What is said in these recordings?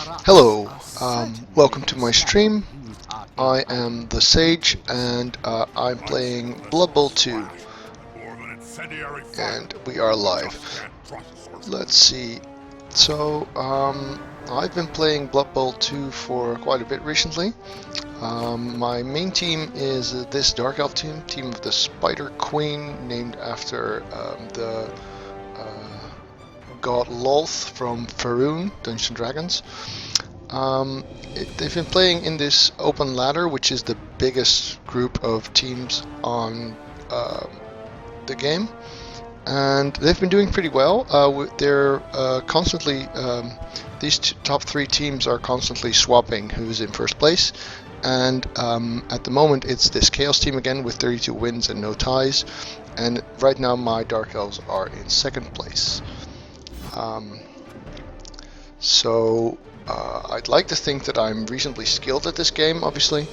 Hello, welcome to my stream. I am the Sage and I'm playing Bloodbowl 2 and we are live. Let's see. So, I've been playing Bloodbowl 2 for quite a bit recently. My main team is this Dark Elf team of the Spider Queen, named after the god Lolth from Faerun, Dungeons & Dragons. They've been playing in this open ladder, which is the biggest group of teams on the game, and they've been doing pretty well. They're constantly, these top three teams are constantly swapping who's in first place, and at the moment it's this Chaos team again with 32 wins and no ties, and right now my Dark Elves are in second place. I'd like to think that I'm reasonably skilled at this game, obviously,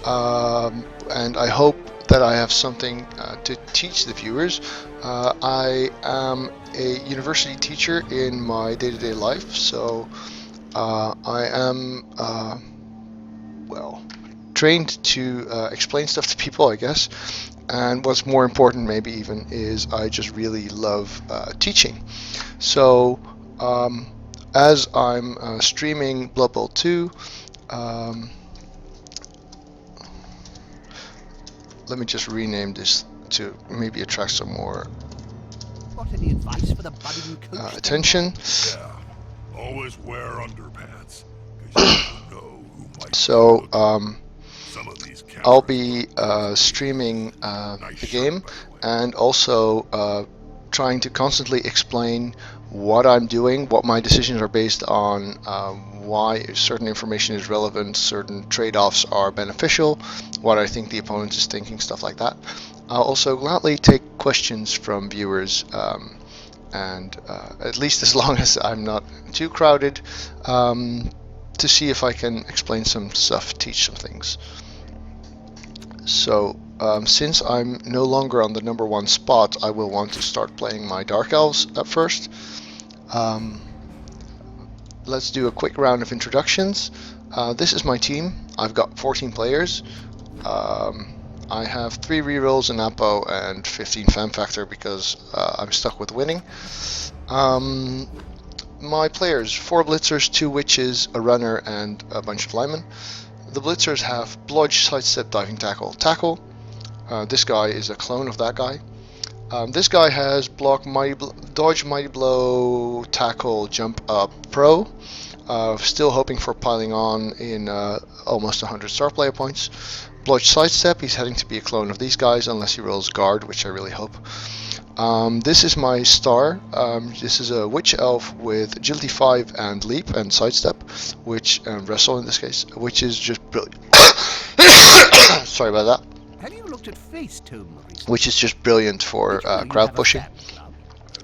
and I hope that I have something to teach the viewers. I am a university teacher in my day-to-day life, so I am, well, trained to explain stuff to people, I guess. And what's more important, maybe even, is I just really love teaching. So, as I'm streaming Bloodbowl 2, let me just rename this to maybe attract some more attention. Yeah, always wear underpants. 'Cause you never know who might So, some of these I'll be streaming the game and also trying to constantly explain what I'm doing, what my decisions are based on, why certain information is relevant, certain trade-offs are beneficial, what I think the opponent is thinking, stuff like that. I'll also gladly take questions from viewers, and at least as long as I'm not too crowded, to see if I can explain some stuff, teach some things. So, since I'm no longer on the number one spot, I will want to start playing my Dark Elves at first. Let's do a quick round of introductions. This is my team. I've got 14 players. I have 3 rerolls, an Apo, and 15 Fan Factor because I'm stuck with winning. My players: 4 Blitzers, 2 Witches, a Runner, and a bunch of Linemen. The Blitzers have Blodge, Sidestep, Diving Tackle, Tackle. This guy is a clone of that guy. This guy has Block, Dodge, Mighty Blow, Tackle, Jump Up, Pro. Still hoping for piling on in almost 100 star player points. Blodge, Sidestep, he's heading to be a clone of these guys unless he rolls Guard, which I really hope. This is my star. This is a Witch Elf with Agility 5 and Leap and Sidestep, which Wrestle in this case, which is just brilliant. Sorry about that. Have you looked at Facetune recently? Which is just brilliant for crowd pushing.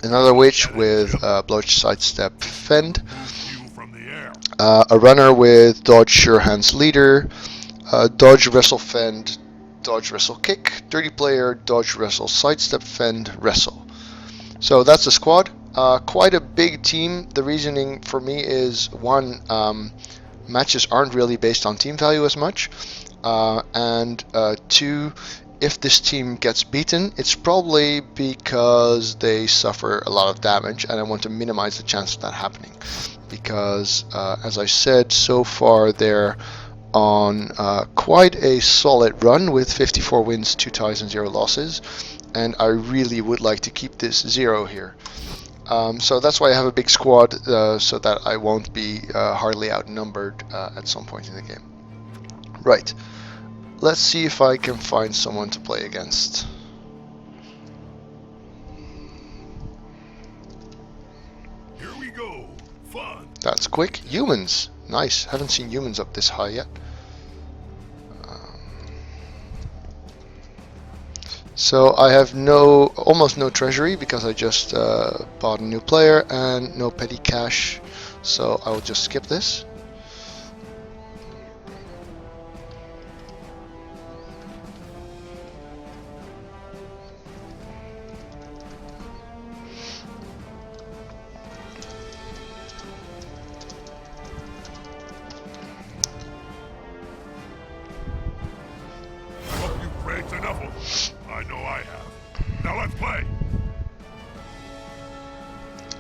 Another Witch with Blodge, Sidestep, Fend. A Runner with Dodge, Sure Hands, Leader. Dodge, Wrestle, Fend. Dodge, Wrestle, Kick. Dirty Player, Dodge, Wrestle, Sidestep, Fend, Wrestle. So that's the squad. Quite a big team. The reasoning for me is, one, matches aren't really based on team value as much. And 2, if this team gets beaten, it's probably because they suffer a lot of damage, and I want to minimize the chance of that happening. Because, as I said, so far they're on quite a solid run with 54 wins, 2 ties, and 0 losses, and I really would like to keep this 0 here. So that's why I have a big squad, so that I won't be hardly outnumbered at some point in the game. Right, let's see if I can find someone to play against. Here we go. Fun. That's quick. Humans. Nice. Haven't seen humans up this high yet. So I have almost no treasury because I just bought a new player, and no petty cash. So I will just skip this.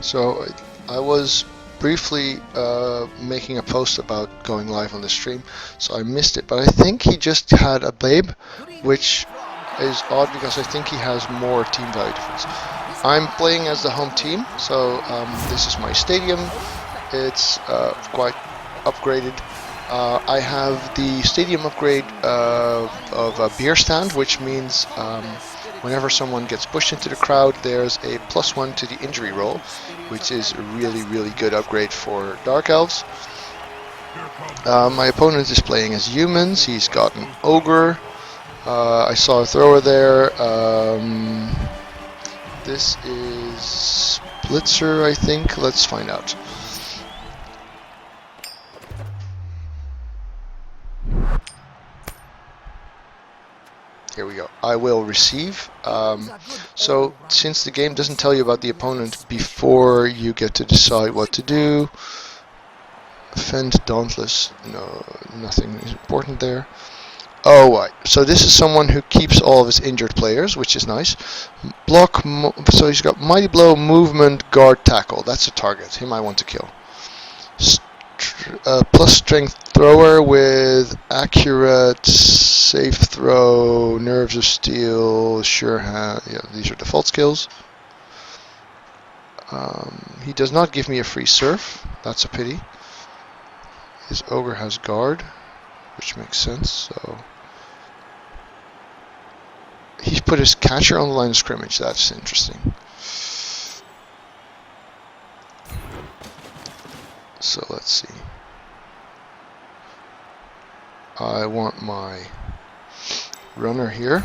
So I was briefly making a post about going live on the stream, so I missed it. But I think he just had a babe, which is odd because I think he has more team value difference. I'm playing as the home team, so this is my stadium. It's quite upgraded. I have the stadium upgrade of a beer stand, which means whenever someone gets pushed into the crowd, there's a +1 to the injury roll, which is a really, really good upgrade for Dark Elves. My opponent is playing as humans. He's got an ogre. I saw a thrower there. This is Blitzer, I think. Let's find out. Here we go. I will receive. So since the game doesn't tell you about the opponent before you get to decide what to do, Fend Dauntless, no, nothing is important there. Oh, right. So this is someone who keeps all of his injured players, which is nice. Block, so he's got Mighty Blow, Movement, Guard, Tackle. That's a target. Him I want to kill. Plus Strength Thrower with Accurate, Safe Throw, Nerves of Steel, Sure Hand. Yeah, these are default skills. He does not give me a free Surf. That's a pity. His Ogre has Guard, which makes sense. So he's put his Catcher on the line of scrimmage. That's interesting. So let's see. I want my runner here.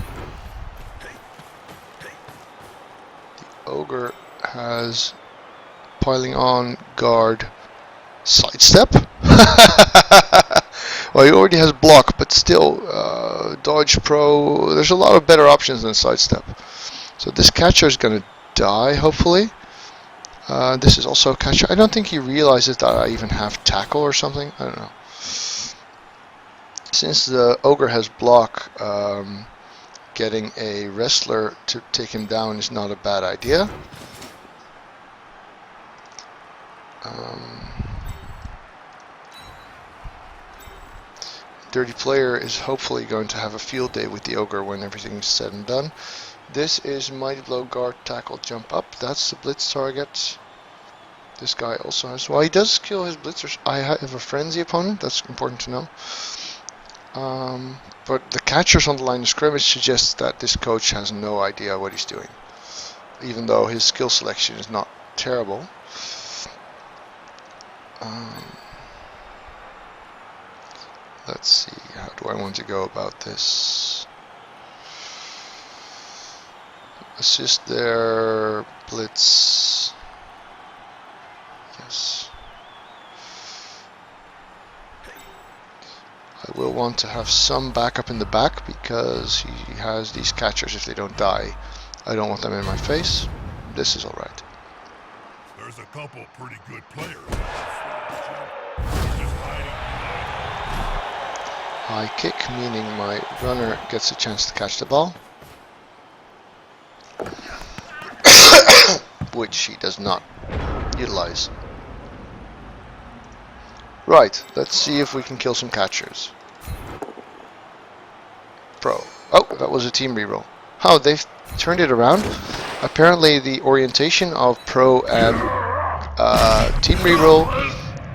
The Ogre has piling on, guard, sidestep. Well, he already has block, but still, dodge pro. There's a lot of better options than sidestep. So this catcher is going to die, hopefully. This is also a catcher. I don't think he realizes that I even have tackle or something. I don't know. Since the ogre has block, getting a wrestler to take him down is not a bad idea. Dirty Player is hopefully going to have a field day with the ogre when everything is said and done. This is Mighty Blow, Guard, Tackle, Jump Up. That's the blitz target. This guy also has... Well, he does kill his blitzers. I have a frenzy opponent. That's important to know. But the catchers on the line of scrimmage suggests that this coach has no idea what he's doing, even though his skill selection is not terrible. Let's see, how do I want to go about this? Assist there, blitz. Yes. I will want to have some backup in the back because he has these catchers. If they don't die, I don't want them in my face. This is alright. There's a couple pretty good players. High kick, meaning my runner gets a chance to catch the ball, which he does not utilize. Right, let's see if we can kill some catchers. Pro. Oh, that was a team reroll. Oh, they've turned it around. Apparently the orientation of pro and team reroll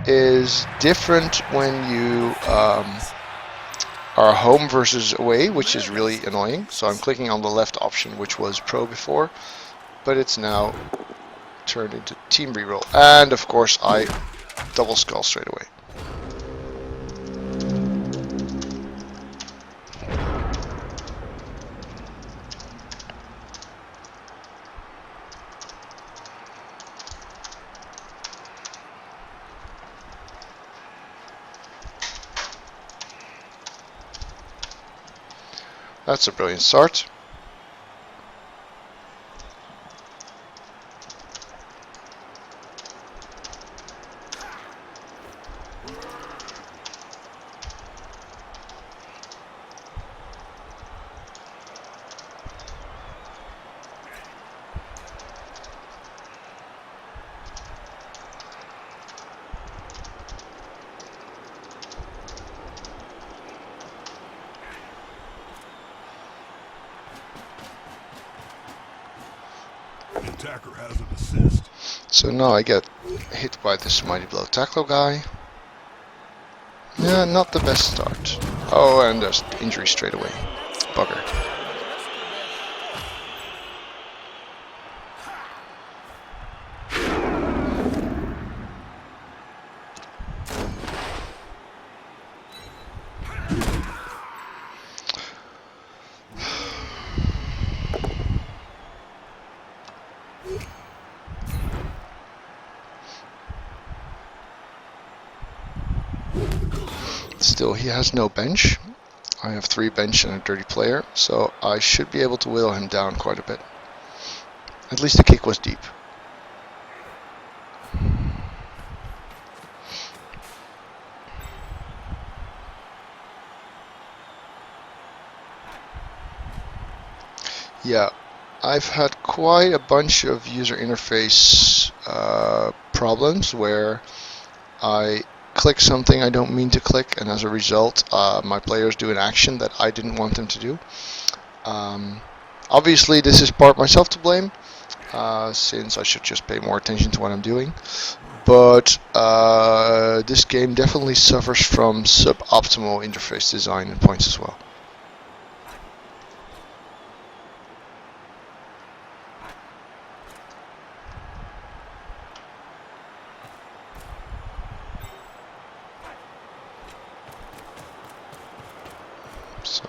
is different when you are home versus away, which is really annoying. So I'm clicking on the left option, which was pro before, but it's now turned into team reroll. And of course I double skull straight away. That's a brilliant start. attacker has an assist. So now I get hit by this mighty blow tackle guy. Yeah, not the best start. Oh, and there's injury straight away. Bugger. Still, he has no bench. I have 3 bench and a dirty player, so I should be able to whittle him down quite a bit. At least the kick was deep. Yeah, I've had quite a bunch of user interface problems where I click something I don't mean to click, and as a result, my players do an action that I didn't want them to do. Obviously, this is part myself to blame, since I should just pay more attention to what I'm doing. But this game definitely suffers from suboptimal interface design and points as well. So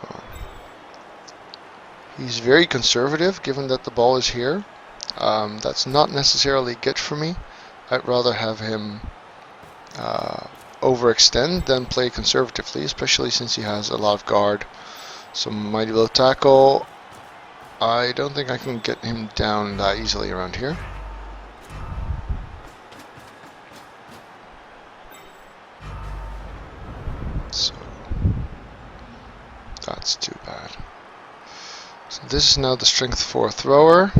he's very conservative, given that the ball is here. That's not necessarily good for me. I'd rather have him overextend than play conservatively, especially since he has a lot of guard. So mighty blow tackle. I don't think I can get him down that easily around here. So that's too bad. So this is now the strength 4 thrower.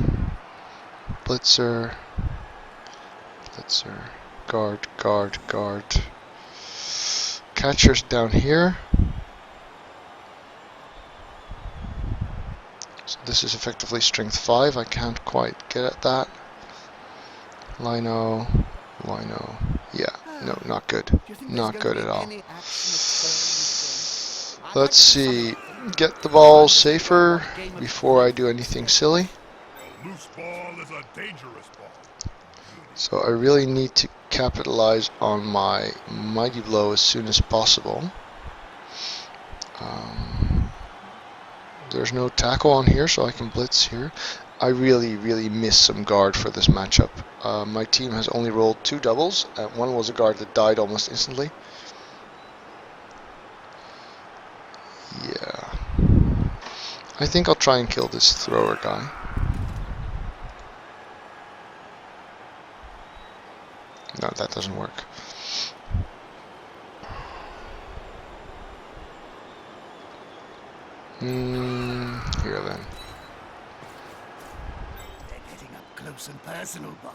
Blitzer. Blitzer. Guard, guard, guard. Catcher's down here. So this is effectively strength 5. I can't quite get at that. Lino. Lino. Yeah, no, not good. Not good at all. Let's see. Get the ball safer before I do anything silly. A loose ball is a dangerous ball. So I really need to capitalize on my mighty blow as soon as possible. There's no tackle on here, so I can blitz here. I really miss some guard for this matchup. My team has only rolled 2 doubles, and one was a guard that died almost instantly. Yeah. I think I'll try and kill this thrower guy. No, that doesn't work. Here then. They're getting up close and personal, Bob.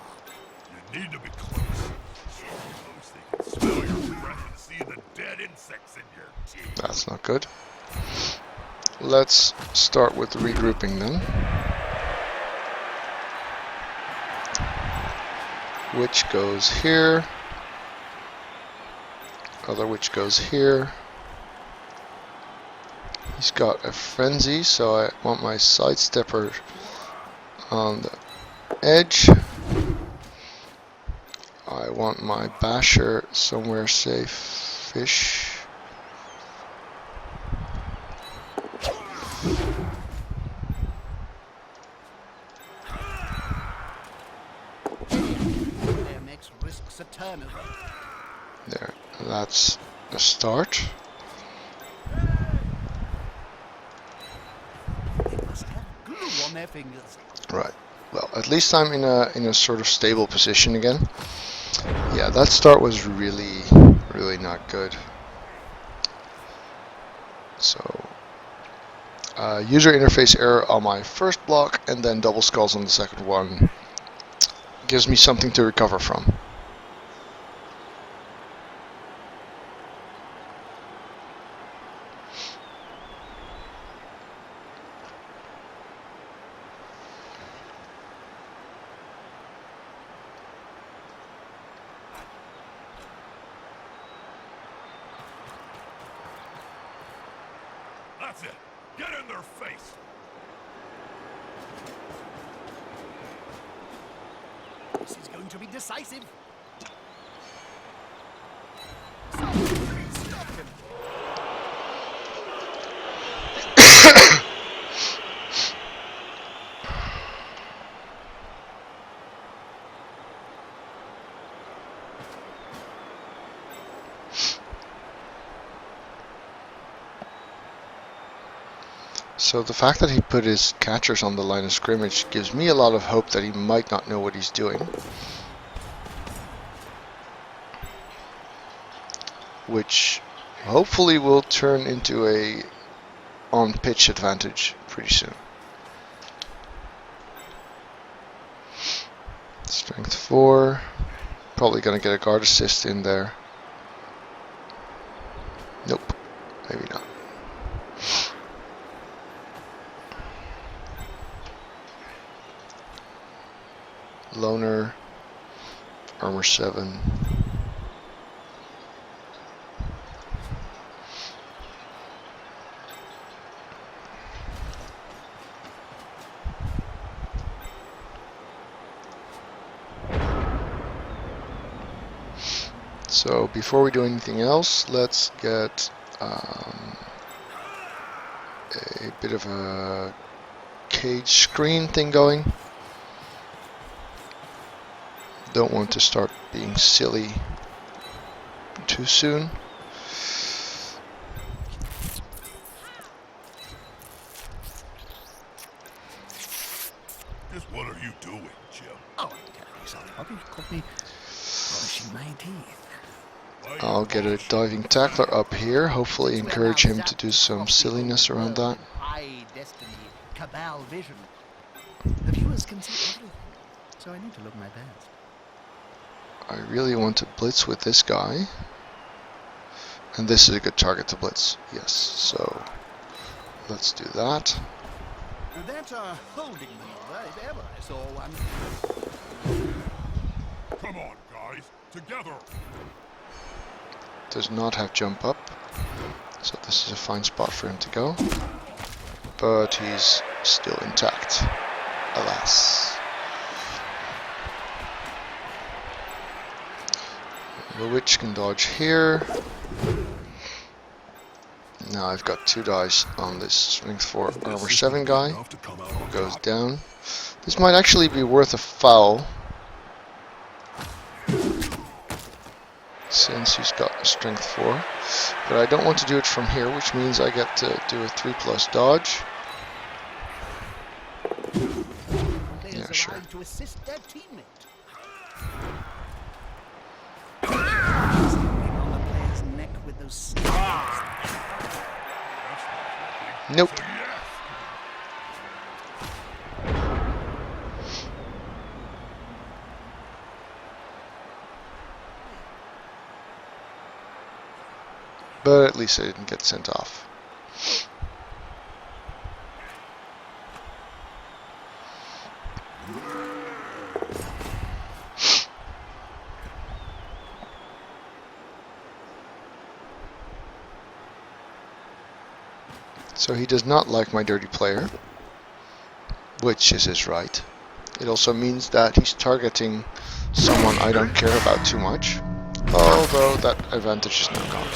You need to be close. So close they can smell your breath and see the dead insects in your teeth. That's not good. Let's start with regrouping then. Witch goes here. Other witch goes here. He's got a frenzy, so I want my sidestepper on the edge. I want my basher somewhere safe-ish. Their next risks a turnover. There, that's the start. They must have glue on their fingers. Right. Well, at least I'm in a sort of stable position again. Yeah, that start was really not good. So, user interface error on my first block, and then double skulls on the second one gives me something to recover from. That's it. Get in their face. This is going to be decisive. Stop him. So the fact that he put his catchers on the line of scrimmage gives me a lot of hope that he might not know what he's doing. Which hopefully will turn into a on-pitch advantage pretty soon. Strength 4. Probably going to get a guard assist in there. Nope. Maybe not. Loner, armor 7. So before we do anything else, let's get a bit of a cage screen thing going. Don't want to start being silly too soon. Just what are you doing, Jim? Oh, I'm terribly sorry, Bobby. You caught me brushing my teeth. I'll get a diving tackler up here, hopefully encourage him to do some silliness around that. High destiny, cabal vision. The viewers can see everything, so I need to look my best. I really want to blitz with this guy. And this is a good target to blitz, yes. So let's do that. That's a holding maneuver, if ever I saw one. Come on, guys. Together. Does not have jump up, so this is a fine spot for him to go. But he's still intact, alas. The witch can dodge here. Now I've got 2 dice on this strength 4 armor 7 guy. Goes down. This might actually be worth a foul, since he's got a strength 4. But I don't want to do it from here, which means I get to do a 3+ dodge. Yeah, sure. To assist their teammate. On the player's neck with those stars. Nope. But at least I didn't get sent off. So he does not like my dirty player, which is his right. It also means that he's targeting someone I don't care about too much, although that advantage is now gone.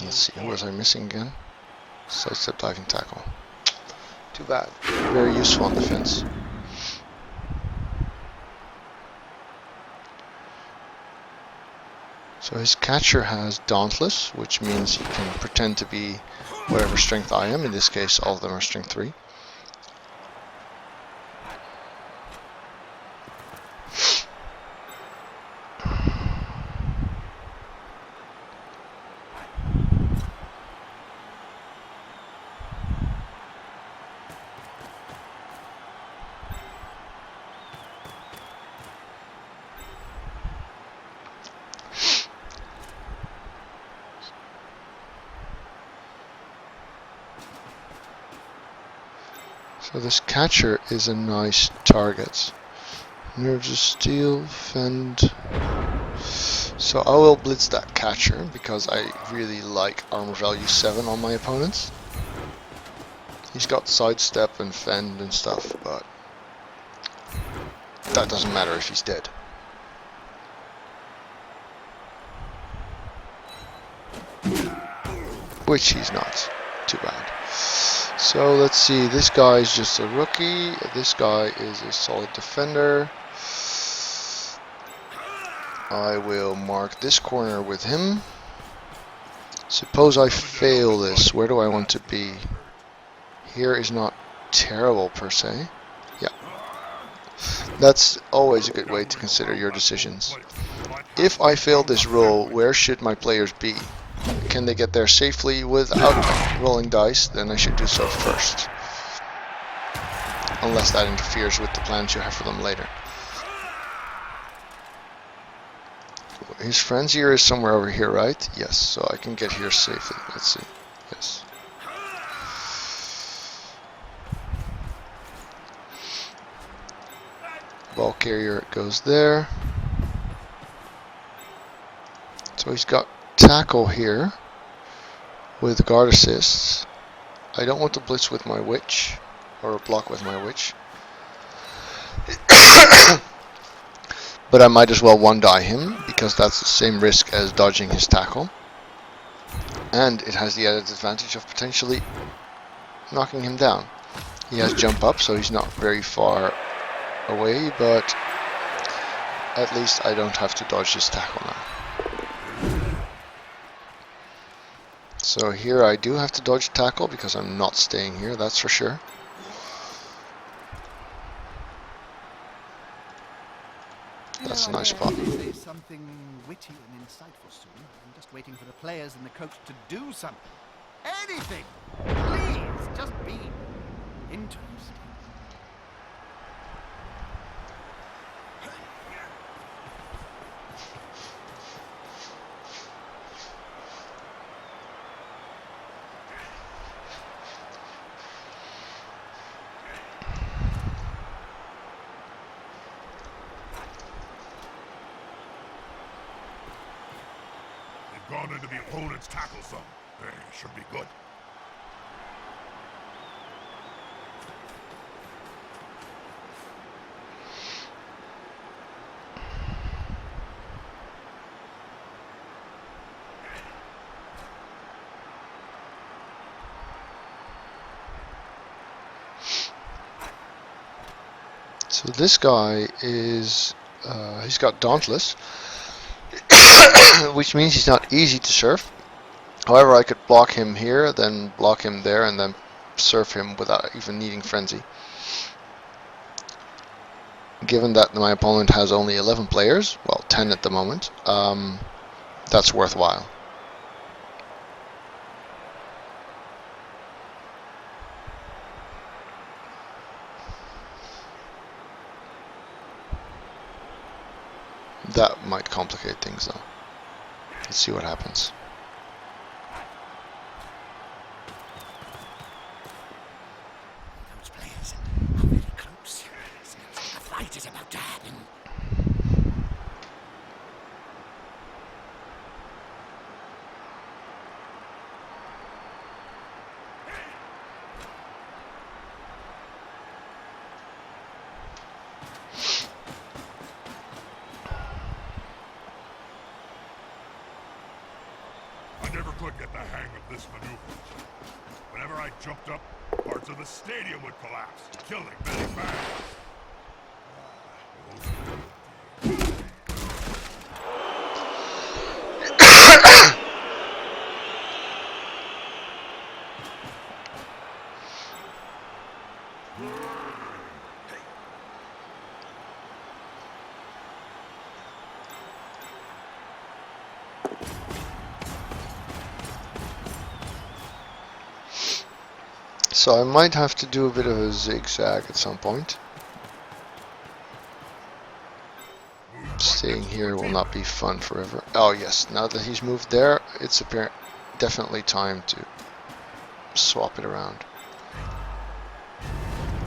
Let's see, who was I missing again? Sidestep diving tackle. Too bad. Very useful on defense. So his catcher has Dauntless, which means he can pretend to be whatever strength I am. In this case, all of them are strength 3. So this catcher is a nice target. Nerves of Steel, Fend, So I will blitz that catcher because I really like armor value 7 on my opponents. He's got sidestep and fend and stuff, but that doesn't matter if he's dead. Which he's not. Too bad. So let's see, this guy is just a rookie, this guy is a solid defender. I will mark this corner with him. Suppose I fail this, where do I want to be? Here is not terrible per se. Yeah. That's always a good way to consider your decisions. If I fail this roll, where should my players be? Can they get there safely without rolling dice? Then I should do so first. Unless that interferes with the plans you have for them later. His frenzier is somewhere over here, right? Yes, so I can get here safely. Let's see. Yes. Ball carrier goes there. So he's got tackle here with guard assists. I don't want to blitz with my witch or block with my witch. But I might as well one die him because that's the same risk as dodging his tackle. And it has the added advantage of potentially knocking him down. He has jump up, so he's not very far away, but at least I don't have to dodge his tackle now. So here I do have to dodge tackle because I'm not staying here, that's for sure. That's a nice spot. Say something witty and insightful soon. I'm just waiting for the players and the coach to do something. Anything! Please, just be interesting. Gone into the opponent's tackle zone. They should be good. So this guy is, he's got Dauntless, which means he's not easy to surf. However, I could block him here, then block him there, and then surf him without even needing Frenzy. Given that my opponent has only 11 players, well 10 at the moment, that's worthwhile. That might complicate things though. Let's see what happens. Those players are very close. Sounds like a fight is about to happen. I never could get the hang of this maneuver. Whenever I jumped up, parts of the stadium would collapse, killing many fans. So I might have to do a bit of a zigzag at some point. Staying here will not be fun forever. Oh yes, now that he's moved there, it's definitely time to swap it around.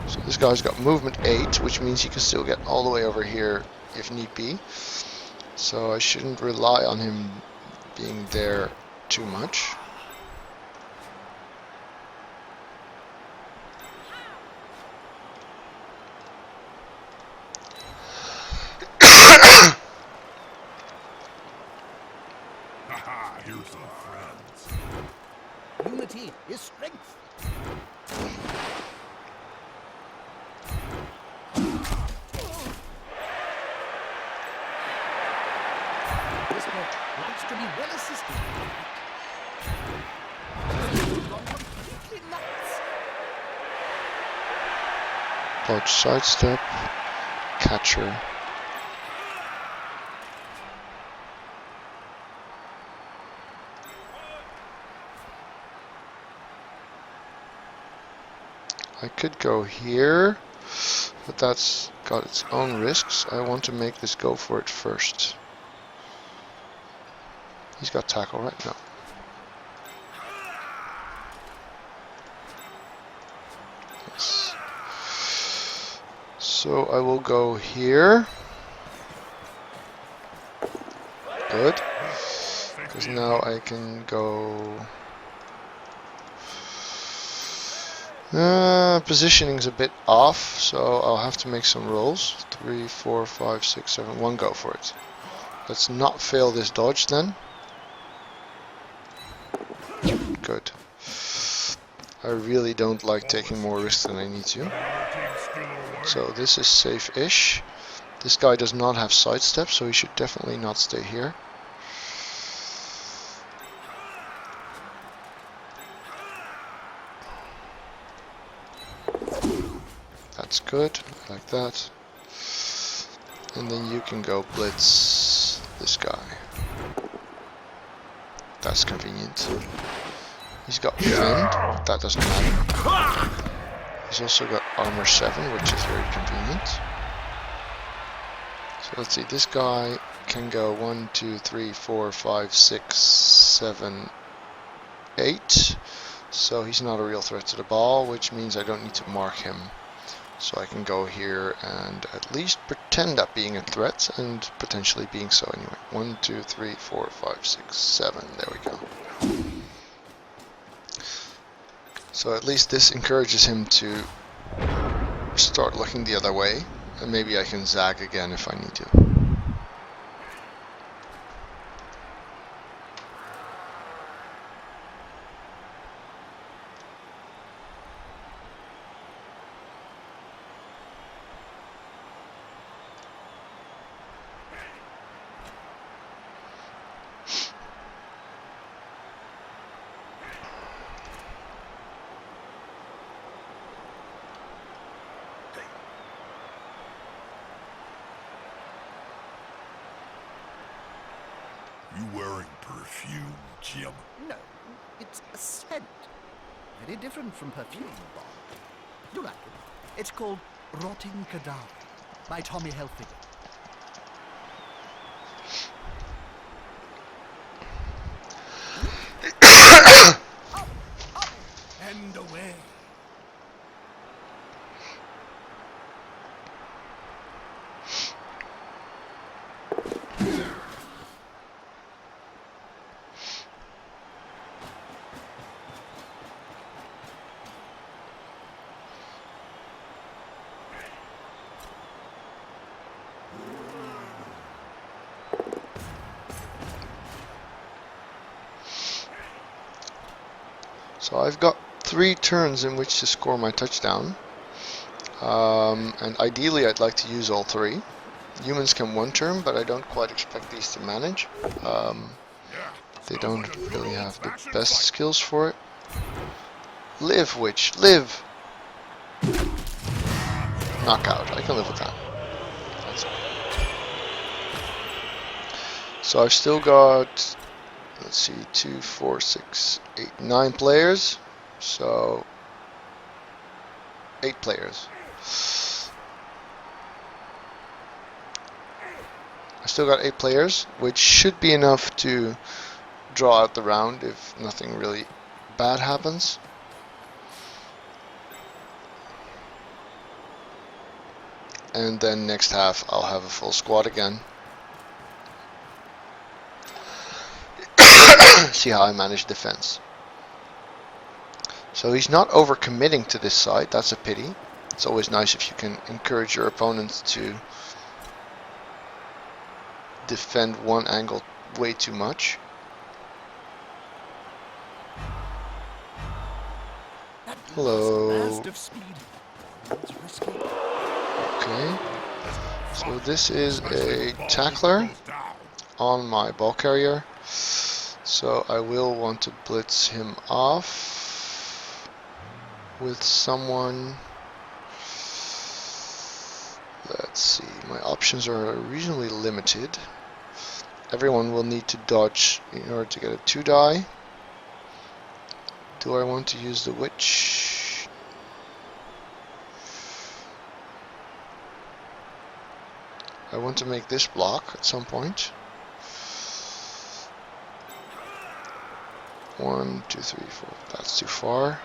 So this guy's got movement 8, which means he can still get all the way over here if need be. So I shouldn't rely on him being there too much. Haha, here's some friends. Unity is strength. This book likes to be well assisted. Gone completely nuts. Dodge, sidestep, catcher. I could go here, but that's got its own risks. I want to make this go for it first. He's got tackle, right? No. Yes. So I will go here. Good. Because now I can go... positioning's a bit off, so I'll have to make some rolls. 3, 4, 5, 6, 7, 1, go for it. Let's not fail this dodge then. Good. I really don't like taking more risks than I need to. So this is safe-ish. This guy does not have sidestep, so he should definitely not stay here. That's good, I like that. And then you can go blitz this guy. That's convenient. He's got fend, that doesn't matter. He's also got armor 7, which is very convenient. So let's see, this guy can go 1, 2, 3, 4, 5, 6, 7, 8. So he's not a real threat to the ball, which means I don't need to mark him. So I can go here and at least pretend at being a threat, and potentially being so anyway. 1, 2, 3, 4, 5, 6, 7. There we go. So at least this encourages him to start looking the other way, and maybe I can zag again if I need to. You wearing perfume, Jim? No, it's a scent. Very different from perfume, Bob. You like it? It's called Rotting Cadaver by Tommy Hilfiger. Up, up, and away. So I've got 3 turns in which to score my touchdown. And ideally I'd like to use all 3. Humans can 1 turn, but I don't quite expect these to manage. They don't really have the best skills for it. Live, witch, live! Knockout, I can live with that. That's okay. So I've still got, let's see, 2, 4, 6, 8, 9 players. So 8 players. I still got 8 players, which should be enough to draw out the round if nothing really bad happens. And then next half I'll have a full squad again. see how I manage defense. So he's not overcommitting to this side. That's a pity. It's always nice if you can encourage your opponents to defend one angle way too much. Hello. Okay. So this is a tackler on my ball carrier. So I will want to blitz him off with someone. Let's see, my options are reasonably limited. Everyone will need to dodge in order to get a 2-die. Do I want to use the witch? I want to make this block at some point. 1, 2, 3, 4. That's too far.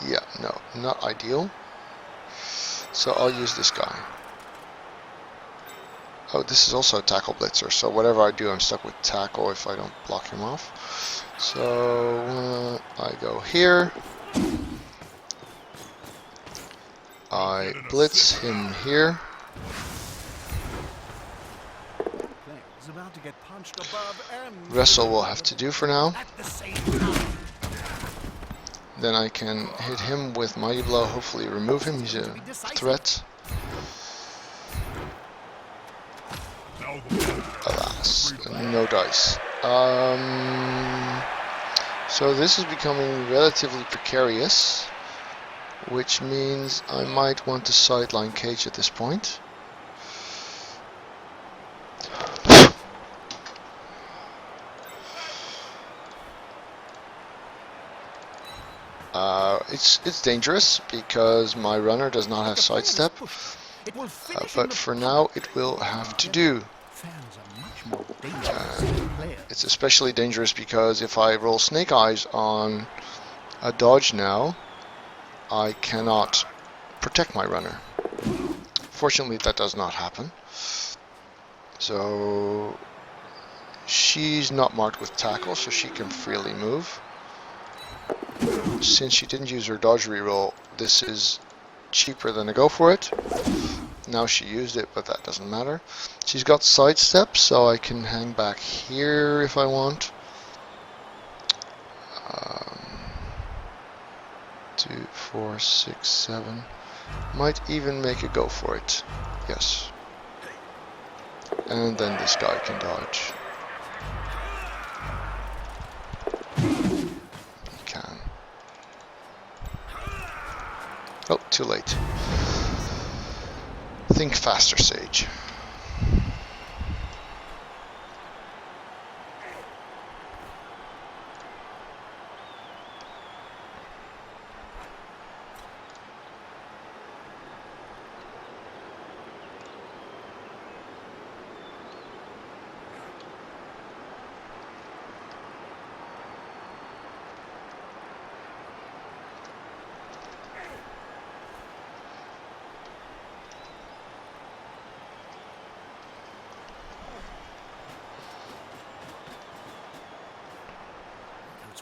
Yeah, no, not ideal. So I'll use this guy. Oh, this is also a tackle blitzer, so whatever I do, I'm stuck with tackle if I don't block him off. So I go here. I blitz him here. Wrestle will have to do for now. Then I can hit him with Mighty Blow, hopefully remove him. He's a threat. Alas, no dice. So this is becoming relatively precarious, which means I might want to sideline Cage at this point. It's dangerous because my runner does not have sidestep, but for now it will have to do. It's especially dangerous because if I roll Snake Eyes on a dodge now, I cannot protect my runner. Fortunately, that does not happen. So she's not marked with tackle, so she can freely move. Since she didn't use her dodge reroll, this is cheaper than a go for it. Now she used it, but that doesn't matter. She's got sidestep, so I can hang back here if I want. 2, 4, 6, 7. Might even make a go for it. Yes. And then this guy can dodge. He can. Oh, too late. Think faster, Sage.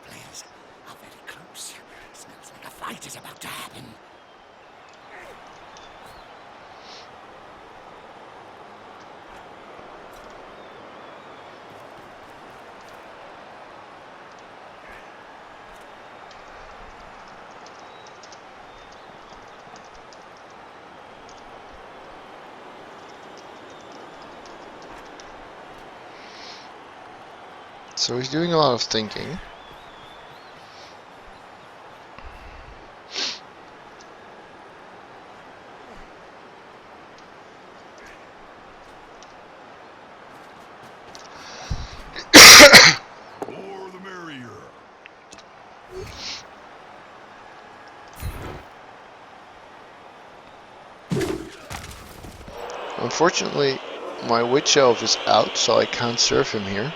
Players are very close. Smells like a fight is about to happen. So he's doing a lot of thinking. More the merrier. Unfortunately, my Witch Elf is out, so I can't serve him here.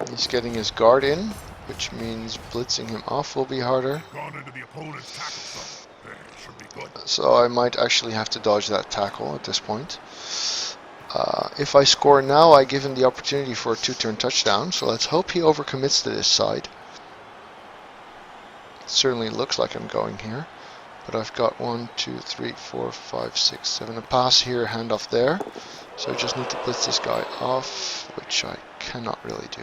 He's getting his guard in, which means blitzing him off will be harder. Gone into the opponent's tackle zone. Should be good. So I might actually have to dodge that tackle at this point. If I score now, I give him the opportunity for a 2-turn touchdown. So let's hope he overcommits to this side. It certainly looks like I'm going here. But I've got 1, 2, 3, 4, 5, 6, 7. A pass here, handoff there. So I just need to blitz this guy off, which I cannot really do.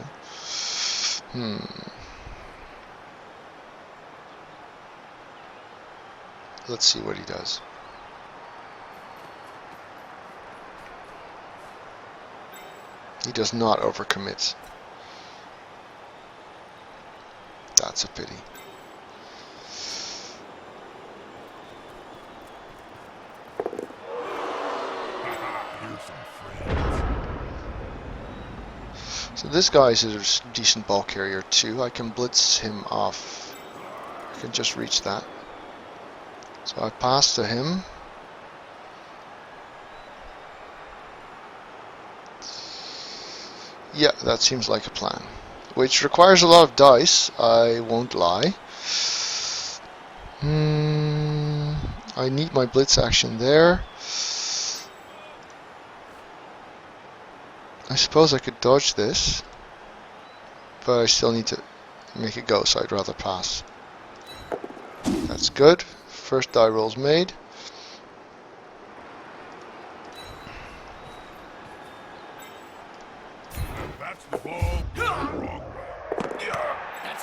Let's see what he does. He does not overcommit. That's a pity. So this guy is a decent ball carrier too. I can blitz him off. I can just reach that. So I pass to him. Yeah, that seems like a plan. Which requires a lot of dice, I won't lie. I need my blitz action there. I suppose I could dodge this, but I still need to make it go, so I'd rather pass. That's good. First die roll's made. That's the ball. Wrong.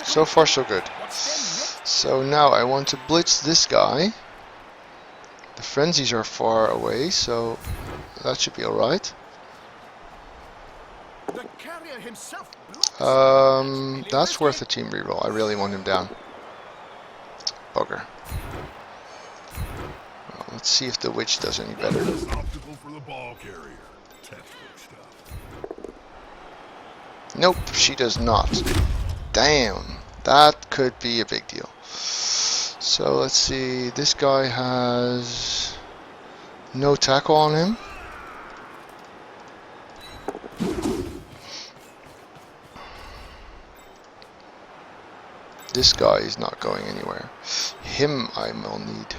So far, so good. So now I want to blitz this guy. The frenzies are far away, so that should be alright. The carrier himself. That's worth a team reroll. I really want him down. Bugger. Well, let's see if the witch does any better. Optical for the ball carrier. Textbook stuff. Nope, she does not. Damn, that could be a big deal. So let's see, this guy has no tackle on him. This guy is not going anywhere. Him I will need.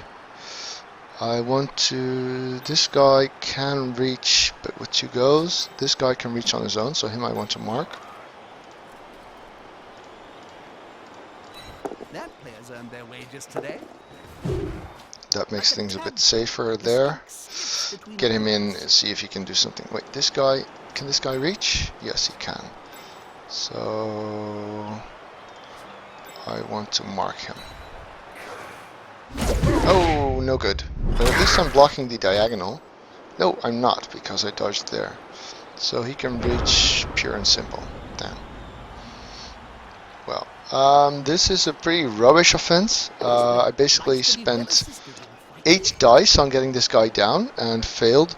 I want to... This guy can reach, but with 2 goes. This guy can reach on his own, so him I want to mark. That player's earned their wages today. That makes things a bit safer there. Get him in and see if he can do something. Wait, this guy... Can this guy reach? Yes, he can. So... I want to mark him. Oh, no good. But at least I'm blocking the diagonal. No, I'm not, because I dodged there. So he can reach pure and simple. Damn. Well, this is a pretty rubbish offense. I basically spent 8 dice on getting this guy down and failed.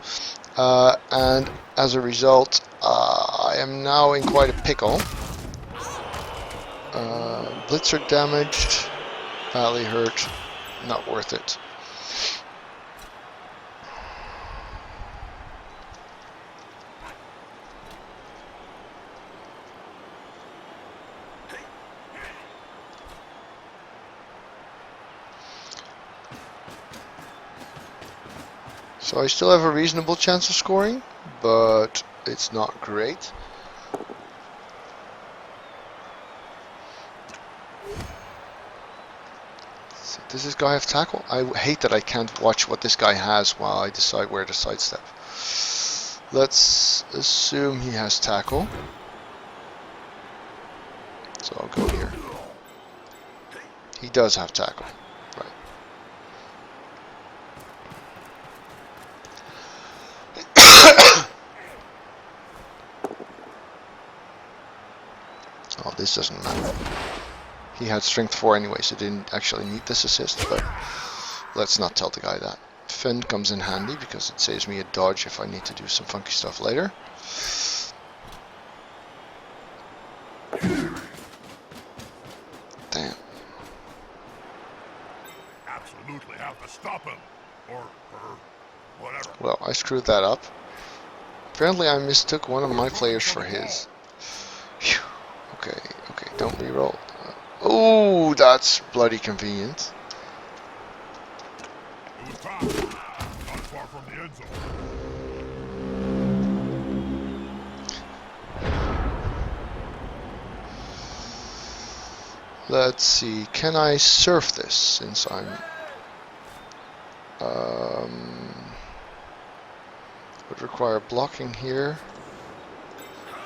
And as a result, I am now in quite a pickle. Blitzer damaged, badly hurt, not worth it. So I still have a reasonable chance of scoring, but it's not great. Does this guy have tackle? I hate that I can't watch what this guy has while I decide where to sidestep. Let's assume he has tackle. So I'll go here. He does have tackle. Right. Oh, this doesn't matter. He had strength 4 anyway, so didn't actually need this assist, but let's not tell the guy that. Fend comes in handy because it saves me a dodge if I need to do some funky stuff later. Damn. Absolutely have to stop him. Or her. Whatever. Well, I screwed that up. Apparently I mistook one of my players for his. Phew. Okay, don't reroll. Oh, that's bloody convenient. It was time. Not far from the end zone. Let's see, can I surf this since I'm would require blocking here.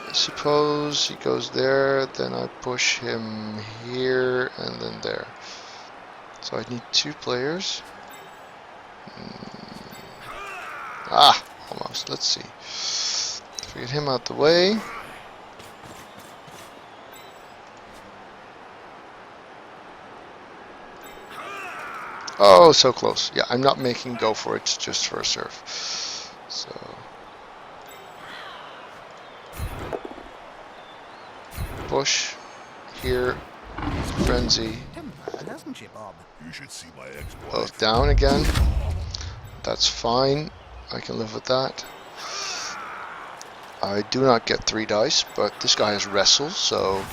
I suppose he goes there, then I push him here and then there. So I need 2 players. Ah, almost. Let's see. If we get him out the way. Oh, so close. Yeah, I'm not making go for it just for a serve. So push here, frenzy. Doesn't she, Bob? You should see my ex-wife. Both down again. That's fine. I can live with that. I do not get 3 dice, but this guy has wrestle, so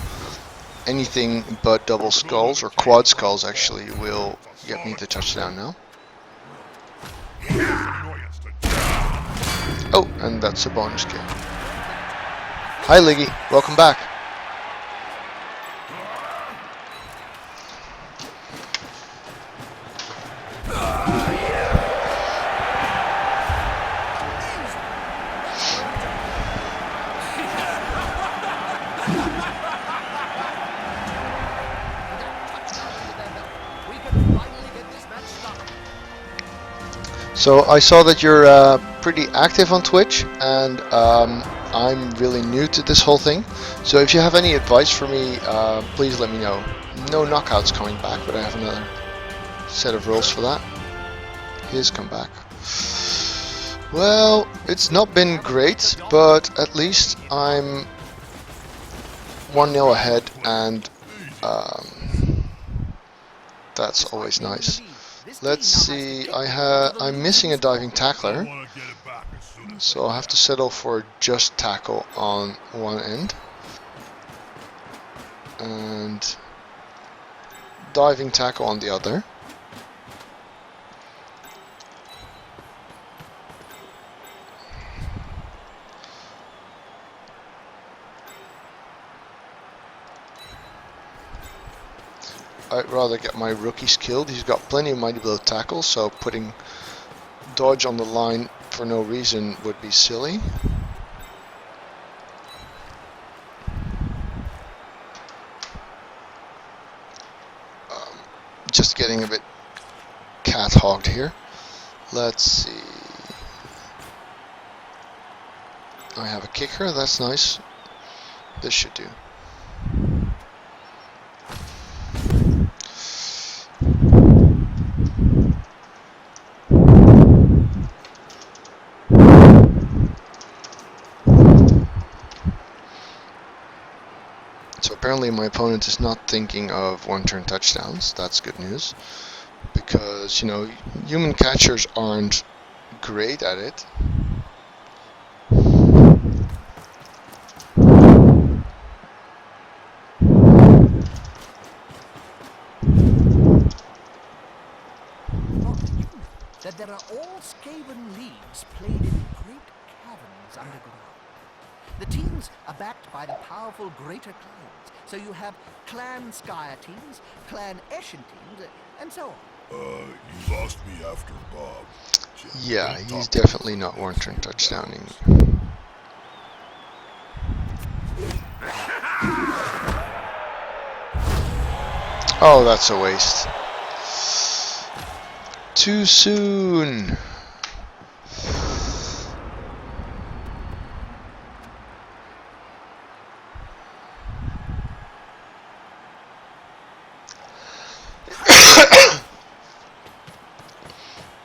anything but double skulls or quad skulls actually will get me the touchdown now. Oh, and that's a bonus kill. Hi Liggy, welcome back. So I saw that you're pretty active on Twitch, and I'm really new to this whole thing. So if you have any advice for me, please let me know. No knockouts coming back, but I have another set of rules for that. Here's come back. Well, it's not been great, but at least I'm 1-0 ahead, and that's always nice. Let's see, I'm missing a diving tackler, so I'll have to settle for just tackle on one end and diving tackle on the other. I'd rather get my rookies killed. He's got plenty of mighty blow tackle, so putting dodge on the line for no reason would be silly. Just getting a bit cat-hogged here. Let's see. I have a kicker, that's nice. This should do. Apparently my opponent is not thinking of one-turn touchdowns. That's good news, because, you know, human catchers aren't great at it. That there are all skaven leagues played in great caverns underground. The teams are backed by the powerful greater clans, so you have Clan Skyer teams, Clan Eshin teams, and so on. You lost me after Bob. Yeah, he's definitely not one-turn touchdowning. Oh, that's a waste. Too soon.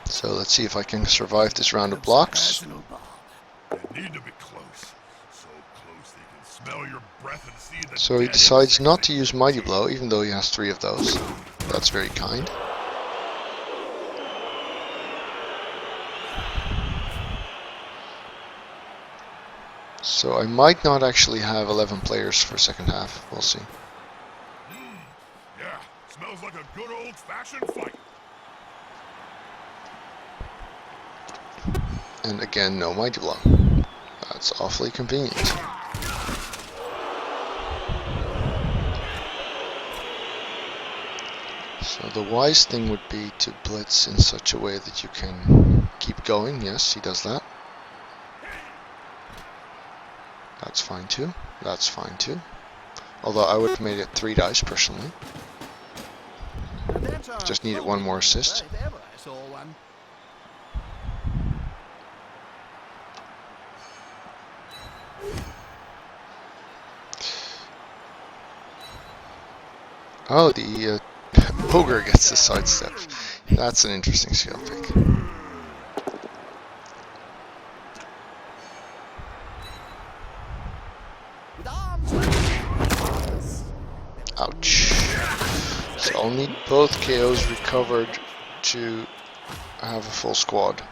So let's see if I can survive this round of blocks. You need to be close. So close they can smell your breath and see the So he decides not to use Mighty Blow, even though he has 3 of those. That's very kind. So I might not actually have 11 players for second half. We'll see. Yeah, smells like a good old-fashioned fight. And again, no mighty blow. That's awfully convenient. So the wise thing would be to blitz in such a way that you can keep going. Yes, he does that. That's fine too. That's fine too. Although I would have made it 3 dice personally. Just needed one more assist. If ever I saw one. Oh, the ogre gets the sidestep. That's an interesting skill pick. With arms like Ouch. So I'll need both KOs recovered to have a full squad.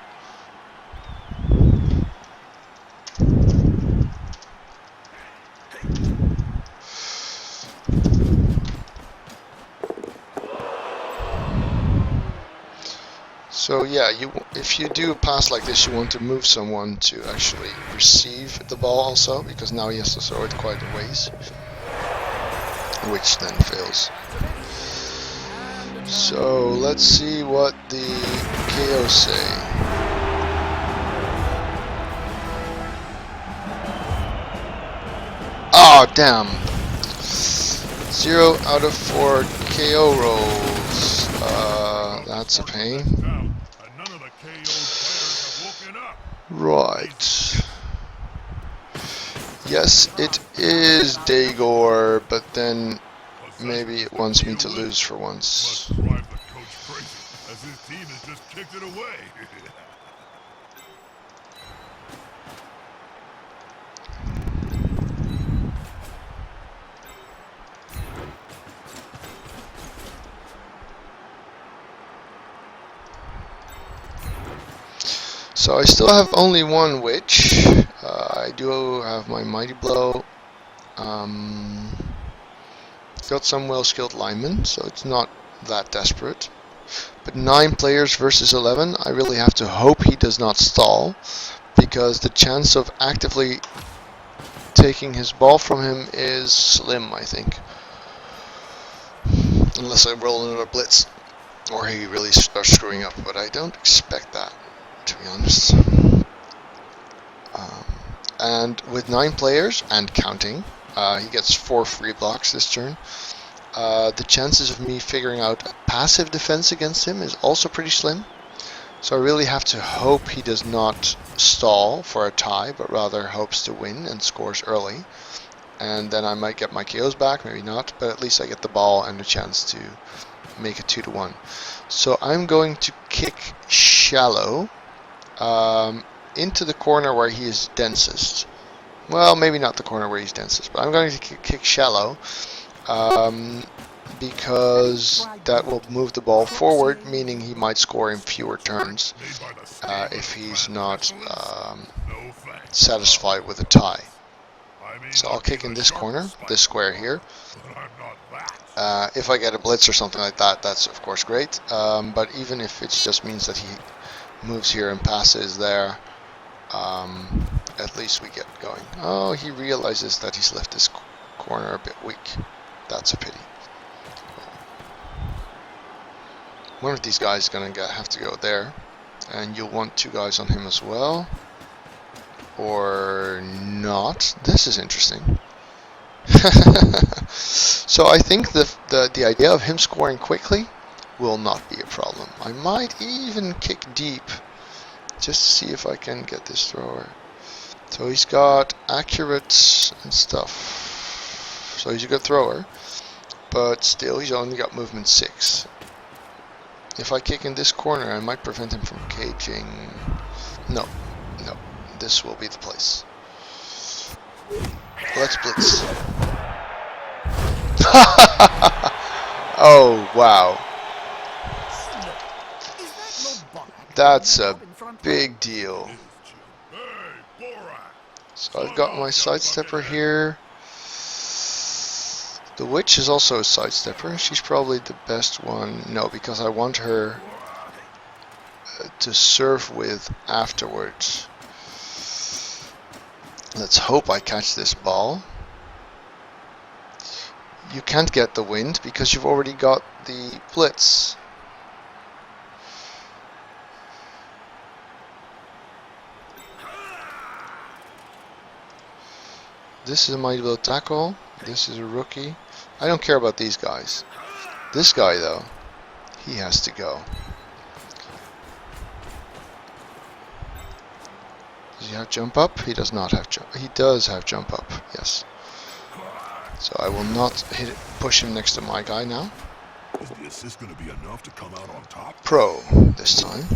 So yeah, if you do a pass like this, you want to move someone to actually receive the ball also, because now he has to throw it quite a ways, which then fails. So let's see what the KOs say. Oh damn! 0 out of 4 KO rolls. That's a pain. Right. Yes, it is Daigor, but then maybe it wants me to lose for once. Must drive the coach crazy, as his team has just kicked it away. So I still have only one witch. I do have my mighty blow. Got some well-skilled linemen, so it's not that desperate. But 9 players versus 11, I really have to hope he does not stall, because the chance of actively taking his ball from him is slim, I think. Unless I roll another blitz, or he really starts screwing up, but I don't expect that, to be honest. And with 9 players, and counting, he gets 4 free blocks this turn. The chances of me figuring out a passive defense against him is also pretty slim. So I really have to hope he does not stall for a tie, but rather hopes to win and scores early. And then I might get my KOs back, maybe not, but at least I get the ball and a chance to make it 2-1. So I'm going to kick shallow into the corner where he is densest. Well, maybe not the corner where he's densest, but I'm going to kick shallow because that will move the ball forward, meaning he might score in fewer turns if he's not satisfied with a tie. So I'll kick in this corner, this square here. If I get a blitz or something like that, that's of course great. But even if it just means that he moves here and passes there, at least we get going. Oh, he realizes that he's left this corner a bit weak. That's a pity. One of these guys is going to have to go there, and you'll want 2 guys on him as well. Or not. This is interesting. So I think the idea of him scoring quickly will not be a problem. I might even kick deep just to see if I can get this thrower. So he's got accurate and stuff. So he's a good thrower, but still he's only got movement 6. If I kick in this corner, I might prevent him from caging. No. This will be the place. Let's blitz. Oh, wow. That's a big deal. So I've got my sidestepper here. The witch is also a sidestepper. She's probably the best one. No, because I want her to serve with afterwards. Let's hope I catch this ball. You can't get the wind because you've already got the blitz. This is a mighty blow tackle. This is a rookie. I don't care about these guys. This guy though, he has to go. Does he have jump up? He does not have jump. He does have jump up. Yes. So I will not hit it, push him next to my guy now. Is the assist going to be enough to come out on top? Pro this time.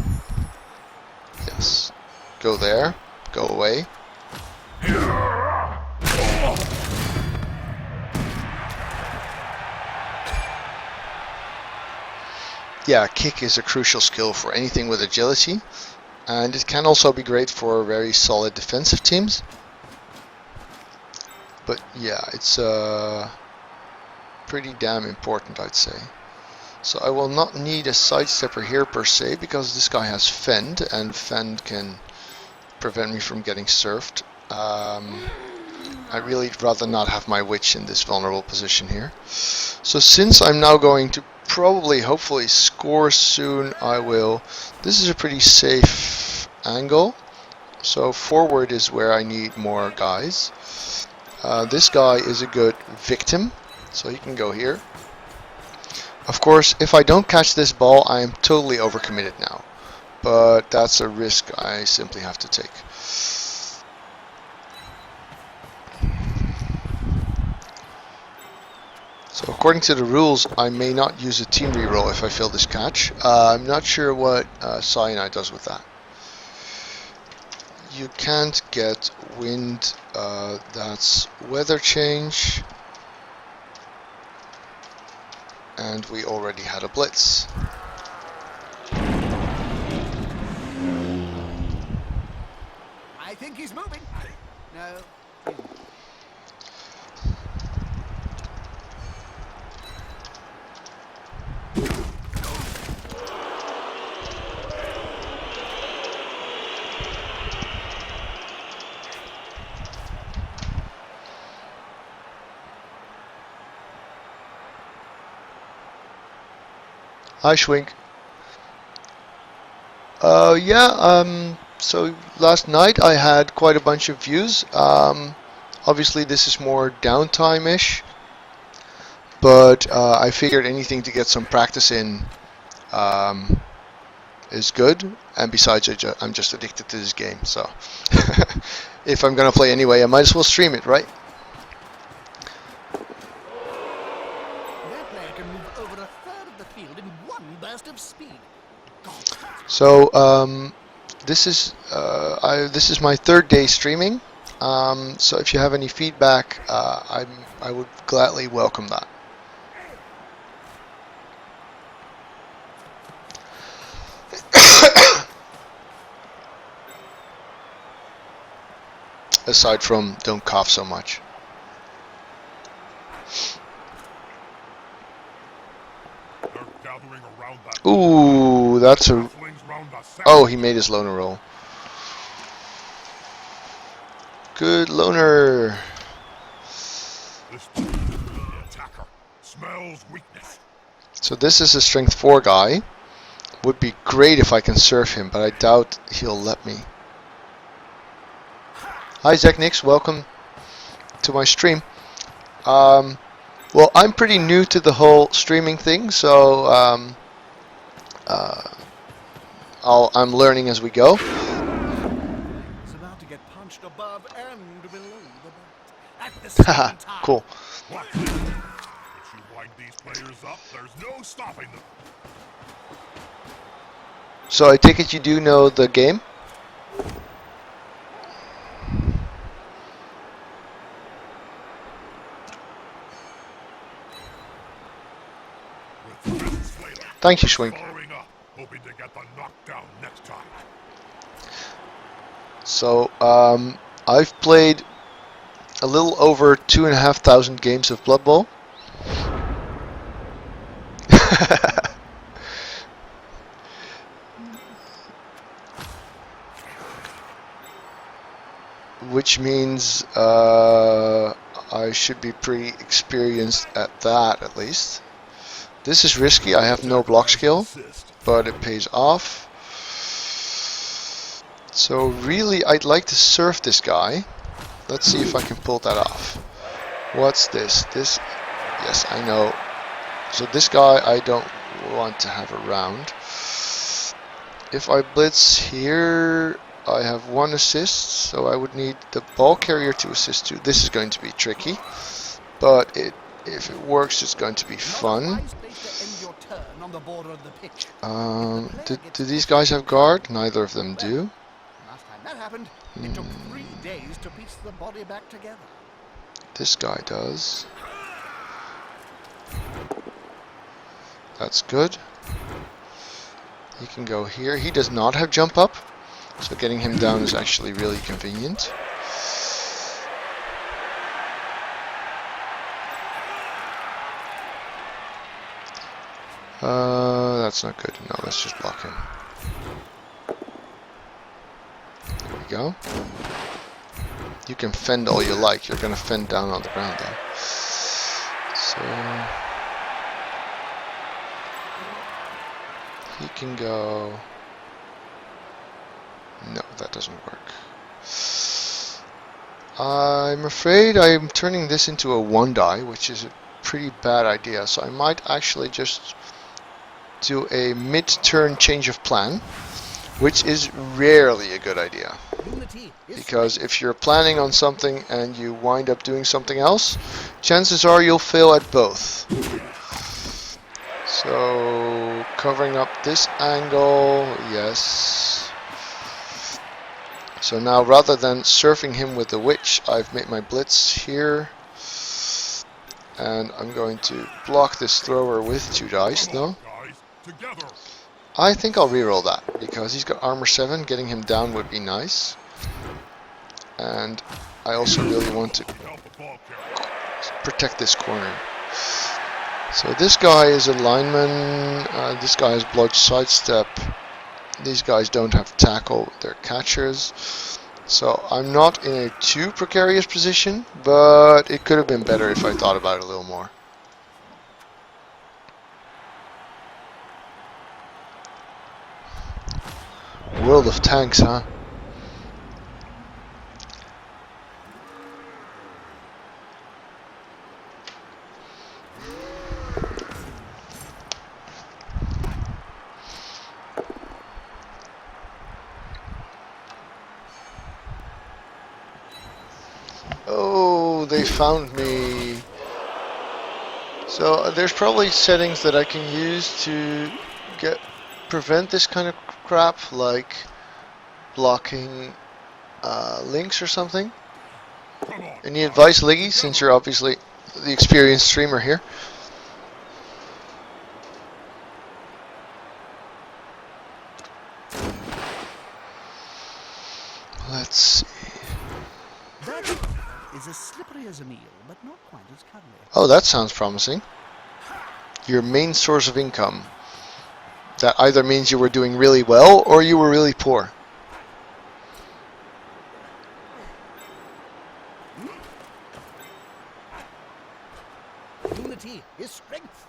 Yes. Go there. Go away. Yeah, kick is a crucial skill for anything with agility, and it can also be great for very solid defensive teams. But yeah, it's pretty damn important, I'd say. So I will not need a sidestepper here per se, because this guy has fend, and fend can prevent me from getting surfed. I'd really rather not have my witch in this vulnerable position here. So since I'm now going to probably, hopefully, score soon, I will. This is a pretty safe angle. So forward is where I need more guys. This guy is a good victim, so he can go here. Of course, if I don't catch this ball, I am totally overcommitted now. But that's a risk I simply have to take. So according to the rules, I may not use a team reroll if I fail this catch. I'm not sure what Cyanide does with that. You can't get wind, that's weather change. And we already had a blitz. I think he's moving. No. Hi, Schwink. So last night I had quite a bunch of views. Obviously this is more downtime-ish, but I figured anything to get some practice in is good. And besides, I'm just addicted to this game, so if I'm gonna play anyway, I might as well stream it, right? That player can move over a third of the field in one burst of speed. So this is my third day streaming. So if you have any feedback, I would gladly welcome that. Aside from don't cough so much. They're gathering around that. Ooh, that's a... Oh, he made his loner roll. Good loner. This attacker smells weakness. So this is a strength 4 guy. Would be great if I can surf him, but I doubt he'll let me. Hi Zeknix, welcome to my stream. Well, I'm pretty new to the whole streaming thing, so I'm learning as we go. It's about to get punched above and below the belt. At the same Haha, time. cool. Watch this. If you wind these players up, there's no stopping them. So I take it you do know the game? Thank you, Schwink. Following up, hoping to get the knockdown next time. So I've played a little over 2,500 games of Bloodbowl. which means I should be pretty experienced at that at least. This is risky. I have no block skill, but it pays off. So really, I'd like to surf this guy. Let's see if I can pull that off. What's this? Yes, I know. So this guy I don't want to have around. If I blitz here, I have 1 assist, so I would need the ball carrier to assist too. This is going to be tricky, but if it works, it's going to be fun. Do these guys have guard? Neither of them do. Last time that happened, it took 3 days to piece the body back together. This guy does. That's good. He can go here. He does not have jump up, so getting him down is actually really convenient. That's not good. No, let's just block him. There we go. You can fend all you like. You're gonna fend down on the ground though. So he can go. No, that doesn't work. I'm afraid I'm turning this into a 1-die, which is a pretty bad idea. So I might actually just do a mid-turn change of plan, which is rarely a good idea. Because if you're planning on something and you wind up doing something else, chances are you'll fail at both. So covering up this angle, yes. So now rather than surfing him with the witch, I've made my blitz here. And I'm going to block this thrower with 2 dice, no? I think I'll reroll that, because he's got armor 7, getting him down would be nice. And I also really want to protect this corner. So this guy is a lineman, this guy has blodge sidestep, these guys don't have tackle, they're catchers. So I'm not in a too precarious position, but it could have been better if I thought about it a little more. World of Tanks, huh? Oh, they found me. So there's probably settings that I can use to prevent this kind of crap, like blocking links or something. Any advice, Liggy, since you're obviously the experienced streamer here? Let's see. That is as slippery as an eel, but not quite as cuddly. Oh, that sounds promising. Your main source of income. That either means you were doing really well or you were really poor. Unity is strength.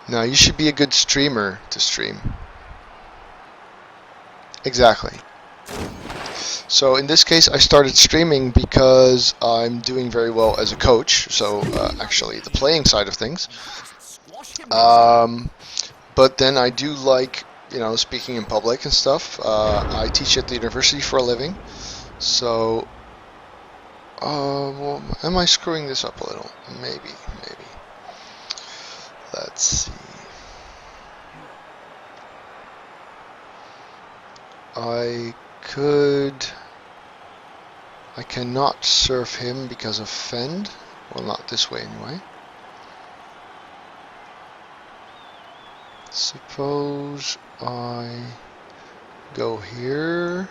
Now, you should be a good streamer to stream. Exactly. So in this case, I started streaming because I'm doing very well as a coach. So actually, the playing side of things. But then I do like, speaking in public and stuff. I teach at the university for a living. So, well, am I screwing this up a little? Maybe. Let's see. I cannot surf him because of fend. Well, not this way anyway. Suppose I go here.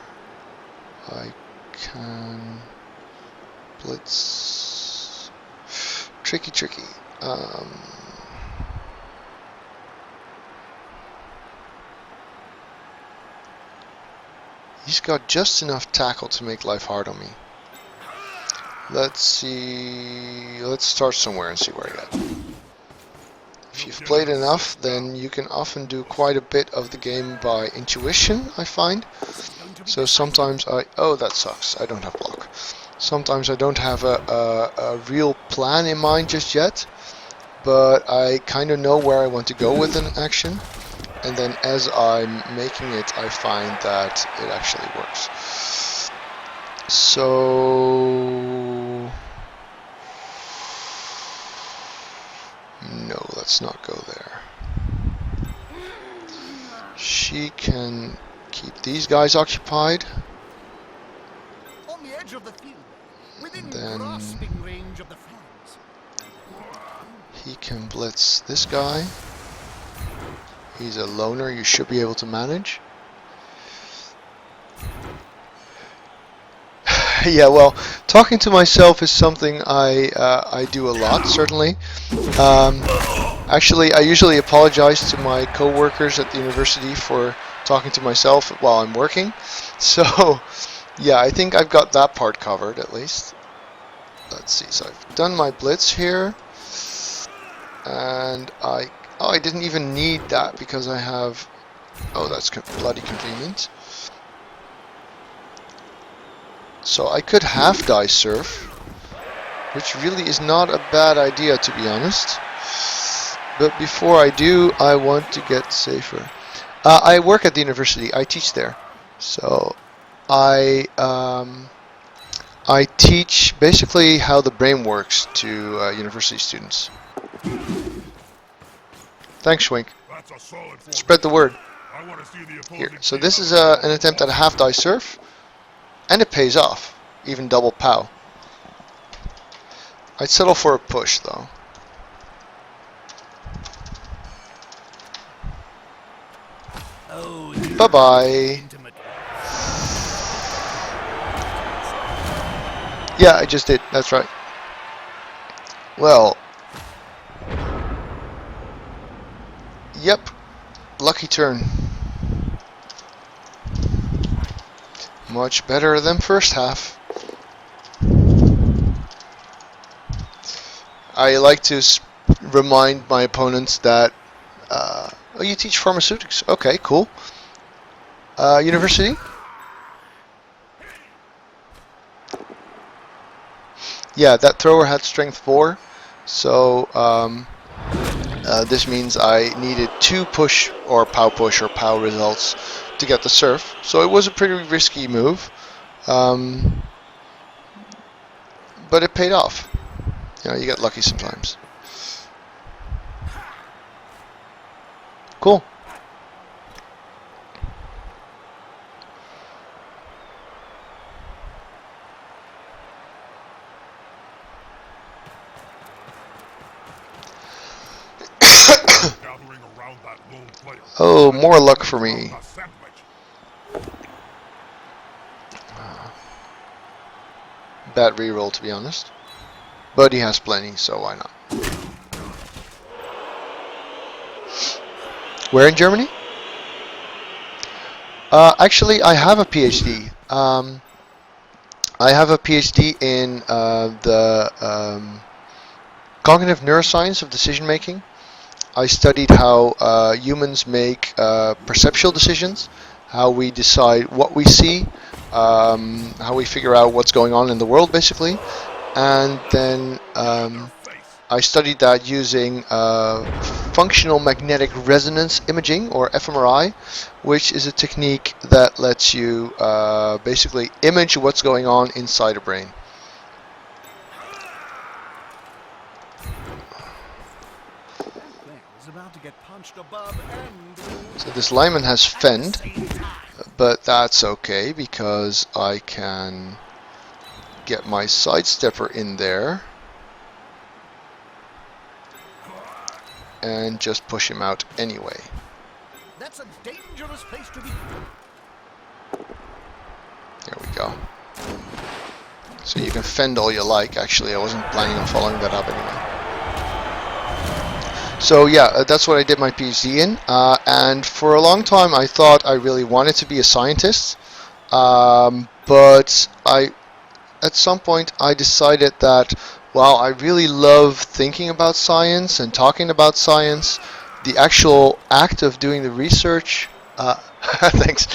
I can blitz. Tricky. He's got just enough tackle to make life hard on me. Let's see. Let's start somewhere and see where I get. If you've played enough, then you can often do quite a bit of the game by intuition, I find. So sometimes oh, that sucks. I don't have block. Sometimes I don't have a real plan in mind just yet, but I kind of know where I want to go with an action. And then as I'm making it, I find that it actually works. So... no, let's not go there. She can keep these guys occupied. On the edge of the field, within Then grasping range of the fans. he can blitz this guy. He's a loner, you should be able to manage. Yeah, well, talking to myself is something I do a lot, certainly. Actually, I usually apologize to my co-workers at the university for talking to myself while I'm working. So, yeah, I think I've got that part covered, at least. Let's see, so I've done my blitz here. And I didn't even need that because I have... oh, that's bloody convenient. So I could half dice surf, which really is not a bad idea, to be honest. But before I do, I want to get safer. I work at the university. I teach there. So I teach basically how the brain works to university students. Thanks, Schwink. That's a solid force. Spread the word. I want to see the opposing Here. So team this is up. an attempt at a half dice surf, and it pays off. Even double POW. I'd settle for a push, though. Oh, Bye-bye. intimate. Yeah, I just did. That's right. Well. Yep. Lucky turn. Much better than first half. I like to remind my opponents that oh, you teach pharmaceutics. Okay, cool. University? Yeah, that thrower had strength 4, so this means I needed 2 push or POW push or POW results to get the surf. So it was a pretty risky move, but it paid off. You know, you get lucky sometimes. Cool. Gathering around that lone player. Oh, more luck for me. A sandwich. Bad reroll, to be honest. But he has plenty, so why not? Where in Germany? Actually, I have a PhD. I have a PhD in the cognitive neuroscience of decision making. I studied how humans make perceptual decisions, how we decide what we see, how we figure out what's going on in the world, basically. And then I studied that using functional magnetic resonance imaging, or fMRI, which is a technique that lets you basically image what's going on inside a brain. So this lineman has fend, but that's okay because I can get my sidestepper in there and just push him out anyway. That's a dangerous place to be. There we go. So you can fend all you like. Actually, I wasn't planning on following that up anyway. So yeah, that's what I did my PhD in. And for a long time, I thought I really wanted to be a scientist. But at some point I decided that while I really love thinking about science and talking about science, the actual act of doing the research, thanks.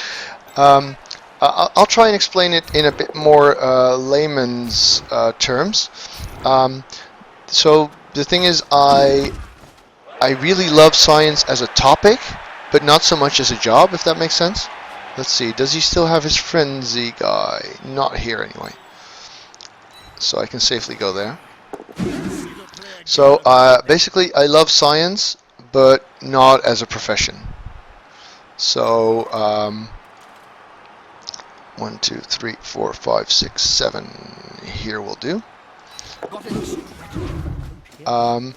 I'll try and explain it in a bit more layman's terms. Um, so the thing is, I really love science as a topic, but not so much as a job, if that makes sense. Let's see, does he still have his frenzy guy? Not here anyway. So I can safely go there. So basically, I love science, but not as a profession. So 1, 2, 3, 4, 5, 6, 7. Here will do. While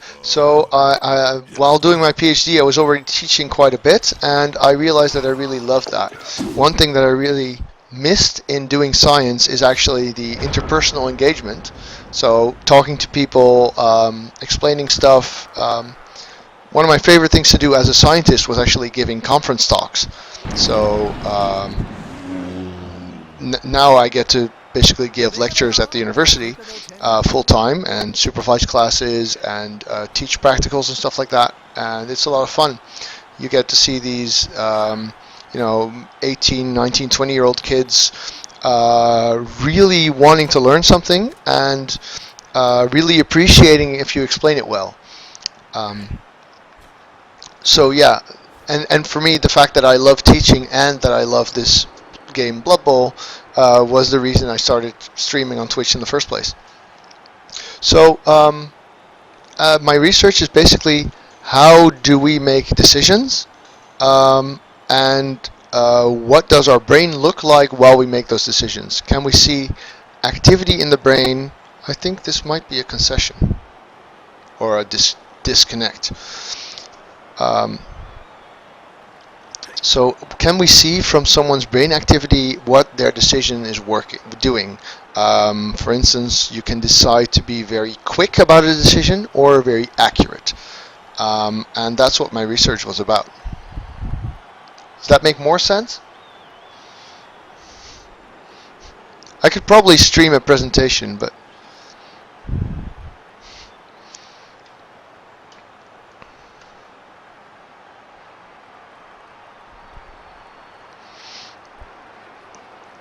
doing my PhD, I was already teaching quite a bit, and I realized that I really loved that. One thing that I really missed in doing science is actually the interpersonal engagement. So talking to people, explaining stuff. One of my favorite things to do as a scientist was actually giving conference talks. So now I get to basically give lectures at the university full time and supervise classes and teach practicals and stuff like that, and it's a lot of fun. You get to see these 18, 19, 20-year-old kids really wanting to learn something and really appreciating if you explain it well. So yeah, and for me, the fact that I love teaching and that I love this game Bloodbowl was the reason I started streaming on Twitch in the first place. So my research is basically how do we make decisions, and what does our brain look like while we make those decisions? Can we see activity in the brain? I think this might be a concession or a disconnect. So can we see from someone's brain activity what their decision is doing? For instance, you can decide to be very quick about a decision or very accurate. And that's what my research was about. Does that make more sense? I could probably stream a presentation, but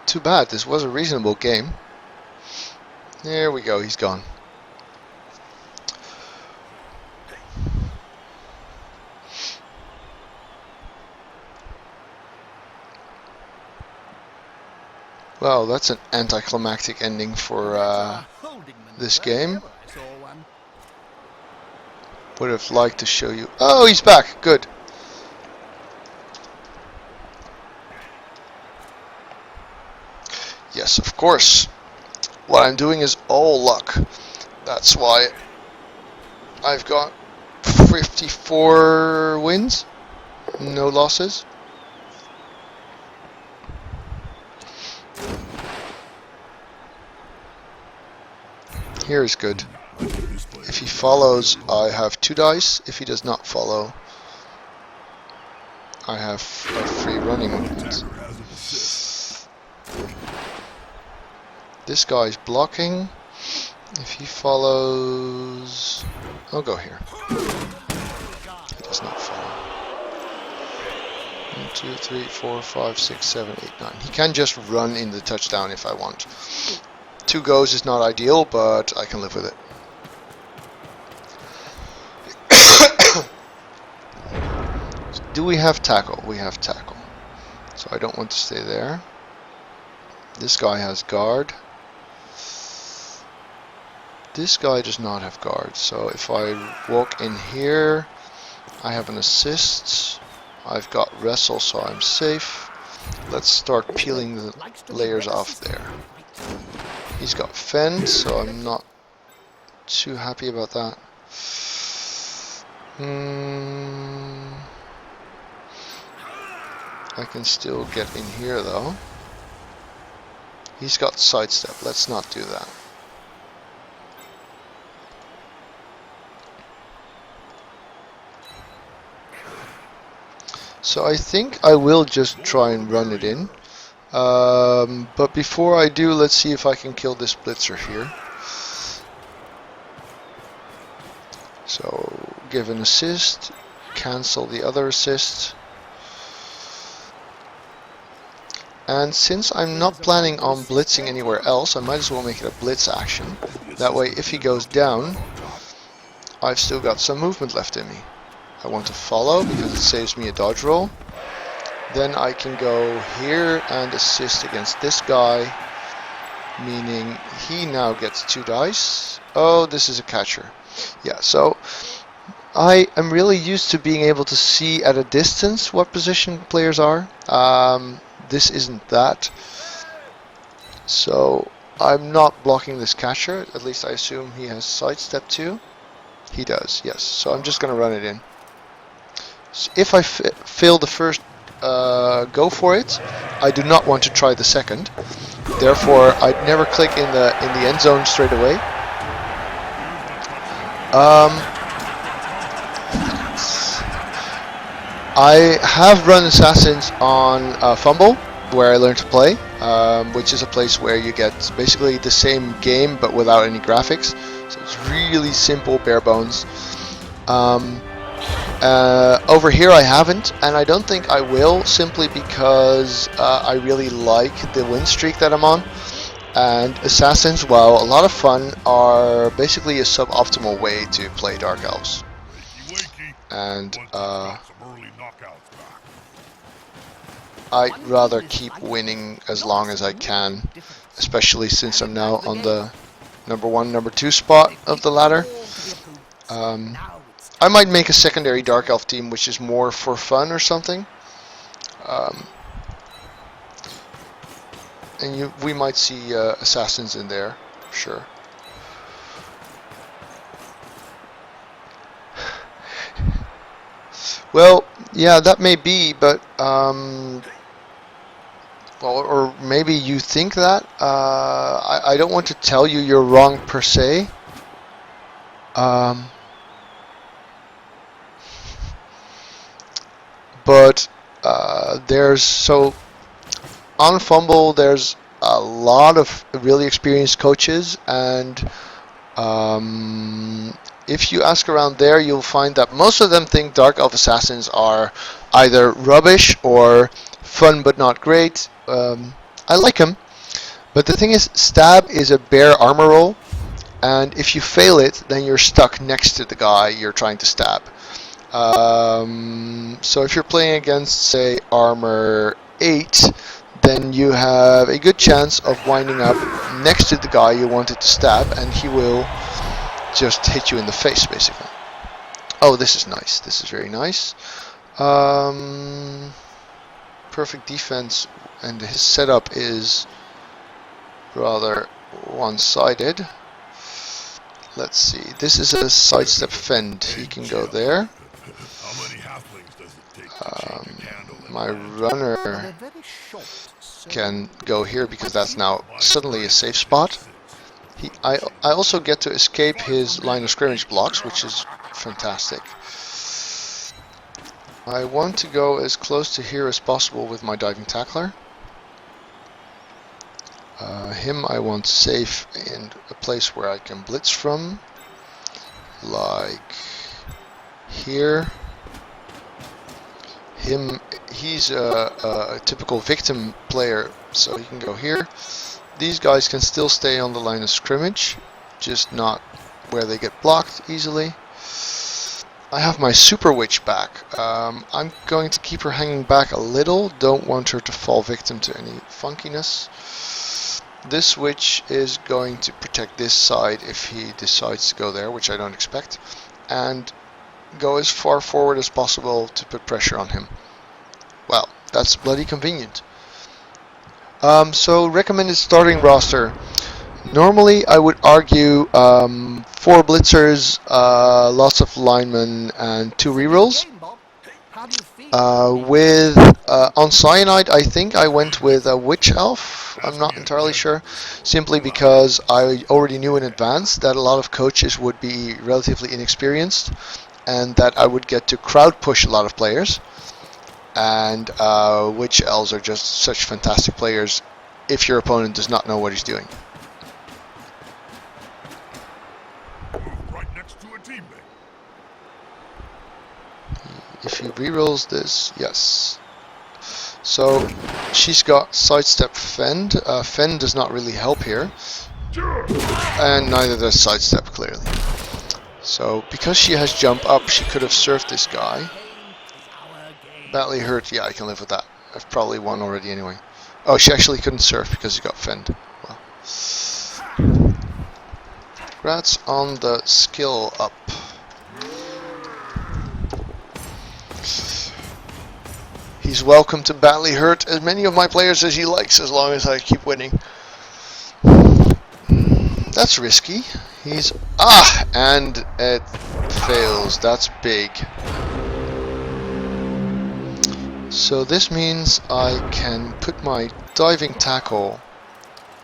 too bad. This was a reasonable game. There we go. He's gone. Well, that's an anticlimactic ending for this game. Would have liked to show you. Oh, he's back. Good. Yes, of course. What I'm doing is all luck. That's why I've got 54 wins, no losses. Here is good. If he follows, I have 2 dice. If he does not follow, I have a free running movement. This guy's blocking. If he follows, I'll go here. He does not follow. 1, 2, 3, 4, 5, 6, 7, 8, 9. He can just run in the touchdown if I want. 2 goes is not ideal, but I can live with it. Do we have tackle? We have tackle. So I don't want to stay there. This guy has guard. This guy does not have guard. So if I walk in here, I have an assist. I've got wrestle, so I'm safe. Let's start peeling the layers off there. He's got fend, so I'm not too happy about that. I can still get in here though. He's got sidestep. Let's not do that. So I think I will just try and run it in. But before I do, let's see if I can kill this blitzer here. So give an assist, cancel the other assist. And since I'm not planning on blitzing anywhere else, I might as well make it a blitz action. That way, if he goes down, I've still got some movement left in me. I want to follow because it saves me a dodge roll. Then I can go here and assist against this guy, meaning he now gets 2 dice. Oh, this is a catcher. Yeah, so I am really used to being able to see at a distance what position players are. This isn't that. So I'm not blocking this catcher. At least I assume he has sidestep too. He does, yes. So I'm just going to run it in. So if I fail the first go for it, I do not want to try the second. Therefore, I'd never click in the end zone straight away. I have run Assassins on Fumble, where I learned to play, which is a place where you get basically the same game but without any graphics. So it's really simple, bare bones. Over here I haven't, and I don't think I will, simply because I really like the win streak that I'm on. And Assassins, while a lot of fun, are basically a suboptimal way to play Dark Elves. And I'd rather keep winning as long as I can, especially since I'm now on the number 1, number 2 spot of the ladder. I might make a secondary Dark Elf team which is more for fun or something. And we might see Assassins in there, sure. Well, yeah, that may be, but well, or maybe you think that. I don't want to tell you you're wrong per se. But there's on Fumble there's a lot of really experienced coaches, and if you ask around there, you'll find that most of them think Dark Elf Assassins are either rubbish or fun but not great. I like them, but the thing is, Stab is a bare armor roll, and if you fail it, then you're stuck next to the guy you're trying to stab. So if you're playing against, say, armor 8, then you have a good chance of winding up next to the guy you wanted to stab, and he will just hit you in the face, basically. Oh, this is nice. This is very nice. Perfect defense, and his setup is rather one-sided. Let's see. This is a sidestep fend. He can go there. My runner can go here because that's now suddenly a safe spot. I also get to escape his line of scrimmage blocks, which is fantastic. I want to go as close to here as possible with my diving tackler. Him I want safe in a place where I can blitz from, like here. He's a typical victim player, so he can go here. These guys can still stay on the line of scrimmage, just not where they get blocked easily. I have my Super Witch back. I'm going to keep her hanging back a little, don't want her to fall victim to any funkiness. This witch is going to protect this side if he decides to go there, which I don't expect, and go as far forward as possible to put pressure on him. Well, that's bloody convenient. So recommended starting roster. Normally I would argue 4 blitzers, lots of linemen, and 2 rerolls. On Cyanide, I think I went with a Witch Elf. I'm not entirely sure, simply because I already knew in advance that a lot of coaches would be relatively inexperienced, and that I would get to crowd push a lot of players. And witch elves are just such fantastic players if your opponent does not know what he's doing. Move right next to a teammate. If he rerolls this, yes. So she's got sidestep fend. Fend does not really help here, and neither does sidestep clearly. So because she has jump up, she could have surfed this guy. Badly hurt. Yeah, I can live with that. I've probably won already anyway. Oh, she actually couldn't surf because he got fend. Well, congrats on the skill up. He's welcome to badly hurt as many of my players as he likes, as long as I keep winning. That's risky. He's... and it fails. That's big. So this means I can put my diving tackle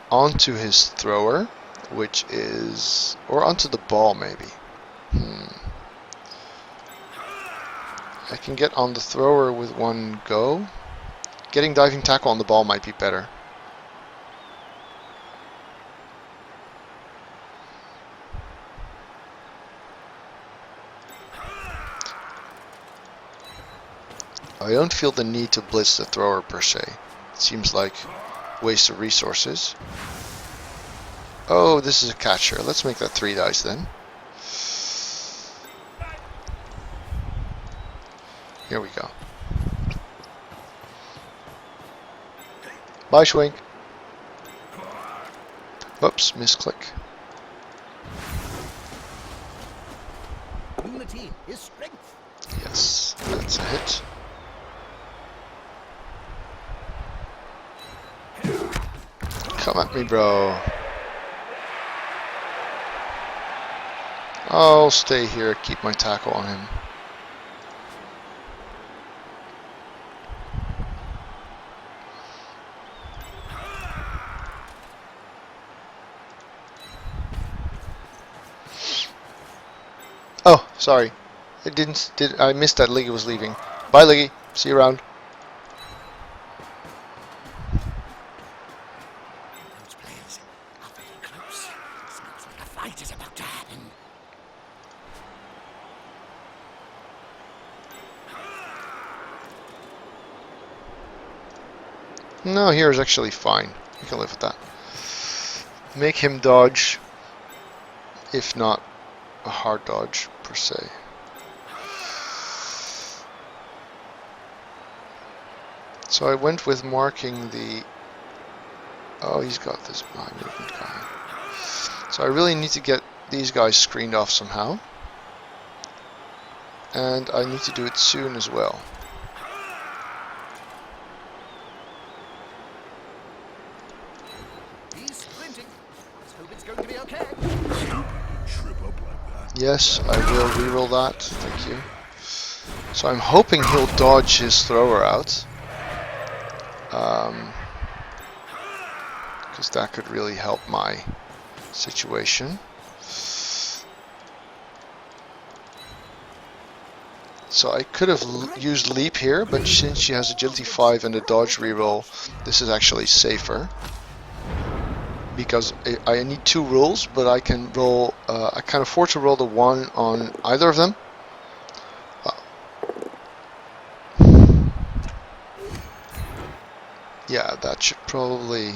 onto his thrower, which is... or onto the ball, maybe. I can get on the thrower with one go. Getting diving tackle on the ball might be better. I don't feel the need to blitz the thrower per se. It seems like a waste of resources. Oh, this is a catcher. Let's make that 3 dice then. Here we go. Bye, Schwink. Whoops, misclick. Unity is strength. Yes, that's a hit. Come at me, bro. I'll stay here, keep my tackle on him. Oh, sorry. I missed that Liggy was leaving. Bye, Liggy. See you around. Those players are very close. Smells like a fight is about to happen. No, here is actually fine. We can live with that. Make him dodge, if not a hard dodge per se. So I went with marking the... Oh, he's got this high movement guy. So I really need to get these guys screened off somehow. And I need to do it soon as well. He's sprinting. Let's hope it's going to be okay. Trip up like that. Yes, I will reroll that. Thank you. So I'm hoping he'll dodge his thrower out. Because that could really help my situation. So I could have used leap here, but since she has agility 5 and a dodge reroll, this is actually safer. Because I need 2 rolls, but I can roll. I can afford to roll the 1 on either of them. Yeah, that should probably...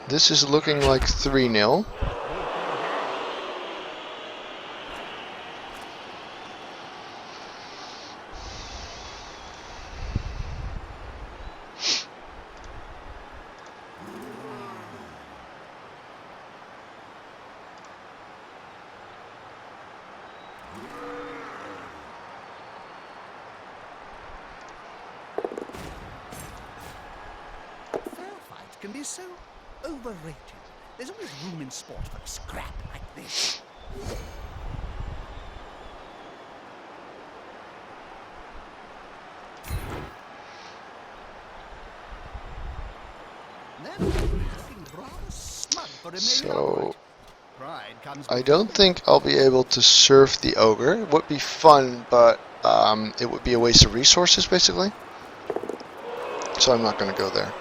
This is looking like 3-0. Can be so overrated. There's always room in sport for a scrap like this. So I don't think I'll be able to surf the ogre. It would be fun, but it would be a waste of resources, basically. So I'm not going to go there.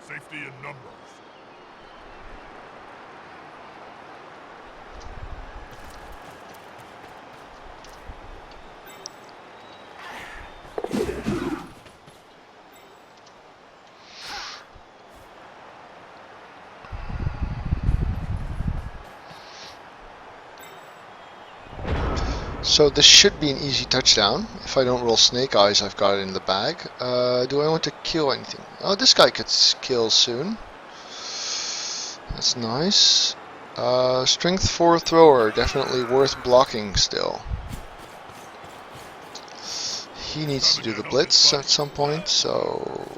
Safety in numbers. So this should be an easy touchdown. If I don't roll snake eyes, I've got it in the bag. Do I want to kill anything? Oh, this guy could kill soon. That's nice. Strength 4 thrower, definitely worth blocking still. He needs to do the blitz at some point, so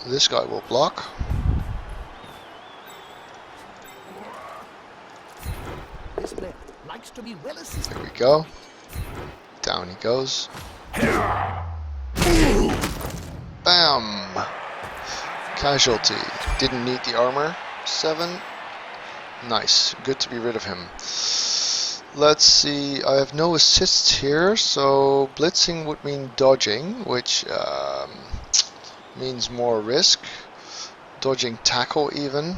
this guy will block. This player likes to be well assisted. There we go. Down he goes. Bam! Casualty. Didn't need the armor. 7. Nice. Good to be rid of him. Let's see. I have no assists here, so blitzing would mean dodging, which means more risk. Dodging tackle even.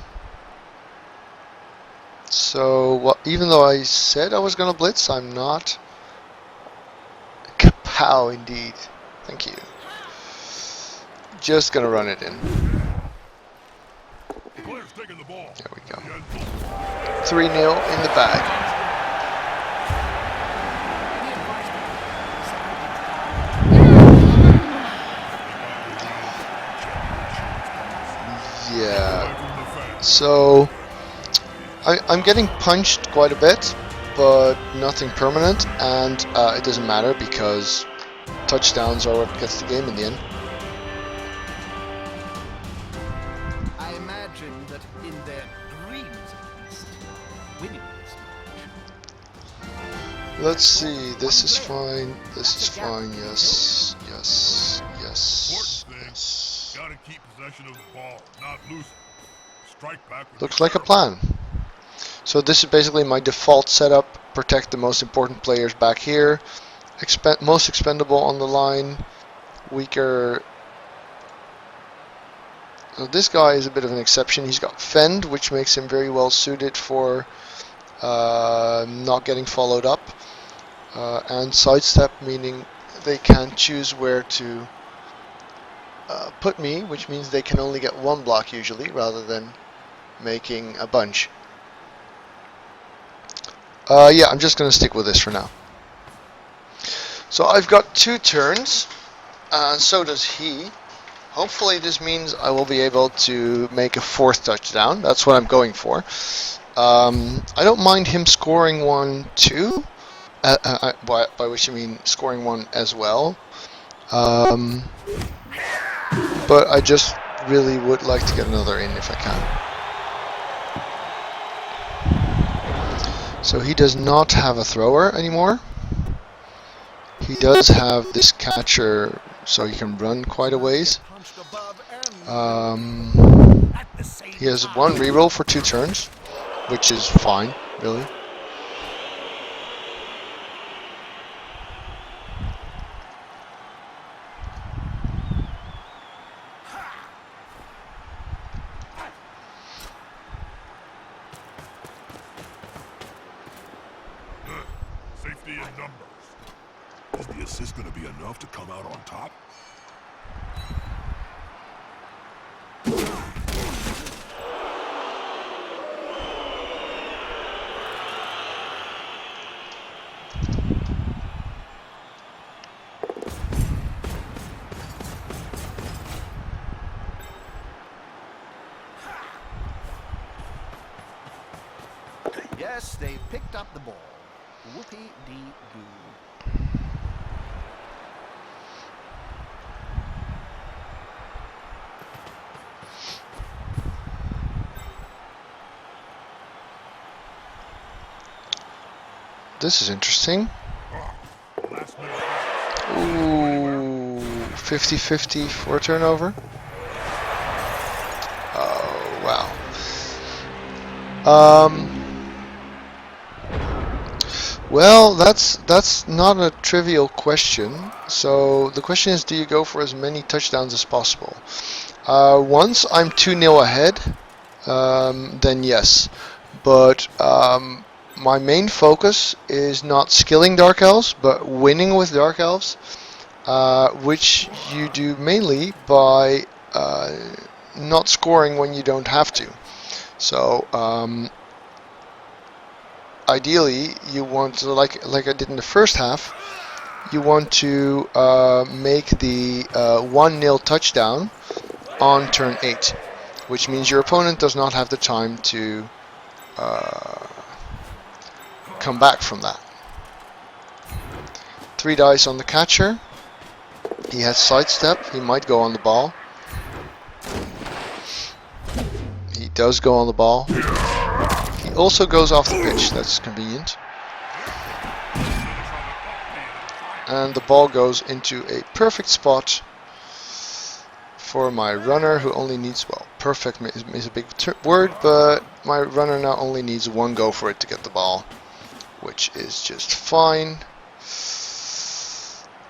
So even though I said I was going to blitz, I'm not. Kapow indeed. Thank you. Just going to run it in. There we go. 3-0 in the bag. Yeah. So I'm getting punched quite a bit, but nothing permanent, and it doesn't matter because touchdowns are what gets the game in the end. I imagine that in their dreams, at least, winning this match. Let's see. This is fine. This is fine. Yes. Yes. Yes. Yes. Gotta keep possession of the ball, not lose it. Strike back. Looks like a plan. So this is basically my default setup. Protect the most important players back here. Most expendable on the line. Weaker. So this guy is a bit of an exception. He's got Fend, which makes him very well suited for not getting followed up. And Sidestep, meaning they can't choose where to put me, which means they can only get one block usually, rather than making a bunch. Yeah, I'm just going to stick with this for now. So I've got 2 turns, and so does he. Hopefully this means I will be able to make a 4th touchdown. That's what I'm going for. I don't mind him scoring one too, by which I mean scoring one as well. But I just really would like to get another in if I can. So he does not have a thrower anymore. He does have this catcher, so he can run quite a ways. He has 1 reroll for 2 turns, which is fine, really. Safety in numbers. Is the assist going to be enough to come out on top? Yes, they picked up the ball. Whoopie-dee-doo. this is interesting. Last minute. Ooh, 50-50 for a turnover. Oh, wow. Well, that's not a trivial question. So the question is, do you go for as many touchdowns as possible? Once I'm 2-0 ahead, then yes. But my main focus is not skilling Dark Elves, but winning with Dark Elves, which you do mainly by not scoring when you don't have to. So ideally, you want to, like I did in the first half, you want to make the 1-0 touchdown on turn 8, which means your opponent does not have the time to come back from that. 3 dice on the catcher. He has sidestep. He might go on the ball. He does go on the ball. He also goes off the pitch. That's convenient. And the ball goes into a perfect spot for my runner, who only needs, well, perfect is a big word, but my runner now only needs 1 go for it to get the ball, which is just fine.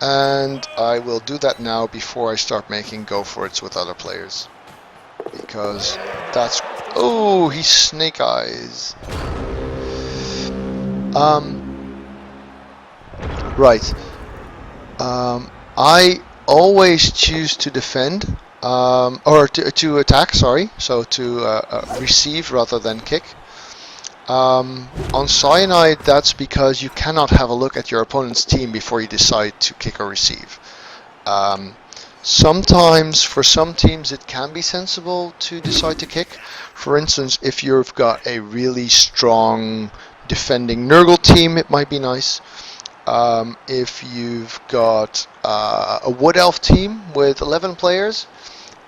And I will do that now before I start making go for it's with other players, because that's, oh, he's snake eyes. Right. I always choose to defend, or to attack, sorry, so to receive rather than kick. On Cyanide, that's because you cannot have a look at your opponent's team before you decide to kick or receive. Sometimes, for some teams, it can be sensible to decide to kick. For instance, if you've got a really strong defending Nurgle team, it might be nice. If you've got a Wood Elf team with 11 players,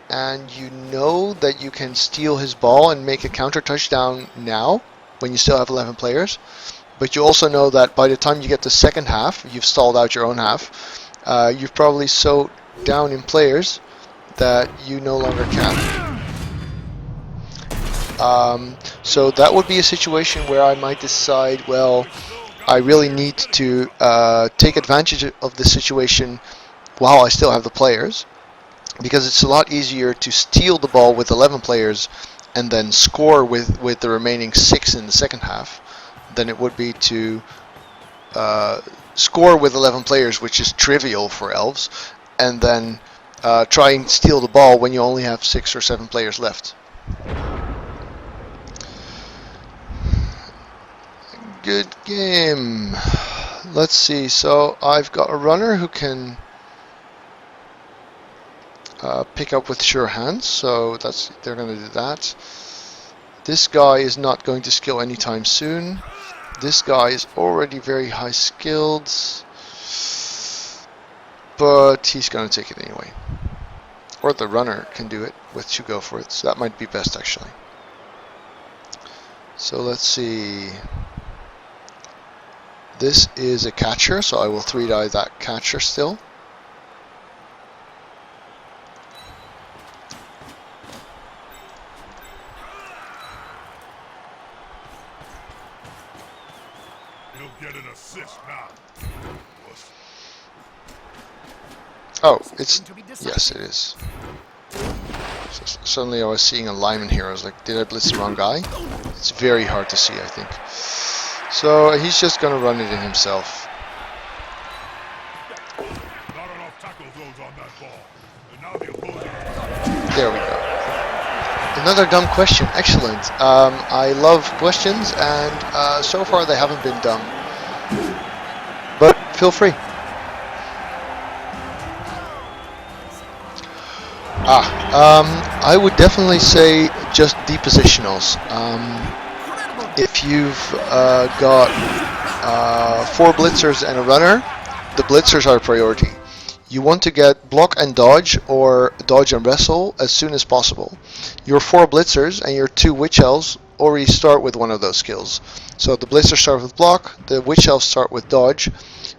and you know that you can steal his ball and make a counter touchdown now, when you still have 11 players, but you also know that by the time you get the second half, you've stalled out your own half, you've probably so down in players that you no longer can. So that would be a situation where I might decide, well, I really need to take advantage of the situation while I still have the players, because it's a lot easier to steal the ball with 11 players and then score with the remaining 6 in the second half than it would be to score with 11 players, which is trivial for elves, and then try and steal the ball when you only have 6 or 7 players left. Good game. Let's see, so I've got a runner who can pick up with sure hands, so they're going to do that. This guy is not going to skill anytime soon. This guy is already very high skilled, but he's going to take it anyway. Or the runner can do it with 2 go for it, so that might be best actually. So let's see. This is a catcher, so I will 3-die that catcher still. He'll get an assist now. Oh, it's, yes, it is. So suddenly I was seeing a lineman here. I was like, did I blitz the wrong guy? It's very hard to see, I think. So he's just going to run it in himself. Not enough tackle throws on that ball. And now the opposing. There we go. Another dumb question. Excellent. I love questions, and so far they haven't been dumb. But feel free. I would definitely say just depositionals. If you've got 4 blitzers and a runner, the blitzers are a priority. You want to get block and dodge, or dodge and wrestle, as soon as possible. Your 4 blitzers and your 2 witch elves already start with one of those skills. So the Blisters start with block, the Witch Elves start with dodge.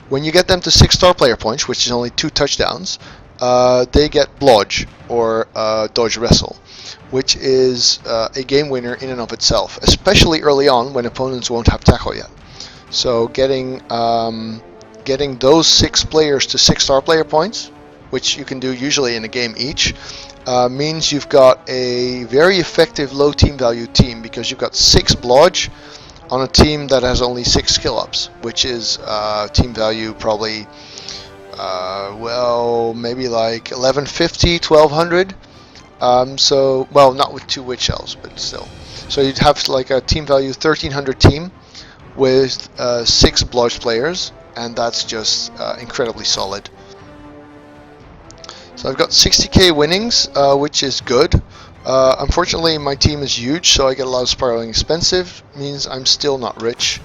When you get them to 6 star player points, which is only 2 touchdowns, they get blodge or dodge wrestle, which is a game winner in and of itself, especially early on when opponents won't have tackle yet. So getting those 6 players to 6 star player points, which you can do usually in a game each, means you've got a very effective low team value team, because you've got 6 blodge on a team that has only 6 skill ups, which is team value probably maybe like 1150, 1200. So, well, not with 2 witch elves, but still. So you'd have like a team value 1300 team with 6 blodge players, and that's just incredibly solid. So I've got 60k winnings, which is good. Unfortunately, my team is huge, so I get a lot of spiraling expensive. Means I'm still not rich.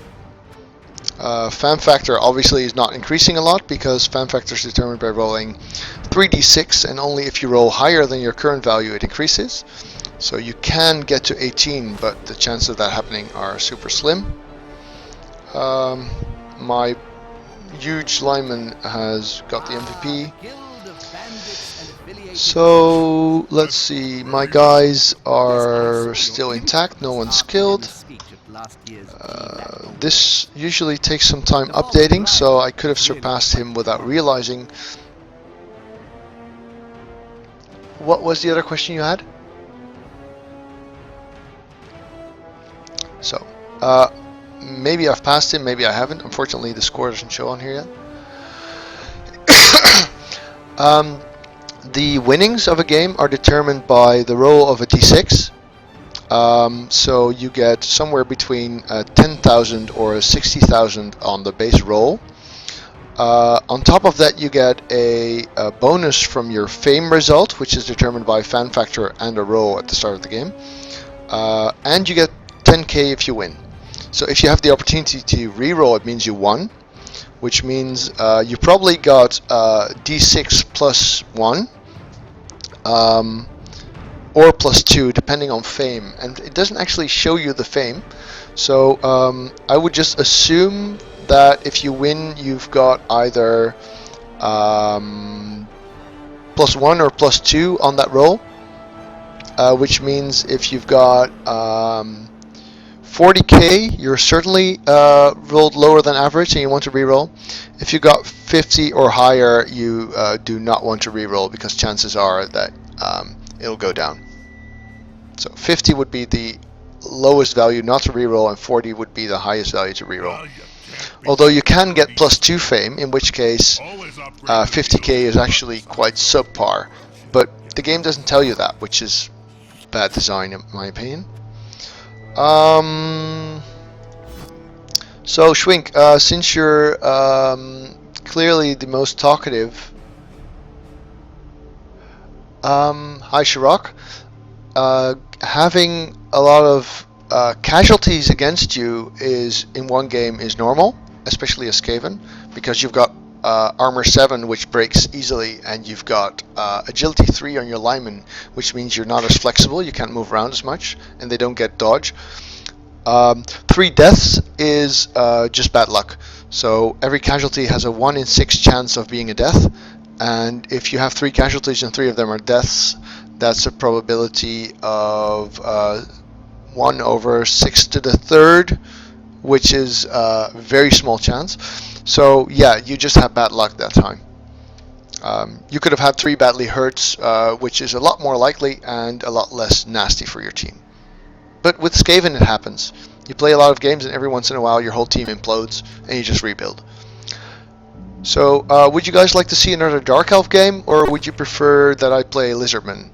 Fan factor obviously is not increasing a lot, because fan factor is determined by rolling 3d6, and only if you roll higher than your current value it increases. So you can get to 18, but the chances of that happening are super slim. My huge lineman has got the MVP. So let's see, my guys are still intact, no one's killed. This usually takes some time updating, so I could have surpassed him without realizing. What was the other question you had? So, maybe I've passed him, maybe I haven't. Unfortunately, the score doesn't show on here yet. The winnings of a game are determined by the roll of a d6. So you get somewhere between 10,000 or 60,000 on the base roll. On top of that, you get a bonus from your fame result, which is determined by fan factor and a roll at the start of the game. And you get 10k if you win. So if you have the opportunity to re-roll, it means you won, which means you probably got d6 plus 1. Or plus 2, depending on fame, and it doesn't actually show you the fame. So I would just assume that if you win, you've got either plus 1 or plus 2 on that roll, which means if you've got 40k, you're certainly rolled lower than average and you want to reroll. If you got 50 or higher, you do not want to reroll, because chances are that it'll go down. So 50 would be the lowest value not to reroll, and 40 would be the highest value to reroll. Although you can get plus 2 fame, in which case 50k is actually quite subpar. But the game doesn't tell you that, which is bad design in my opinion. So Schwink, since you're clearly the most talkative, hi Shirok, having a lot of casualties against you in one game is normal, especially a skaven, because you've got armor 7, which breaks easily, and you've got agility 3 on your lineman, which means you're not as flexible, you can't move around as much, and they don't get dodge. 3 deaths is just bad luck. So every casualty has a 1 in 6 chance of being a death, and if you have 3 casualties and 3 of them are deaths, that's a probability of 1 over 6 to the 3rd, which is a very small chance. So yeah, you just have bad luck that time. You could have had 3 badly hurts, which is a lot more likely and a lot less nasty for your team. But with Skaven it happens. You play a lot of games and every once in a while your whole team implodes and you just rebuild. So would you guys like to see another Dark Elf game, or would you prefer that I play Lizardman?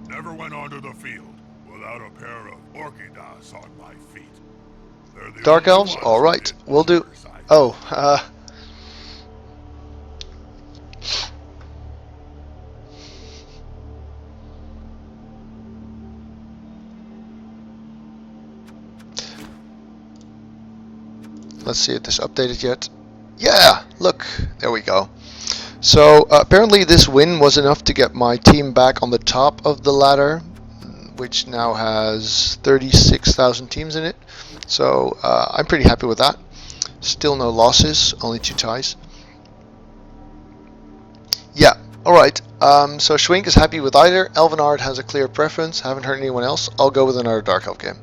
Never went onto the field without a pair of orchidas on my feet. They're the Dark only Elves? ones Alright, in we'll do... Riverside. Oh, Let's see if this updated yet. Yeah, look, there we go. So apparently this win was enough to get my team back on the top of the ladder, which now has 36,000 teams in it. So I'm pretty happy with that. Still no losses, only 2 ties. Yeah, alright. So Schwink is happy with either. Elvenard has a clear preference. Haven't heard anyone else. I'll go with another Dark Elf game.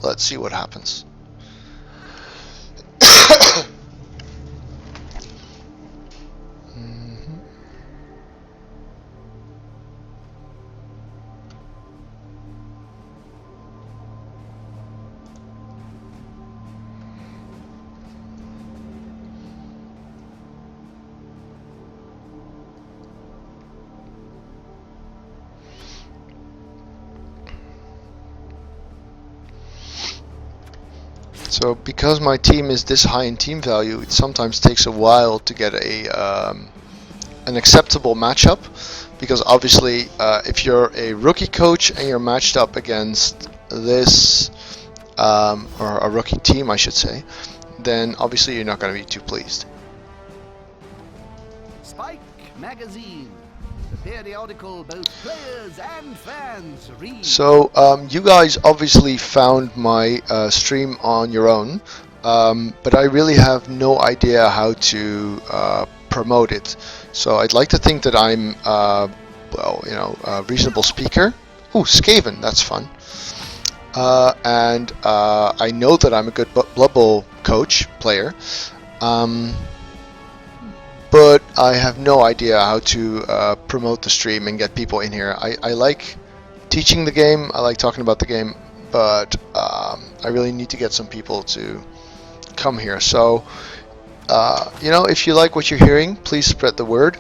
Let's see what happens. So because my team is this high in team value, it sometimes takes a while to get an acceptable matchup. Because obviously, if you're a rookie coach and you're matched up against this, or a rookie team, I should say, then obviously you're not going to be too pleased. Spike Magazine, the periodical both players and fans read. So you guys obviously found my stream on your own, but I really have no idea how to promote it. So I'd like to think that I'm, well, you know, a reasonable speaker. Ooh, Skaven, that's fun. And I know that I'm a good Bloodbowl coach, player. But I have no idea how to promote the stream and get people in here. I like teaching the game, I like talking about the game, but I really need to get some people to come here. So, you know, if you like what you're hearing, please spread the word.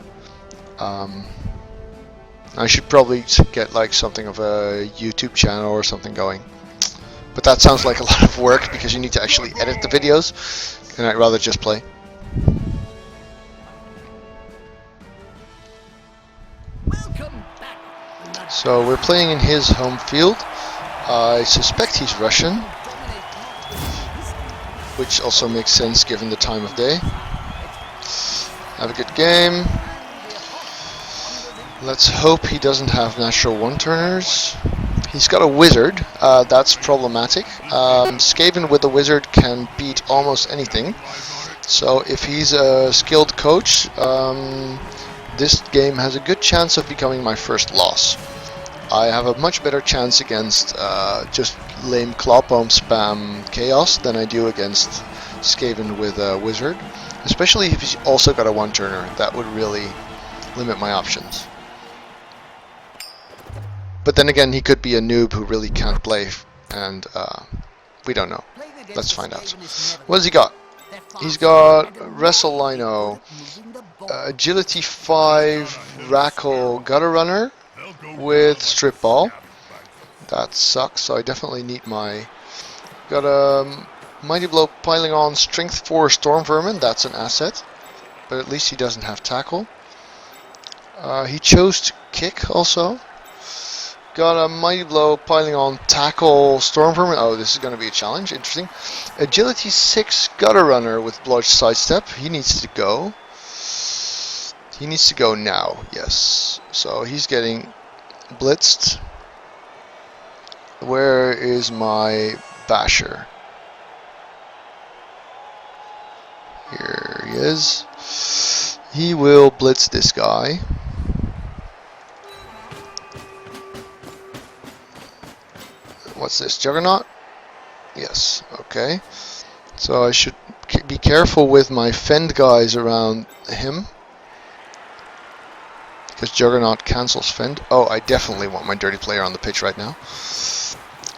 I should probably get like something of a YouTube channel or something going. But that sounds like a lot of work because you need to actually edit the videos, and I'd rather just play. So we're playing in his home field. I suspect he's Russian, which also makes sense given the time of day. Have a good game. Let's hope he doesn't have natural one-turners. He's got a wizard, that's problematic. Skaven with a wizard can beat almost anything. So if he's a skilled coach, this game has a good chance of becoming my first loss. I have a much better chance against just lame clawbomb spam chaos than I do against Skaven with a wizard. Especially if he's also got a one-turner, that would really limit my options. But then again, he could be a noob who really can't play, and we don't know. Let's find out. What has he got? He's got Wrestle Lino, Agility 5, Rackle, Gutter Runner with Strip Ball. That sucks, so I definitely need my... Got a Mighty Blow piling on Strength 4 Storm Vermin, that's an asset. But at least he doesn't have Tackle. He chose to kick also. Got a Mighty Blow piling on Tackle Storm Vermin. Oh, this is going to be a challenge. Interesting. Agility 6 Gutter Runner with Bludge Sidestep. He needs to go. He needs to go now. Yes. So he's getting blitzed. Where is my Basher? Here he is. He will blitz this guy. What's this, Juggernaut? Yes, okay. So I should be careful with my fend guys around him, because Juggernaut cancels fend. Oh, I definitely want my dirty player on the pitch right now.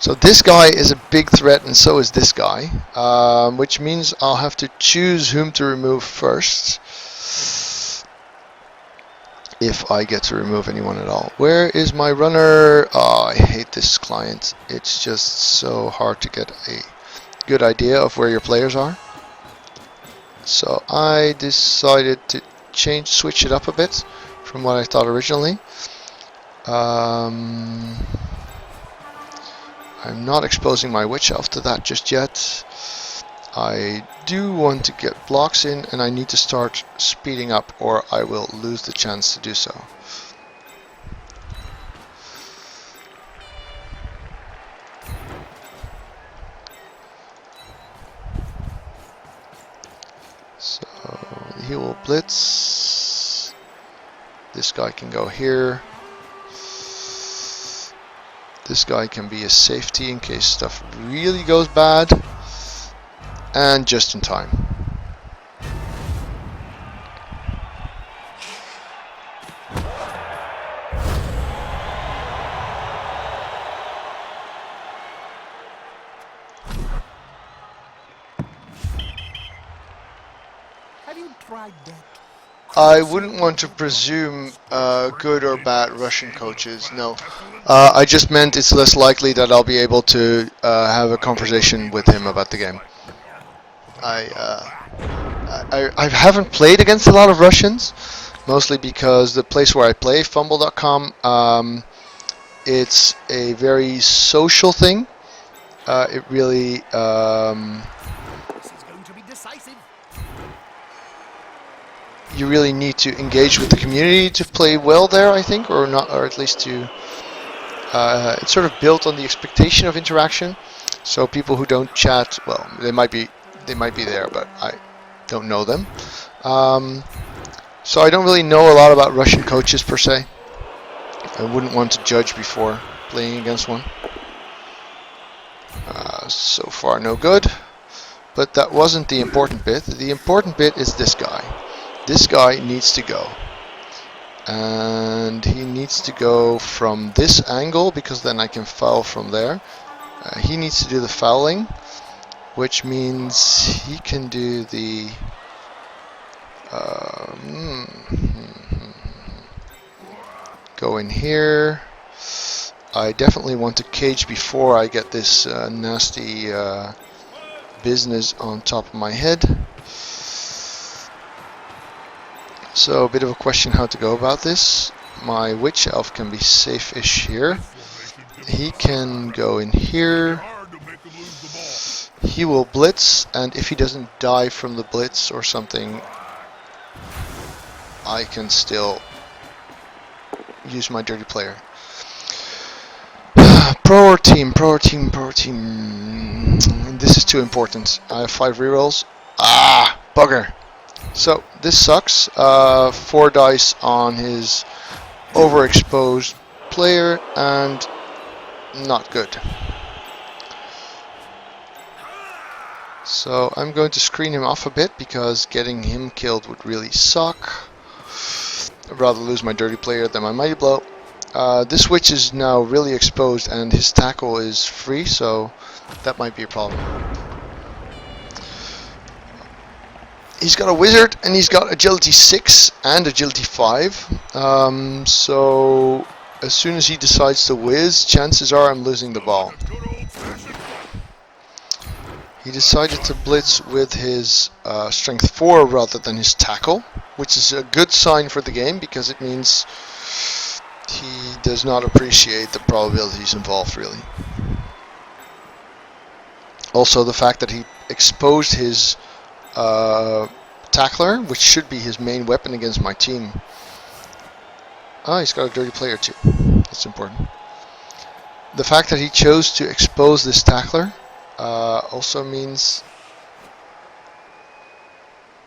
So this guy is a big threat, and so is this guy, which means I'll have to choose whom to remove first, if I get to remove anyone at all. Where is my runner? Oh, I hate this client. It's just so hard to get a good idea of where your players are. So I decided to switch it up a bit from what I thought originally. I'm not exposing my Witch Elf to that just yet. I do want to get blocks in, and I need to start speeding up or I will lose the chance to do so. So he will blitz. This guy can go here. This guy can be a safety in case stuff really goes bad. And just in time. Have you tried that? I wouldn't want to presume good or bad Russian coaches, no. I just meant it's less likely that I'll be able to have a conversation with him about the game. I haven't played against a lot of Russians, mostly because the place where I play, Fumble.com, it's a very social thing. It really... This is going to be decisive. you really need to engage with the community to play well there, I think, or not, or at least to. It's sort of built on the expectation of interaction. So people who don't chat, well, they might be there, but I don't know them. So I don't really know a lot about Russian coaches per se. I wouldn't want to judge before playing against one. So far, no good. But that wasn't the important bit. The important bit is this guy. This guy needs to go. And he needs to go from this angle, because then I can foul from there. He needs to do the fouling, which means he can do the... go in here. I definitely want to cage before I get this nasty business on top of my head. So a bit of a question how to go about this. My witch elf can be safe-ish here. He can go in here. He will blitz, and if he doesn't die from the blitz or something, I can still use my dirty player. Pro or team, pro or team, pro or team. This is too important. I have 5 rerolls. Ah, bugger. So this sucks. 4 dice on his overexposed player, and not good. So I'm going to screen him off a bit, because getting him killed would really suck. I'd rather lose my dirty player than my mighty blow. This witch is now really exposed, and his tackle is free, so that might be a problem. He's got a wizard, and he's got agility 6 and agility 5. So as soon as he decides to whiz, chances are I'm losing the ball. He decided to blitz with his strength 4 rather than his tackle, which is a good sign for the game, because it means he does not appreciate the probabilities involved, really. Also, the fact that he exposed his tackler, which should be his main weapon against my team. Ah, he's got a dirty player too. That's important. The fact that he chose to expose this tackler also means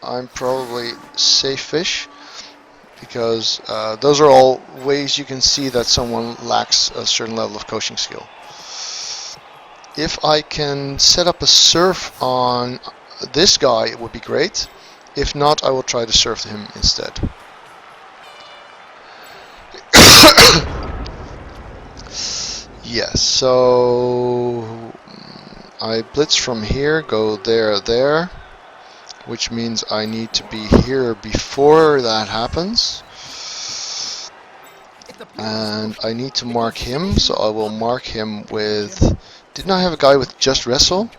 I'm probably safe-ish, because those are all ways you can see that someone lacks a certain level of coaching skill. If I can set up a surf on this guy, it would be great. If not, I will try to surf him instead. Yes, so I blitz from here, go there, which means I need to be here before that happens. And I need to mark him, so I will mark him with... Didn't I have a guy with just wrestle?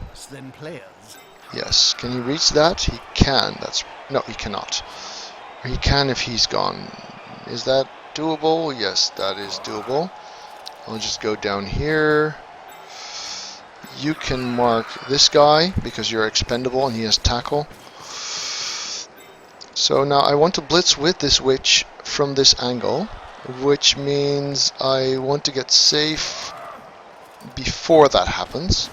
Yes. Can he reach that? He can. No, he cannot. He can if he's gone. Is that doable? Yes, that is doable. I'll just go down here. you can mark this guy because you're expendable and he has tackle. So now I want to blitz with this witch from this angle, which means I want to get safe before that happens,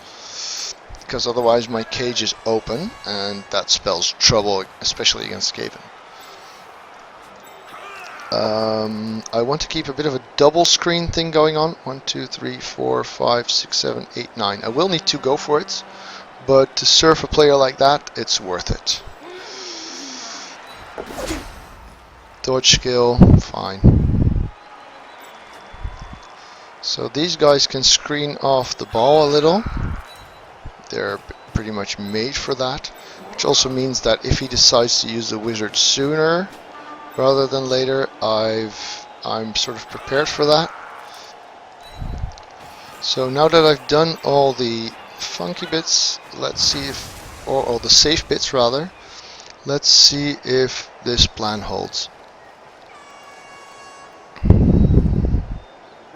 because otherwise my cage is open and that spells trouble, especially against skaven. I want to keep a bit of a double screen thing going on. 1, 2, 3, 4, 5, 6, 7, 8, 9. I will need to go for it, but to surf a player like that, it's worth it. Dodge skill, fine. So these guys can screen off the ball a little. They're pretty much made for that, which also means that if he decides to use the wizard sooner rather than later, I'm sort of prepared for that. So now that I've done all the funky bits, let's see if, or all the safe bits rather, let's see if this plan holds.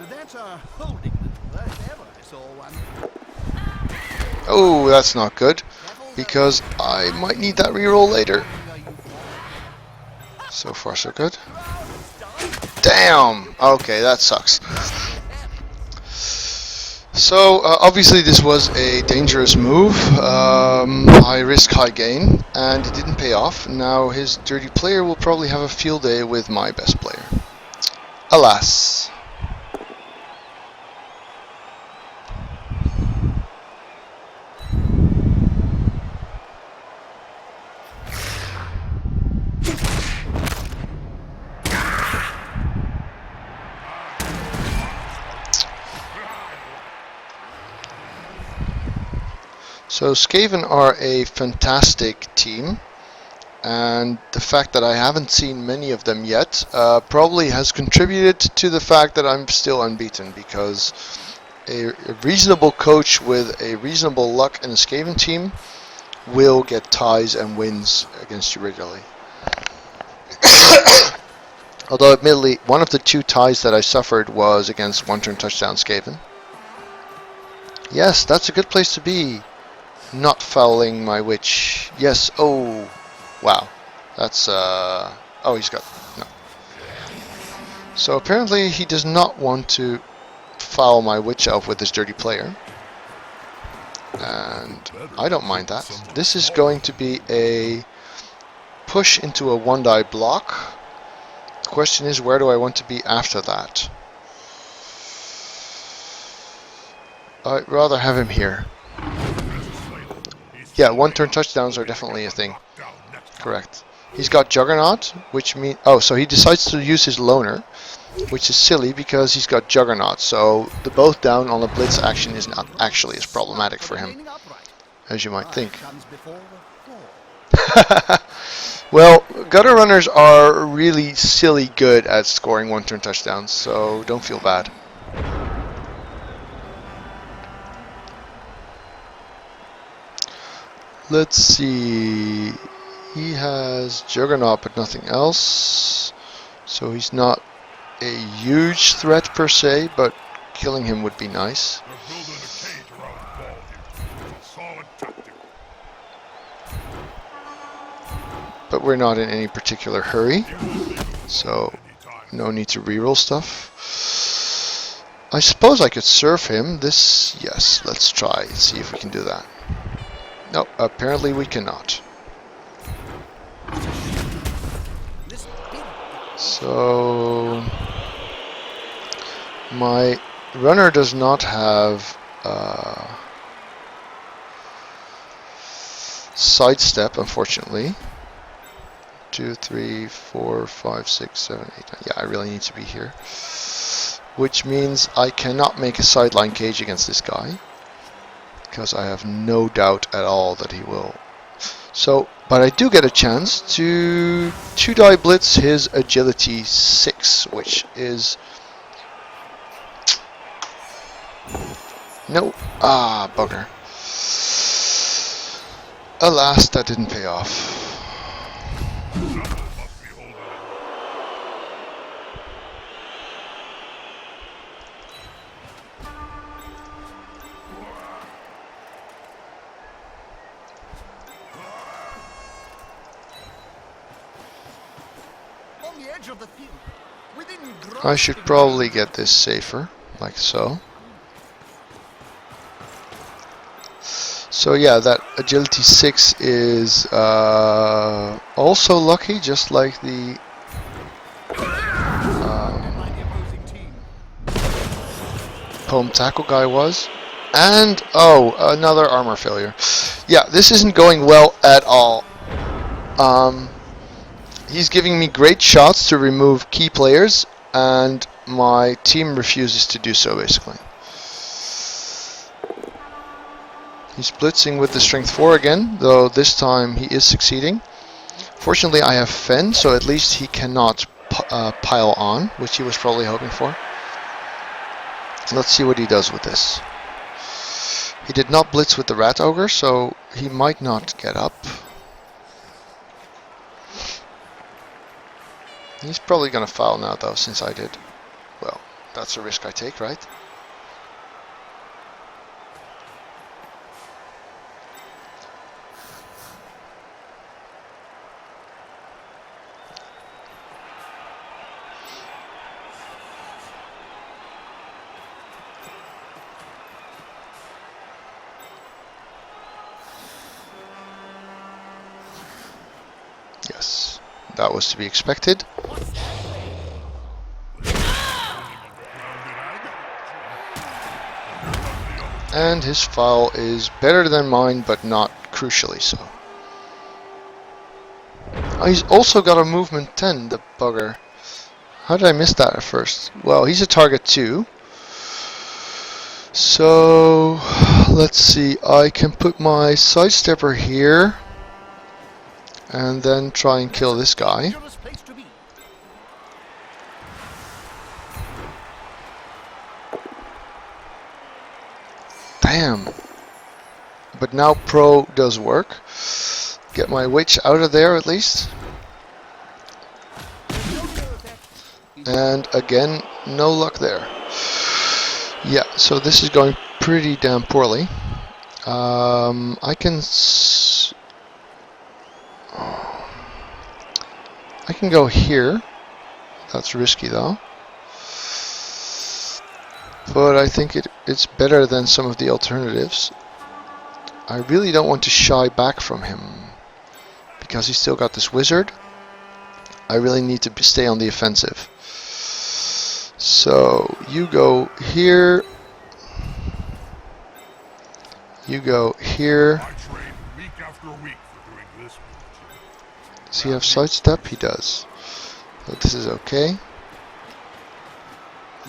That's a holding maneuver if ever I saw one. Oh, that's not good, because I might need that reroll later. So far so good. Damn! Okay, that sucks. So, obviously this was a dangerous move. High risk, high gain, and it didn't pay off. Now his dirty player will probably have a field day with my best player. Alas. So Skaven are a fantastic team, and the fact that I haven't seen many of them yet probably has contributed to the fact that I'm still unbeaten, because a reasonable coach with a reasonable luck in a Skaven team will get ties and wins against you regularly. Although admittedly, one of the 2 ties that I suffered was against 1-turn touchdown Skaven. Yes, that's a good place to be. Not fouling my witch. Yes. Oh, wow. That's oh, he's got no. So apparently he does not want to foul my witch elf with this dirty player, and I don't mind that. This is going to be a push into a 1-die block. The question is, where do I want to be after that? I'd rather have him here. Yeah, 1-turn touchdowns are definitely a thing. Correct. He's got Juggernaut, which means... Oh, so he decides to use his loner, which is silly because he's got Juggernaut. So the both down on a blitz action is not actually as problematic for him as you might think. Well, gutter runners are really silly good at scoring 1-turn touchdowns, so don't feel bad. Let's see, he has Juggernaut but nothing else, so he's not a huge threat per se, but killing him would be nice. They're building a cage around the ball here. It's a solid tactic. But we're not in any particular hurry, so no need to reroll stuff. I suppose I could surf him. Yes, let's try, see if we can do that. No, apparently we cannot. So my runner does not have sidestep, unfortunately. 2, 3, 4, 5, 6, 7, 8, 9. Yeah, I really need to be here. Which means I cannot make a sideline cage against this guy, because I have no doubt at all that he will. So, but I do get a chance to 2-die blitz his agility 6, which is... No. Ah, bugger. Alas, that didn't pay off. edge of the field. Within I should grasping probably range. get this safer, like so. So yeah, that agility 6 is also lucky, just like the By the opposing team. home tackle guy was. And, oh, another armor failure. Yeah, this isn't going well at all. He's giving me great shots to remove key players, and my team refuses to do so, basically. He's blitzing with the strength 4 again, though this time he is succeeding. Fortunately, I have Fen, so at least he cannot pile on, which he was probably hoping for. Let's see what he does with this. He did not blitz with the Rat Ogre, so he might not get up. He's probably going to foul now, though, since I did. Well, that's a risk I take, right? Yes, that was to be expected. And his foul is better than mine, but not crucially so. Oh, he's also got a movement 10, the bugger. How did I miss that at first? Well, he's a target too. So, let's see. I can put my sidestepper here. And then try and kill this guy. Dangerous place to be. Damn. But now Pro does work. Get my witch out of there at least. And again, no luck there. Yeah, so this is going pretty damn poorly. I can go here. That's risky though. But I think it's better than some of the alternatives. I really don't want to shy back from him, because he's still got this wizard. I really need to stay on the offensive. So you go here. You go here. I trained week after week for doing this move. Does he have sidestep? He does. So this is okay.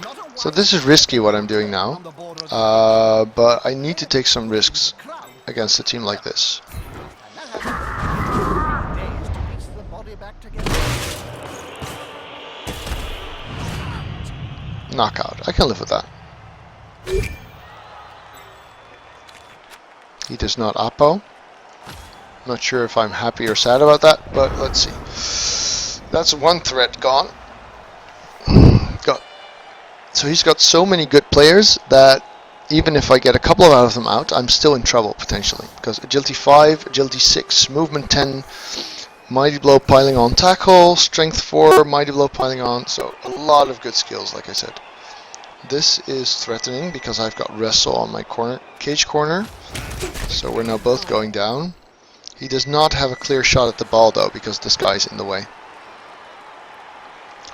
Not a So this is risky what I'm doing now. on the border of But I need to take some risks the crowd. against a team like this. And that has days to piece the body back together. Knockout. I can live with that. He does not oppo. Not sure if I'm happy or sad about that, but let's see. That's one threat gone. So he's got so many good players that even if I get a couple of them out, I'm still in trouble potentially. Because agility 5, agility 6, movement 10, mighty blow piling on tackle, strength 4, mighty blow piling on. So a lot of good skills, like I said. This is threatening because I've got wrestle on my cage corner. So we're now both going down. He does not have a clear shot at the ball though, because this guy's in the way.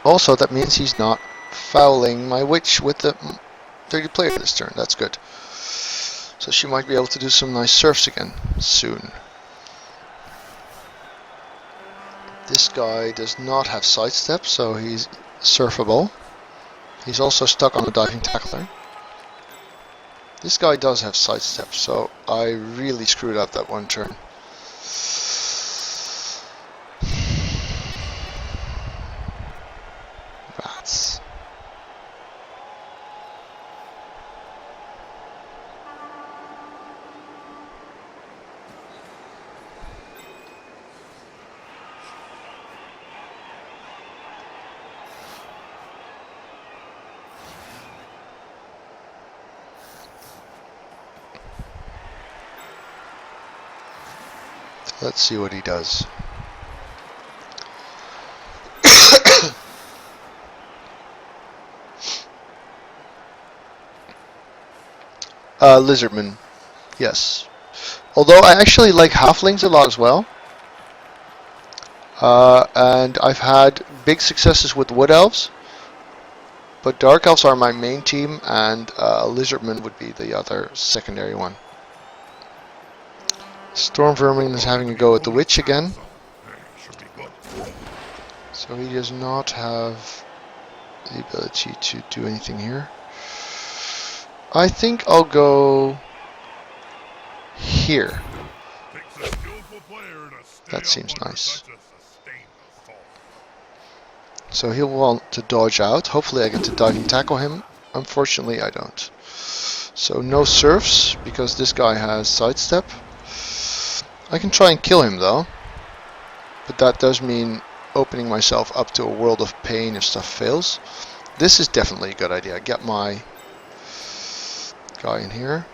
Also, that means he's not fouling my witch with the 30 player this turn. That's good. So she might be able to do some nice surfs again soon. This guy does not have sidestep, so he's surfable. He's also stuck on a diving tackler. This guy does have sidestep, so I really screwed up that one turn. Rats. Let's see what he does. Lizardman. Yes. Although I actually like halflings a lot as well. And I've had big successes with wood elves. But dark elves are my main team, and Lizardman would be the other secondary one. Storm Vermin is having a go at the witch again. So he does not have the ability to do anything here. I think I'll go here. That seems nice. So he'll want to dodge out. Hopefully I get to dive and tackle him. Unfortunately I don't. So no serfs, because this guy has sidestep. I can try and kill him though. But that does mean opening myself up to a world of pain if stuff fails. This is definitely a good idea. Get my guy in here.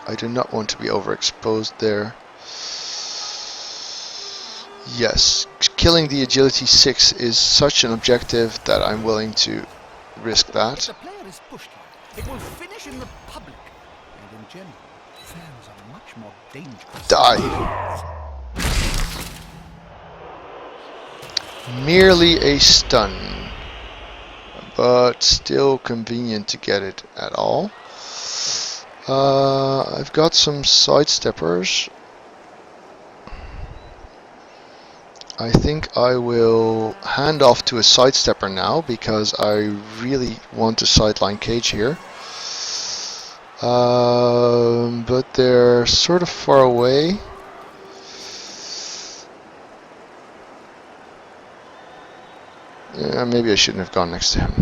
I do not want to be overexposed there. Yes, killing the agility 6 is such an objective that I'm willing to risk that. If the player is pushed hard, it will finish in the public. And in general, fans are much more dangerous. Die! Merely a stun, but still convenient to get it at all. I've got some sidesteppers. I think I will hand off to a sidestepper now because I really want to sideline cage here. But they're sort of far away. Yeah, maybe I shouldn't have gone next to him.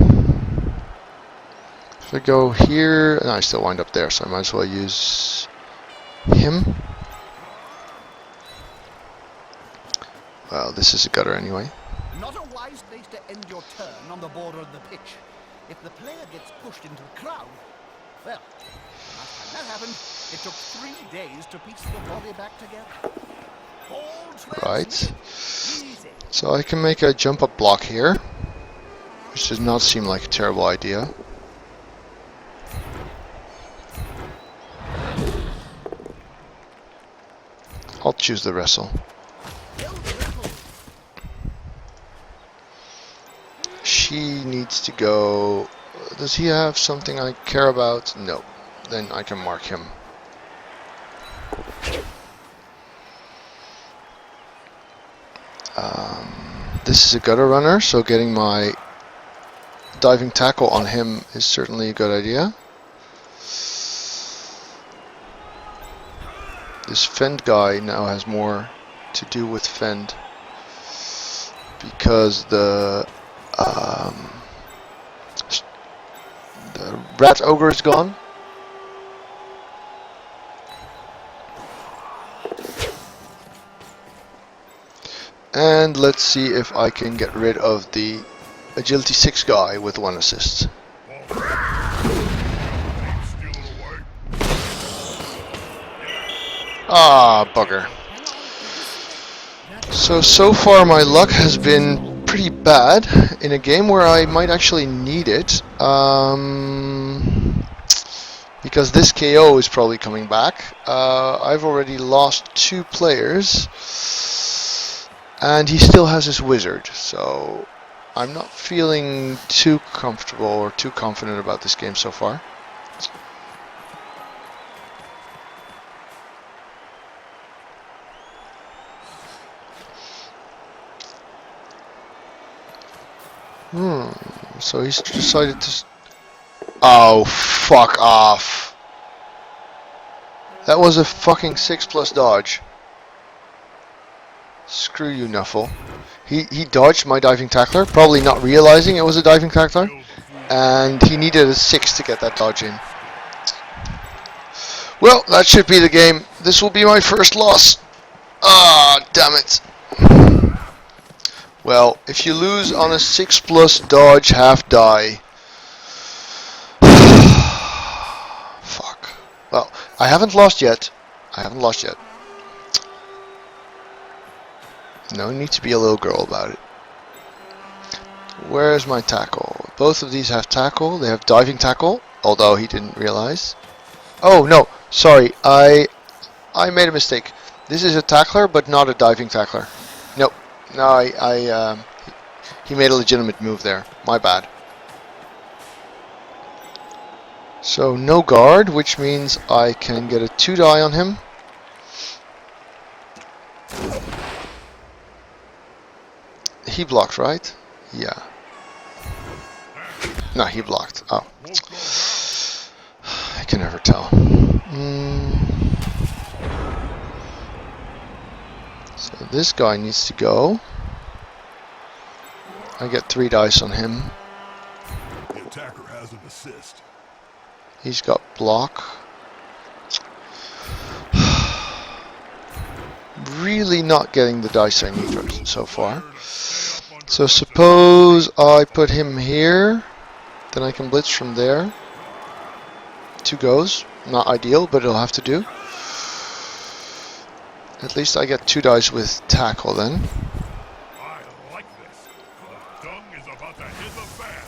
If I go here, no, I still wind up there, so I might as well use him. Well, this is a gutter anyway. Not a wise place to end your turn on the border of the pitch. If the player gets pushed into the crowd, well, last time that happened, it took 3 days to piece the body back together. Right. So I can make a jump up block here, which does not seem like a terrible idea. I'll choose the wrestle. She needs to go. Does he have something I care about? No. Then I can mark him. This is a gutter runner, so getting my diving tackle on him is certainly a good idea. This Fend guy now has more to do with Fend because the rat ogre is gone. And let's see if I can get rid of the agility 6 guy with 1 assist. Ah, bugger. So far my luck has been pretty bad in a game where I might actually need it. Because this KO is probably coming back. I've already lost 2 players. And he still has his wizard, so I'm not feeling too comfortable or too confident about this game so far. So he's decided to... Oh, fuck off. That was a fucking 6+ dodge. Screw you, Nuffle. He dodged my diving tackler, probably not realizing it was a diving tackler, and he needed a 6 to get that dodge in. Well, that should be the game. This will be my first loss. Ah, damn it. Well, if you lose on a 6+ dodge half die... Fuck. Well, I haven't lost yet. No need to be a little girl about it. Where's my tackle? Both of these have tackle. They have diving tackle, although he didn't realize. Oh no, sorry, I made a mistake. This is a tackler, but not a diving tackler. Nope. No, he made a legitimate move there. My bad. So no guard, which means I can get a 2-die on him. He blocked, right? Yeah. No, he blocked. Oh. I can never tell. So this guy needs to go. I get 3 dice on him. The attacker has an assist. He's got block. Really not getting the dice I need so far. So suppose I put him here, then I can blitz from there. 2 goes. Not ideal, but it'll have to do. At least I get 2 dice with tackle then. I like this. The dung is about to hit the fan.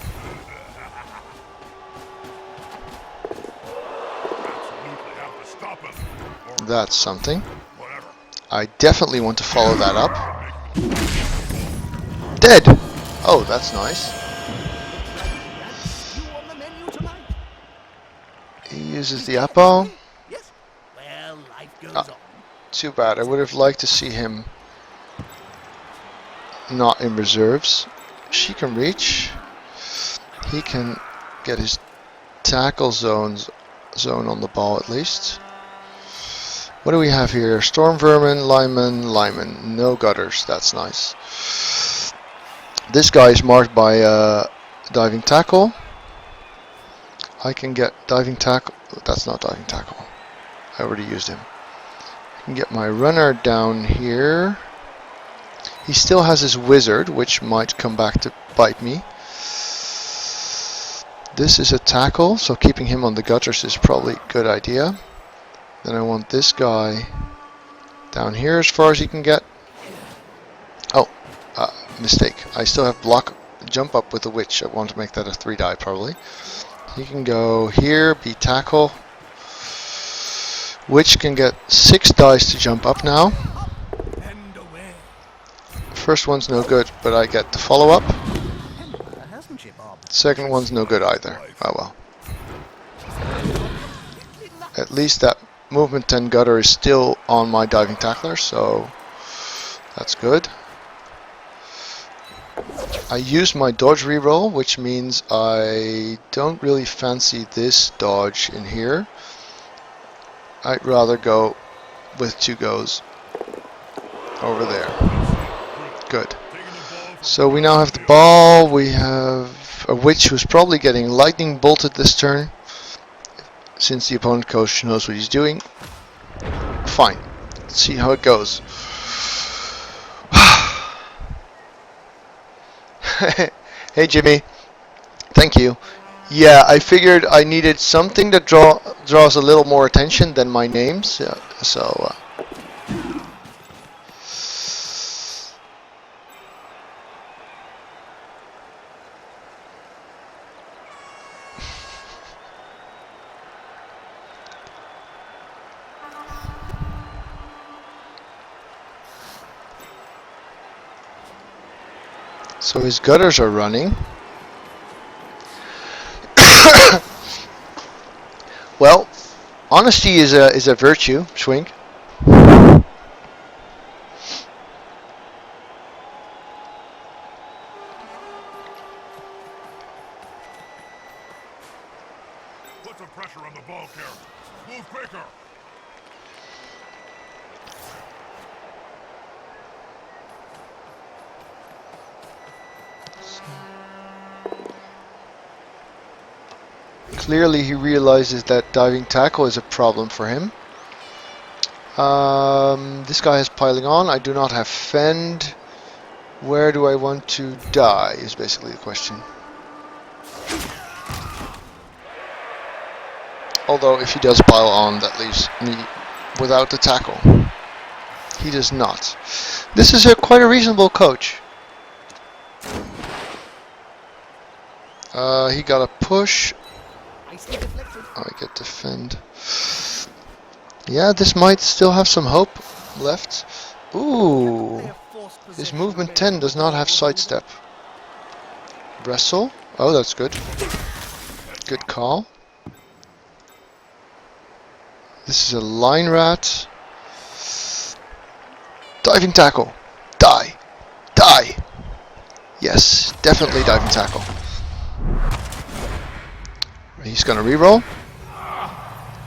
Absolutely have to stop him. Or That's something. whatever. I definitely want to follow that up. Dead! Oh, that's nice. You on the menu tonight? He uses the apple. Yes. Well, life goes Ah. on. Too bad. I would have liked to see him not in reserves. She can reach. He can get his tackle zone on the ball at least. What do we have here? Storm Vermin, Lyman. No gutters. That's nice. This guy is marked by diving tackle. I can get diving tackle. That's not diving tackle. I already used him. I can get my runner down here. He still has his wizard, which might come back to bite me. This is a tackle, so keeping him on the gutters is probably a good idea. Then I want this guy down here as far as he can get. Oh, mistake. I still have block jump up with the witch. I want to make that a 3-die probably. He can go here, be tackle. Witch can get 6 dice to jump up now. And away. First one's no good, but I get the follow-up. Hasn't she, Bob? Second one's no good either. Oh well. At least that movement 10 gutter is still on my diving tackler, so that's good. I use my dodge reroll, which means I don't really fancy this dodge in here. I'd rather go with 2 goes over there. Good. So we now have the ball. We have a witch who's probably getting lightning bolted this turn, since the opponent coach knows what he's doing. Fine. Let's see how it goes. Hey Jimmy. Thank you. Yeah, I figured I needed something that draws a little more attention than my names. Yeah, so so his gutters are running. Well, honesty is a virtue, Swing. Put some pressure on the ball carrier. Move quicker. Clearly he realizes that diving tackle is a problem for him. This guy is piling on. I do not have fend. Where do I want to die is basically the question. Although if he does pile on, that leaves me without the tackle. He does not. This is quite a reasonable coach. He got a push. I see deflected. I get defend. Yeah, this might still have some hope left. Ooh. Their forced His possession movement led 10 to does the not ball have moving. sidestep. Wrestle. Oh, that's good. Good call. This is a line rat. Diving tackle. Die. Die. Yes, definitely diving tackle. He's going to reroll.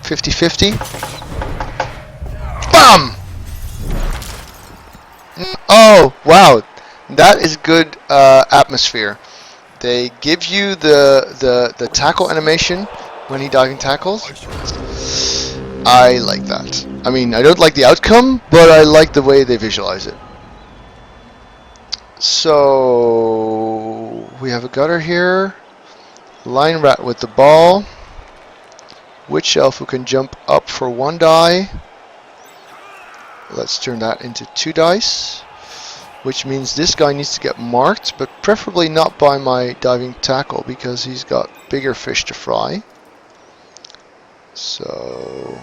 50-50. BAM! Oh, wow. That is good atmosphere. They give you the tackle animation when he diving tackles. I like that. I mean, I don't like the outcome, but I like the way they visualize it. So we have a gutter here. Line rat with the ball. Witch elf who can jump up for 1 die. Let's turn that into 2 dice. Which means this guy needs to get marked, but preferably not by my diving tackle because he's got bigger fish to fry. So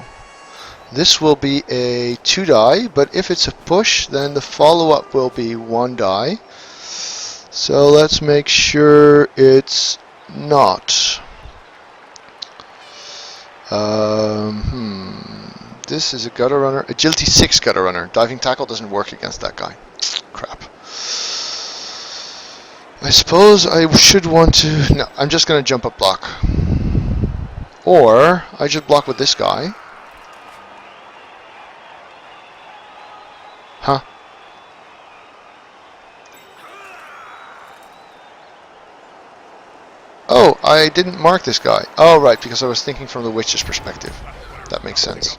this will be a 2 die, but if it's a push, then the follow-up will be 1 die. So let's make sure it's not. This is a gutter runner. Agility 6 gutter runner. Diving tackle doesn't work against that guy. Crap. I suppose I should want to... No, I'm just going to jump up block. Or I should block with this guy. Huh? Oh, I didn't mark this guy. Oh, right, because I was thinking from the witch's perspective. That makes sense.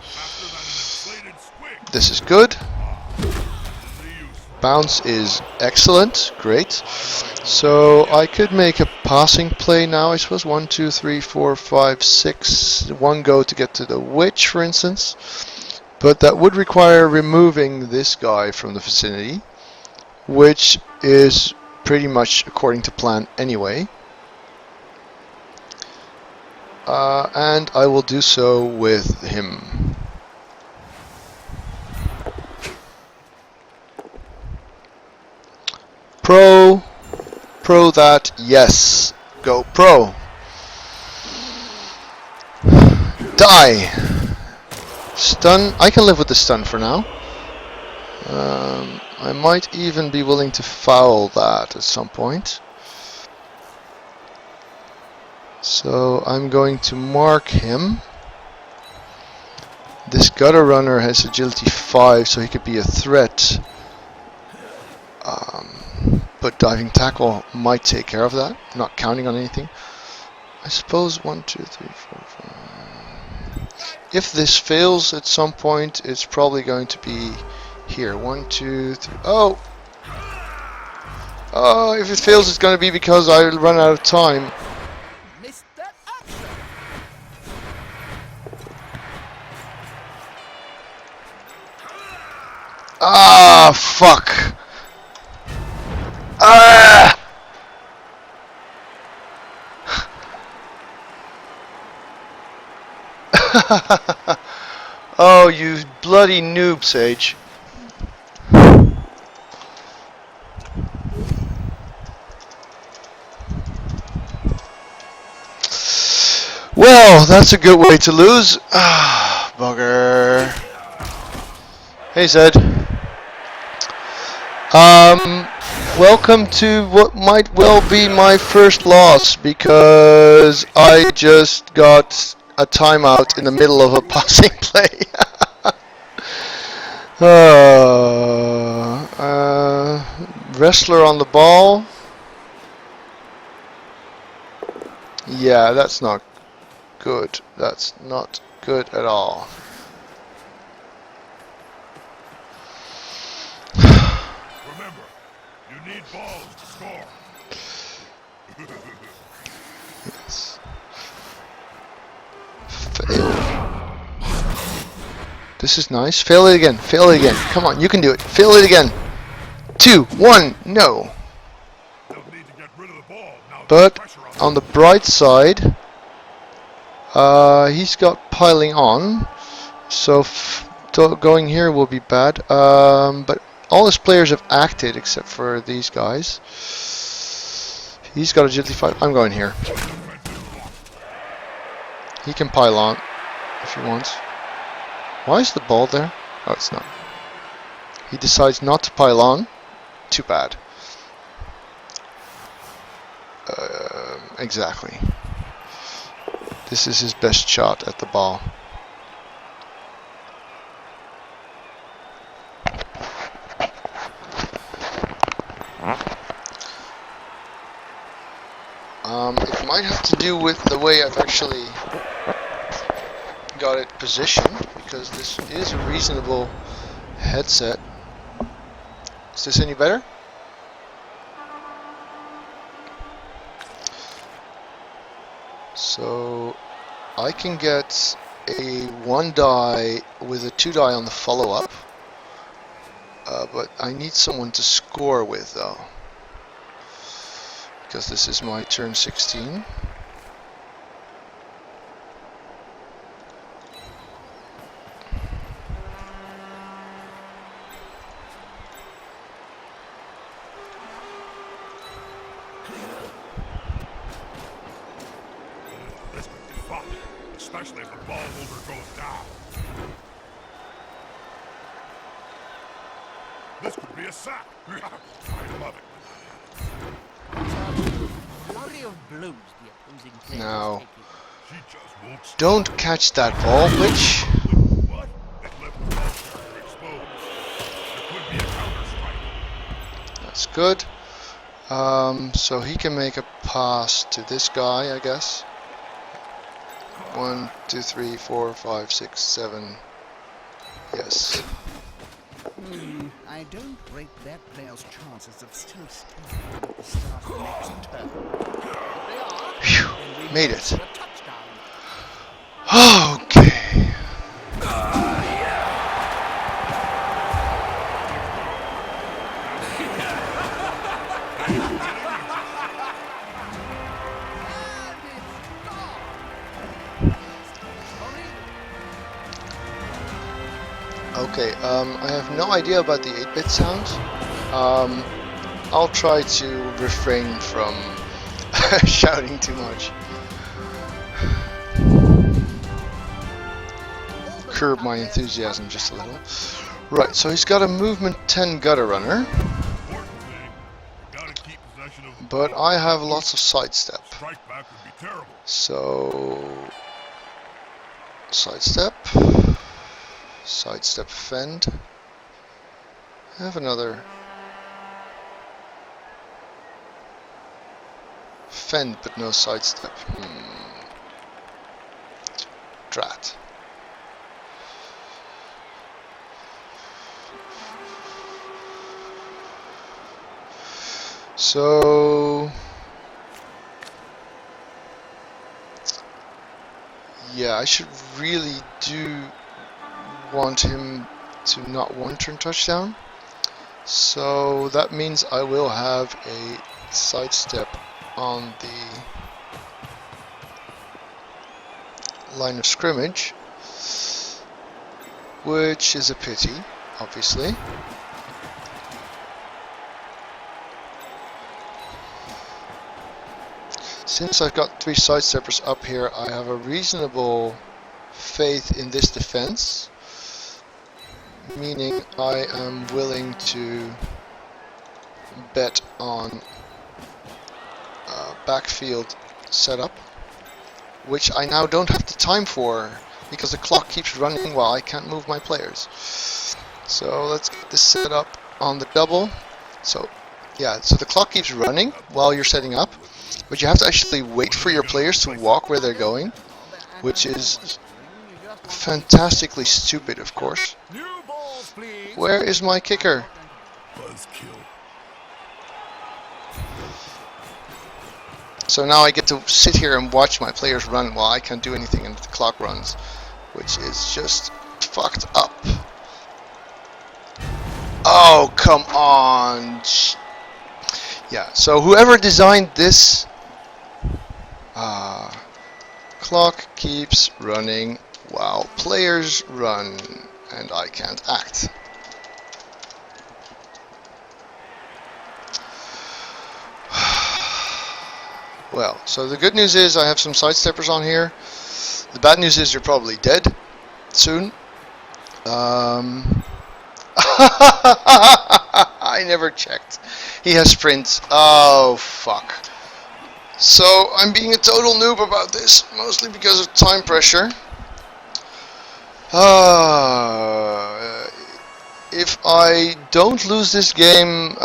This is good. Bounce is excellent. Great. So I could make a passing play now, I suppose. 1, 2, 3, 4, 5, 6. 1 go to get to the witch, for instance. But that would require removing this guy from the vicinity, which is pretty much according to plan anyway. And I will do so with him. Pro that, yes. Go pro. Die. Stun, I can live with the stun for now. I might even be willing to foul that at some point. So I'm going to mark him. This gutter runner has agility 5, so he could be a threat. But diving tackle might take care of that. I'm not counting on anything. I suppose 1, 2, 3, 4, 5. If this fails at some point, it's probably going to be here. 1, 2, 3. Oh! Oh, if it fails, it's going to be because I run out of time. Ah, fuck. Ah! Oh, you bloody noob, Sage. Well, that's a good way to lose. Ah, bugger. Hey, Zed. Welcome to what might well be my first loss because I just got a timeout in the middle of a passing play. Wrestler on the ball. Yeah, that's not good. That's not good at all. Remember, you need balls to score. Yes. Fail. This is nice. Fail it again. Fail it again. Come on, you can do it. Fail it again. 2, 1, no. They'll need to get rid of the ball. Now But pressure on on the bright side, he's got piling on, so going here will be bad. But all his players have acted except for these guys. He's got agility 5. I'm going here. He can pile on if he wants. Why is the ball there? Oh, it's not. He decides not to pile on. Too bad. Exactly. This is his best shot at the ball. It might have to do with the way I've actually got it positioned, because this is a reasonable headset. Is this any better? So I can get a 1 die with a 2 die on the follow-up, but I need someone to score with though, because this is my turn 16. This could be fun, especially if the ball holder goes down. This could be a sack. I love it. Flurry of blows the opposing player Now, is taking. She just won't stop. don't catch that ball, Witch. What? It left the ball carrier exposed. There could be a counter-strike. That's good. So he can make a pass to this guy, I guess. 1, 2, 3, 4, 5, 6, 7. Yes. I don't rate that player's chances of still standing at the start of the next turn. If they are, Phew, then we made go it. for a touchdown. Okay. Okay, I have no idea about the 8-bit sounds. I'll try to refrain from shouting too much. Curb my enthusiasm just a little. Right, so he's got a movement 10 gutter runner, Important thing, you gotta keep possession of the but ball. I have lots of sidestep. Strike back would be terrible. So, sidestep, sidestep fend. I have another fend, but no sidestep. Drat. So, yeah, I should really do want him to not one-turn touchdown. So that means I will have a sidestep on the line of scrimmage, which is a pity, obviously. Since I've got 3 sidesteppers up here, I have a reasonable faith in this defense, meaning I am willing to bet on backfield setup, which I now don't have the time for because the clock keeps running while I can't move my players. So let's get this set up on the double. So yeah, so the clock keeps running while you're setting up, but you have to actually wait for your players to walk where they're going, which is fantastically stupid, of course. New balls, please. Where is my kicker? Buzzkill. So now I get to sit here and watch my players run while I can't do anything and the clock runs, which is just fucked up. Oh, come on. Yeah, so whoever designed this Clock keeps running while players run, and I can't act. Well, so the good news is I have some sidesteppers on here. The bad news is you're probably dead soon. I never checked. He has sprint. Oh, fuck. So I'm being a total noob about this, mostly because of time pressure. If I don't lose this game,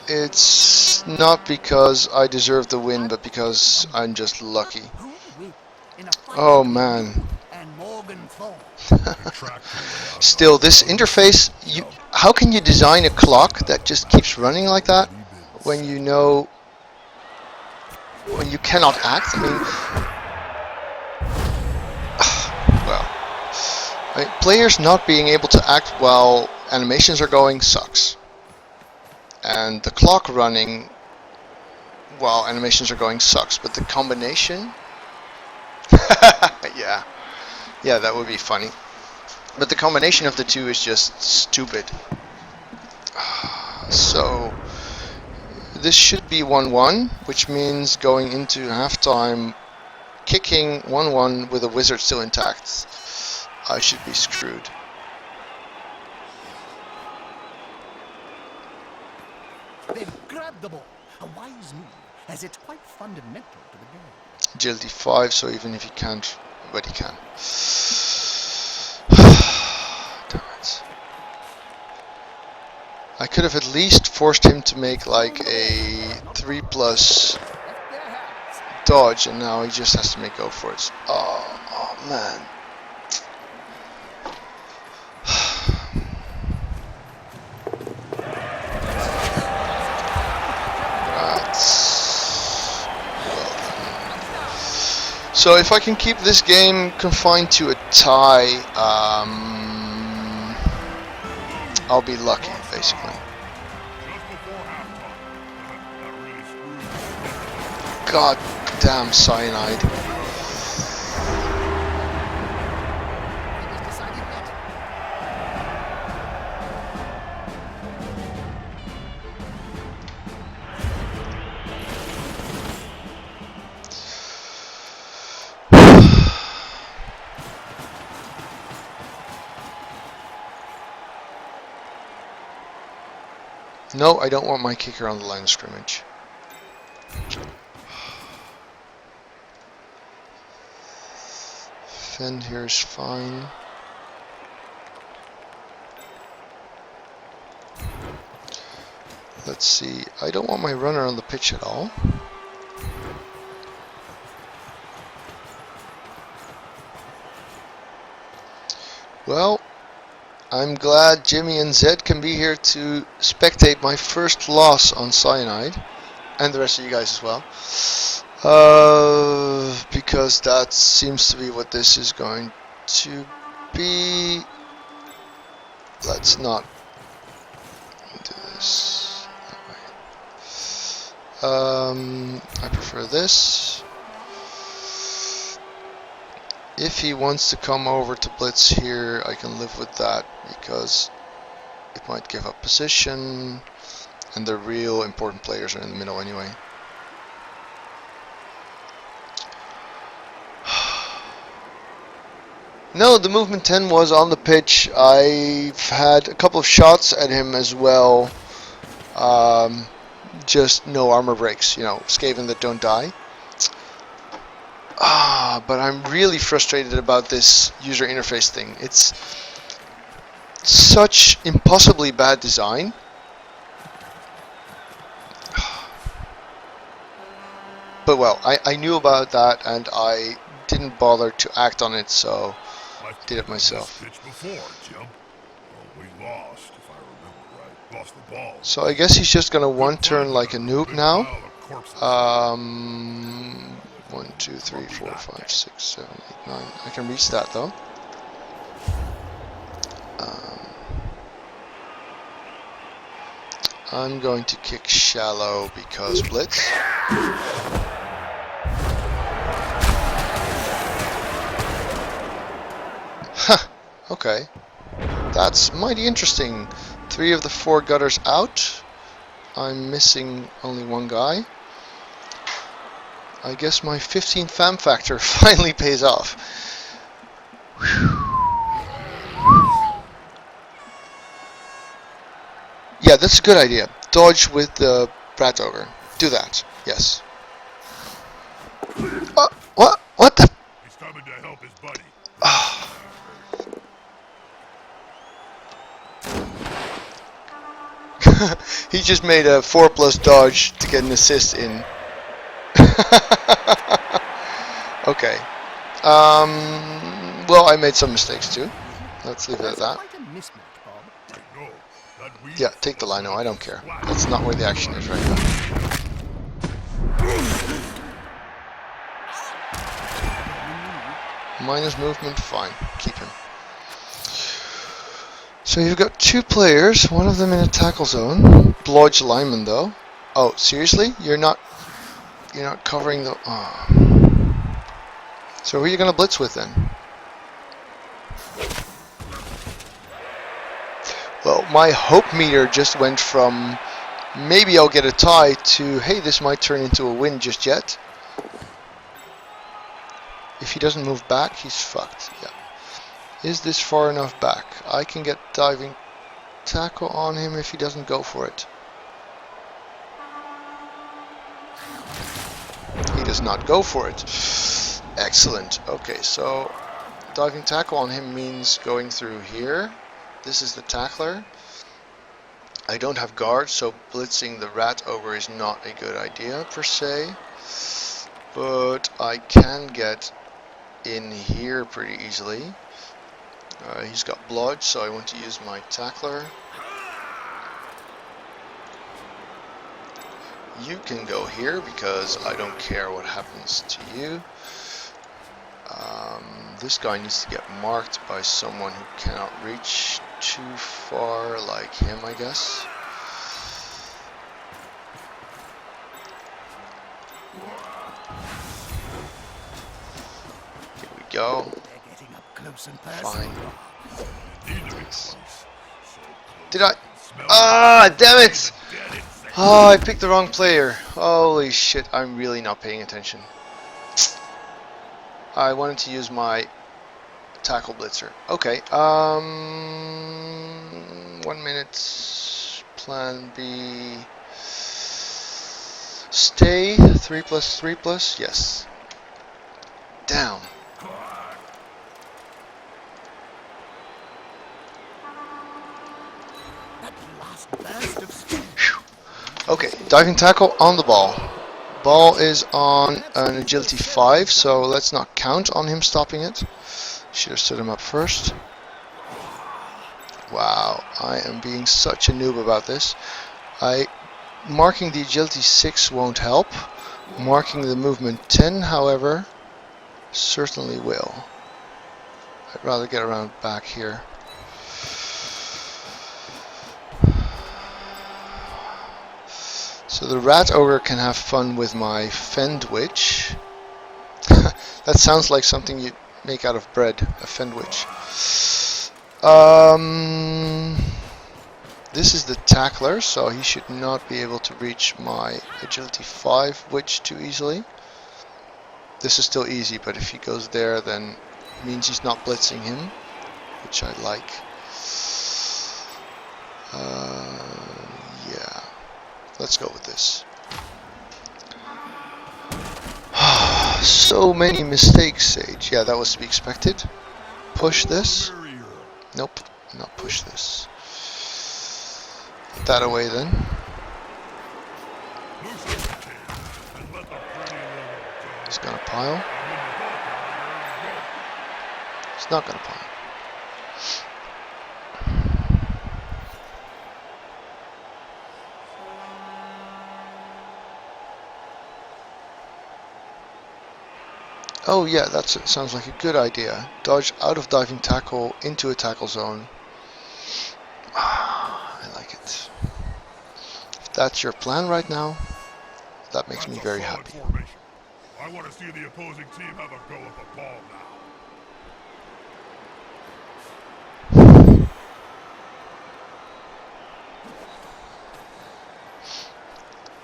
it's not because I deserve the win, but because I'm just lucky. Oh man. Still, this interface, how can you design a clock that just keeps running like that when you know, when you cannot act? I mean, well, players not being able to act while animations are going sucks. And the clock running while animations are going sucks, but the combination, yeah, that would be funny. But the combination of the two is just stupid. So this should be 1-1, which means going into halftime, kicking 1-1 with a wizard still intact. I should be screwed. They've grabbed the ball. A wise move, as it's quite fundamental to the game. Agility 5, so even if he can't, but he can. Damn it. I could have at least forced him to make like a 3+ dodge, and now he just has to make go for it. Oh man. So if I can keep this game confined to a tie, I'll be lucky, basically. God damn cyanide. No, I don't want my kicker on the line of scrimmage. Fend here is fine. Let's see. I don't want my runner on the pitch at all. Well, I'm glad Jimmy and Zed can be here to spectate my first loss on Cyanide, and the rest of you guys as well, because that seems to be what this is going to be. Let's not do this that way. I prefer this. If he wants to come over to blitz here, I can live with that, because it might give up position, and the real important players are in the middle anyway. No, the movement 10 was on the pitch. I've had a couple of shots at him as well. Just no armor breaks, you know, skaven that don't die. But I'm really frustrated about this user interface thing. It's such impossibly bad design. But well, I knew about that and I didn't bother to act on it, so I did it myself. So I guess he's just gonna one turn like a noob now. 1, 2, 3, 4, 5, 6, 7, 8, 9. I can reach that though. I'm going to kick shallow because blitz. Okay. That's mighty interesting. 3 of the 4 gutters out. I'm missing only 1 guy. I guess my 15 fam factor finally pays off. Yeah, that's a good idea. Dodge with the Rat Ogre. Do that. Yes. What? What the? He's coming to help his buddy. He just made a 4+ dodge to get an assist in. Okay. Well, I made some mistakes too. Let's leave it at that. Quite a mismatch, Bob. I know that we Yeah, take the Lino. I don't care. That's not where the action is right now. Minus movement, fine. Keep him. So you've got 2 players, one of them in a tackle zone. Blodge lineman though. Oh, seriously? You're not covering the. Oh. So who are you gonna blitz with then? Well, my hope meter just went from maybe I'll get a tie to hey, this might turn into a win just yet. If he doesn't move back, he's fucked. Yeah. Is this far enough back? I can get diving tackle on him if he doesn't go for it. He does not go for it. Excellent. Okay, so diving tackle on him means going through here. This is the tackler. I don't have guard, so blitzing the Rat Ogre is not a good idea per se. But I can get in here pretty easily. He's got blodge, so I want to use my tackler. You can go here because I don't care what happens to you. This guy needs to get marked by someone who cannot reach too far, like him, I guess. Here we go. They're getting up close and personal. Fine. Did I? Ah, damn it! Oh, I picked the wrong player. Holy shit, I'm really not paying attention. I wanted to use my tackle blitzer. Okay, 1 minute. Plan B. Stay. 3+3+. Yes. Down. That last burst of speed. Okay, diving tackle on the ball. Ball is on an agility 5, so let's not count on him stopping it. Should have stood him up first. Wow, I am being such a noob about this. Marking the agility 6 won't help. Marking the movement 10, however, certainly will. I'd rather get around back here. So the Rat Ogre can have fun with my Fend Witch. That sounds like something you'd make out of bread, a Fend Witch. This is the Tackler, so he should not be able to reach my Agility 5 Witch too easily. This is still easy, but if he goes there, then it means he's not blitzing him, which I like. Yeah. Let's go with this. So many mistakes, Sage. Yeah, that was to be expected. Push this. Nope, not push this. Put that away then. He's gonna pile. He's not gonna pile. Oh yeah, sounds like a good idea. Dodge out of diving tackle into a tackle zone. I like it. If that's your plan right now, that makes me very happy. I want to see the opposing team have a go at the ball now.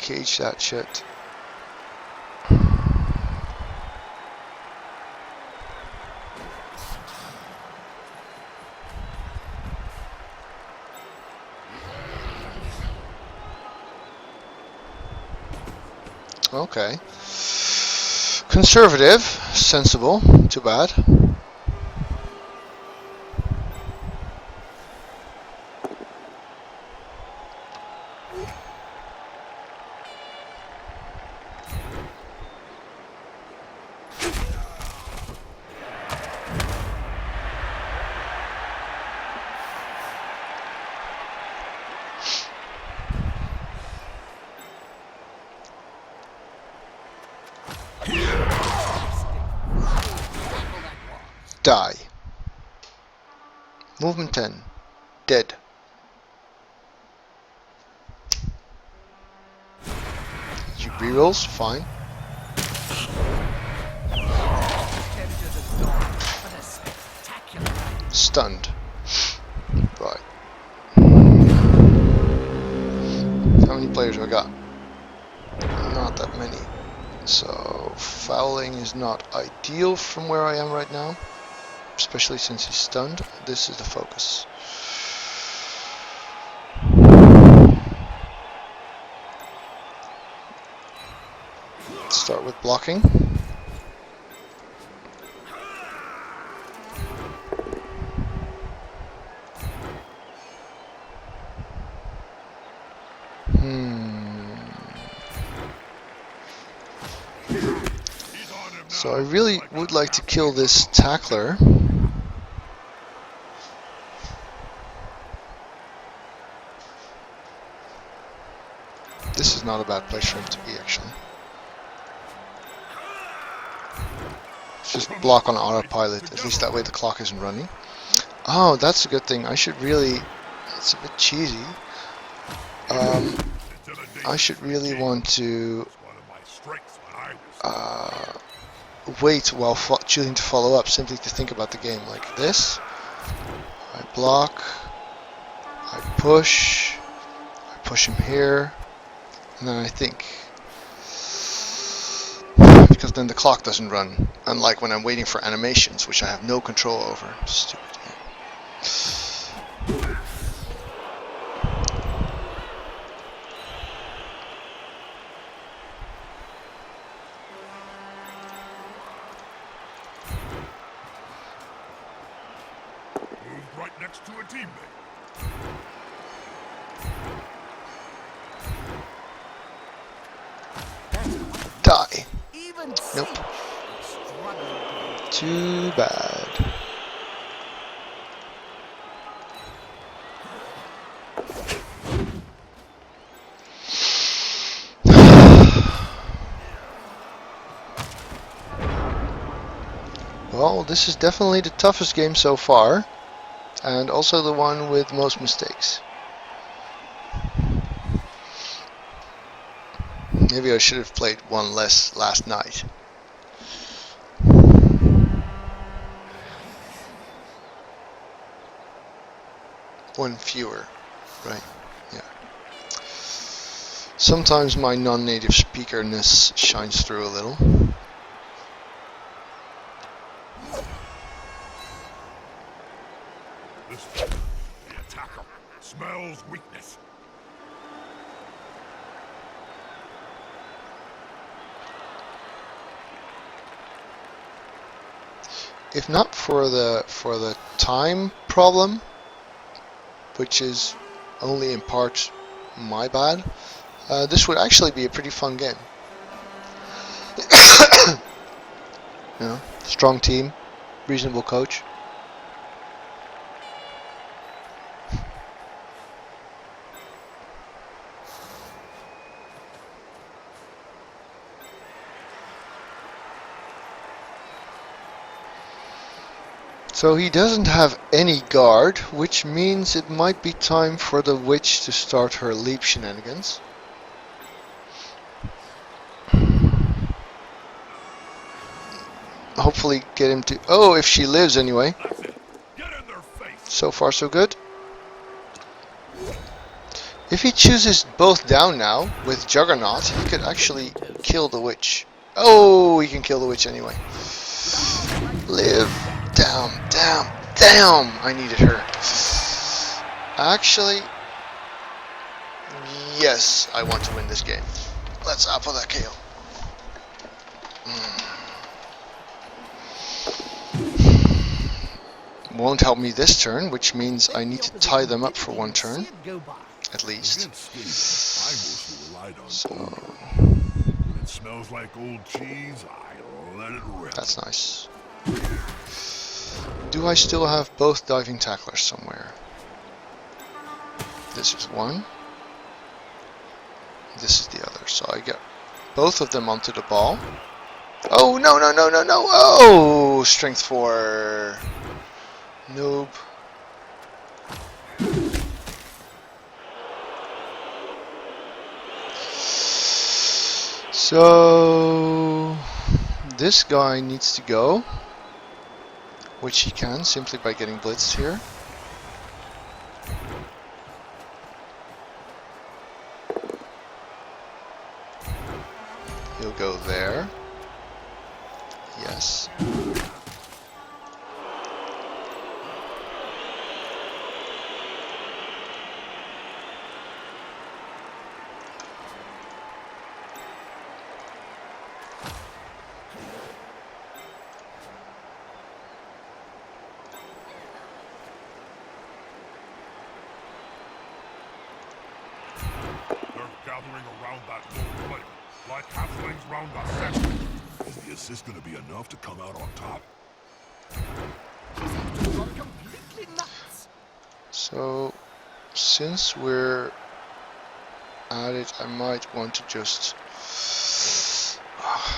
cage that shit. Okay. Conservative, sensible, too bad. Die. Movement 10. Dead. You rerolls? Fine. Stunned. Right. How many players have I got? Not that many. So fouling is not ideal from where I am right now. Especially since he's stunned. This is the focus. Let's start with blocking. So I really would like to kill this tackler. This is not a bad place for him to be, actually. Just block on autopilot, at least that way the clock isn't running. Oh, that's a good thing. I should really... It's a bit cheesy. I should really want to wait while choosing to follow up, simply to think about the game like this. I block, I push him here, and then I think. Because then the clock doesn't run, unlike when I'm waiting for animations, which I have no control over. Stupid game. Moved right next to a teammate. Die. Even Nope. struggling. Too bad. Well, this is definitely the toughest game so far, and also the one with most mistakes. Maybe I should have played one less last night. One fewer, right? Yeah. Sometimes my non-native speakerness shines through a little. This one, the attacker, smells weakness. If not for the time problem, which is only in part my bad, this would actually be a pretty fun game. You know, strong team, reasonable coach. So he doesn't have any guard, which means it might be time for the witch to start her leap shenanigans. Hopefully get him to... Oh, if she lives anyway. That's it. Get in their face. So far so good. If he chooses both down now with Juggernaut, he could actually kill the witch. Oh, he can kill the witch anyway. Live. Damn, damn, damn! I needed her. Actually, yes, I want to win this game. Let's apple that KO. Won't help me this turn, which means I need to tie them up for one turn, at least. Against skaven, I mostly relied on So When it smells like old cheese, I let it rip. that's nice. Do I still have both diving tacklers somewhere? This is one. This is the other. So I get both of them onto the ball. Oh, no, no, no, no, no. Oh, strength 4. Noob. So this guy needs to go, which he can simply by getting blitzed here. He'll go there. Yes. Gathering around that lone player, like halflings round a center. Is the assist going to be enough to come out on top? So since we're at it, I might want to just...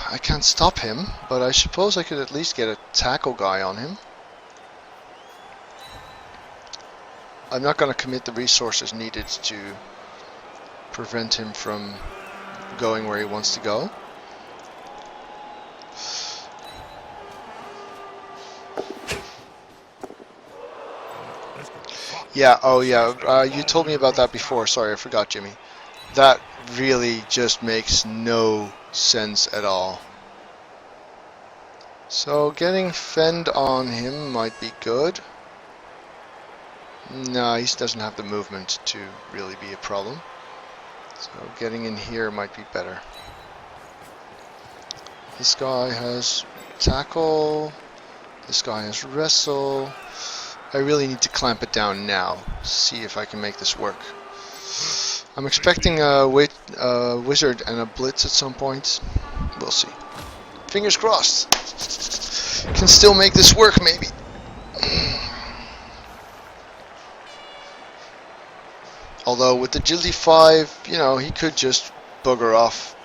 I can't stop him, but I suppose I could at least get a tackle guy on him. I'm not going to commit the resources needed to prevent him from going where he wants to go. Yeah, oh yeah, you told me about that before. Sorry, I forgot, Jimmy. That really just makes no sense at all. So getting fend on him might be good. No, he doesn't have the movement to really be a problem. So getting in here might be better. This guy has tackle. This guy has wrestle. I really need to clamp it down now. See if I can make this work. I'm expecting a wizard and a blitz at some point. We'll see. Fingers crossed. Can still make this work, maybe. Although with agility 5, you know, he could just bugger off.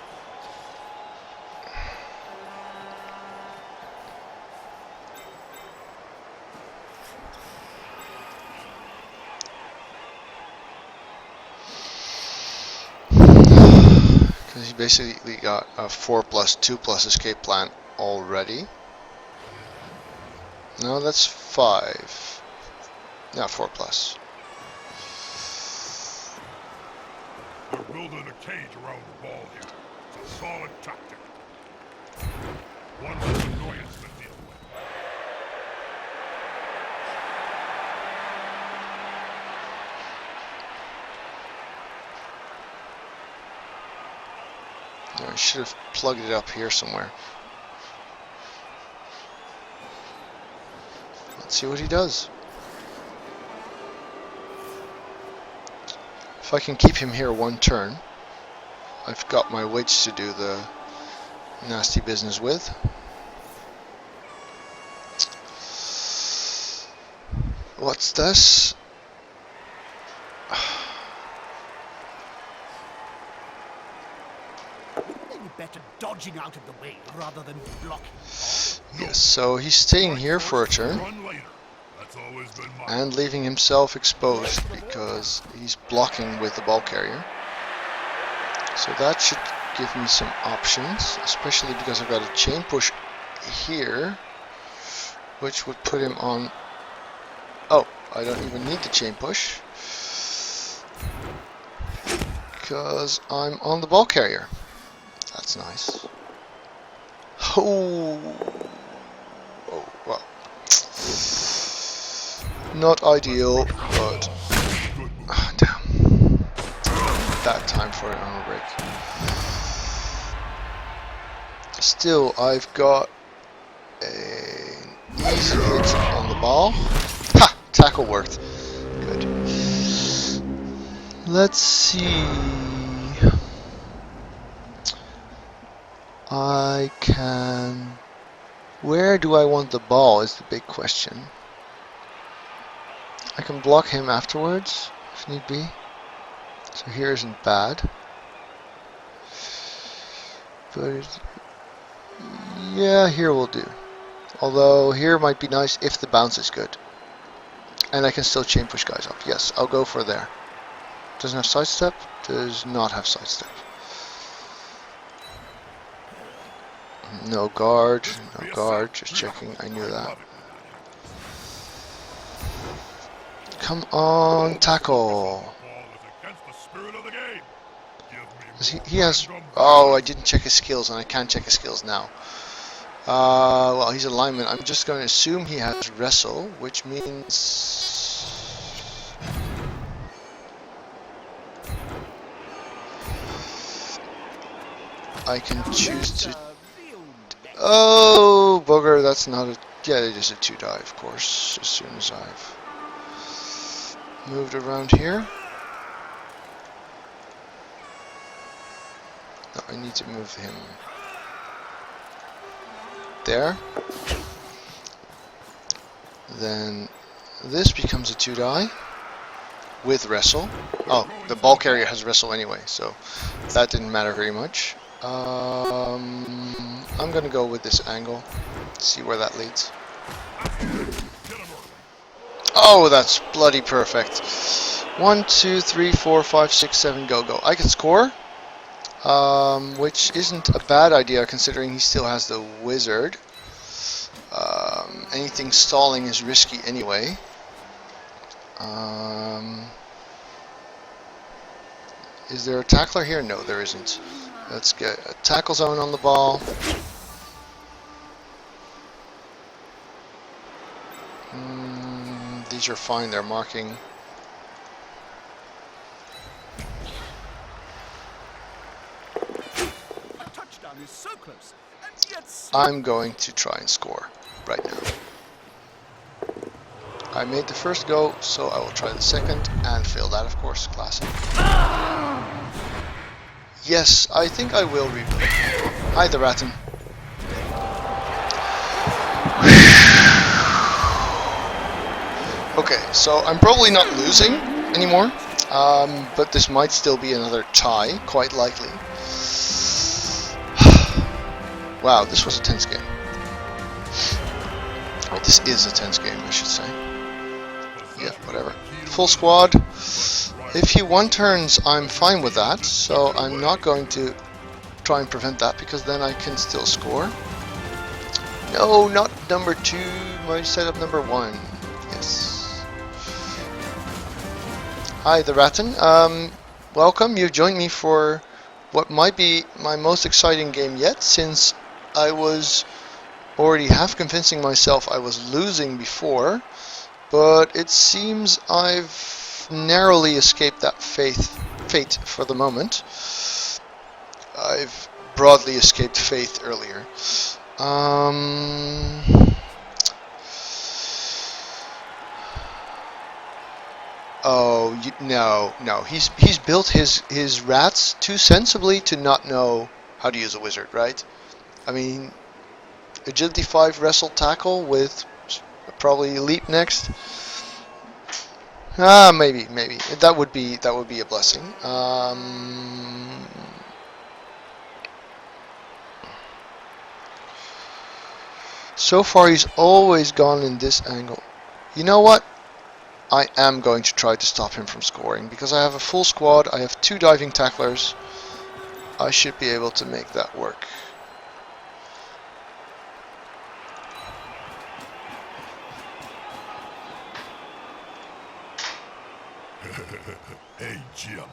Because he basically got a 4+2+ escape plan already. No, that's 5. Yeah, 4+. They're building a cage around the ball here. It's a solid tactic. One less annoyance to deal with. I should have plugged it up here somewhere. Let's see what he does. If I can keep him here one turn, I've got my witch to do the nasty business with. What's this? Better dodging out of the way rather than blocking. Yes, so he's staying here for a turn and leaving himself exposed because he's blocking with the ball carrier. So that should give me some options, especially because I've got a chain push here, which would put him on... Oh, I don't even need the chain push. because I'm on the ball carrier. That's nice. Oh, well. Not ideal, but damn. That time for an armor break. Still, I've got an easy hit on the ball. Ha! Tackle worked. Good. Let's see. I can... Where do I want the ball is the big question. I can block him afterwards, if need be. So here isn't bad. But yeah, here will do. Although here might be nice if the bounce is good. And I can still chain push guys up. Yes, I'll go for there. Doesn't have sidestep? Does not have sidestep. No guard, no guard, just checking, I knew that. Come on, tackle! He has... Oh, I didn't check his skills, and I can't check his skills now. Well, he's a lineman. I'm just going to assume he has wrestle, which means... I can choose to... Oh, bugger, that's not a... Yeah, it is a 2-die, of course, as soon as I've moved around here. No, I need to move him there. Then this becomes a 2-die with wrestle. Oh, the ball carrier has wrestle anyway, so that didn't matter very much. I'm gonna go with this angle, see where that leads. Oh, that's bloody perfect. 1, 2, 3, 4, 5, 6, 7, go, go. I can score, which isn't a bad idea considering he still has the wizard. Anything stalling is risky anyway. Is there a tackler here? No, there isn't. Let's get a tackle zone on the ball. These are fine, they're marking. So close, and yet so I'm going to try and score right now. I made the first go, so I will try the second and fail that, of course. Classic. Yes, I think I will rebuild. Hi, the Ratten. Okay, so I'm probably not losing anymore, but this might still be another tie, quite likely. Wow, this was a tense game. Oh, this is a tense game, I should say. Yeah, whatever. Full squad. If he one-turns, I'm fine with that, so I'm not going to try and prevent that, because then I can still score. No, not number 2, my setup number 1. Yes. Hi, the Ratten. Welcome, you've joined me for what might be my most exciting game yet, since I was already half convincing myself I was losing before, but it seems I've narrowly escaped that fate for the moment. I've broadly escaped fate earlier. Oh, no. He's built his rats too sensibly to not know how to use a wizard, right? I mean, agility 5 wrestle tackle with probably leap next. Maybe that would be a blessing. So far he's always gone in this angle. You know what? I am going to try to stop him from scoring because I have a full squad. I have 2 diving tacklers. I should be able to make that work. Hey, Jim.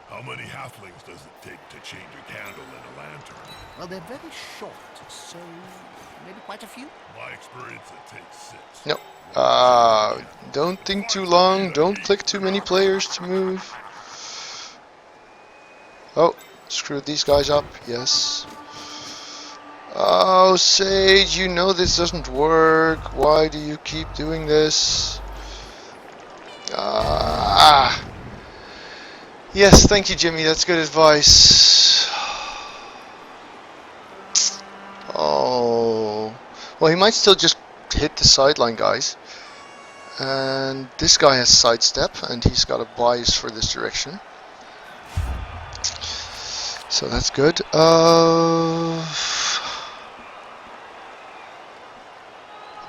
How many halflings does it take to change a candle in a lantern? Well, they're very short, so maybe quite a few. My experience, it takes 6. No. Don't think too long. Don't click too many players to move. Oh, screwed these guys up. Yes. Oh, Sage, you know this doesn't work. Why do you keep doing this? Yes, thank you, Jimmy. That's good advice. Oh. Well, he might still just hit the sideline guys. And this guy has sidestep, and he's got a bias for this direction. So that's good.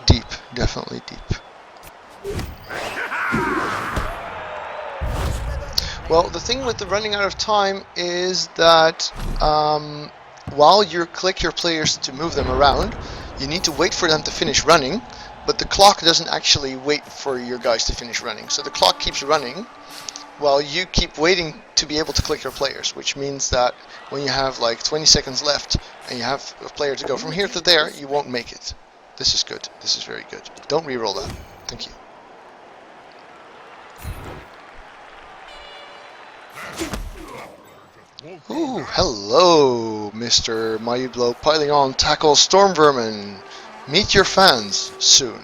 Deep, definitely deep. Well, the thing with the running out of time is that while you click your players to move them around, you need to wait for them to finish running, but the clock doesn't actually wait for your guys to finish running. So the clock keeps running while you keep waiting to be able to click your players, which means that when you have like 20 seconds left and you have a player to go from here to there, you won't make it. This is good. This is very good. Don't re-roll that. Thank you. Ooh, hello, Mr. Mighty Blow piling on tackle Storm Vermin. Meet your fans soon.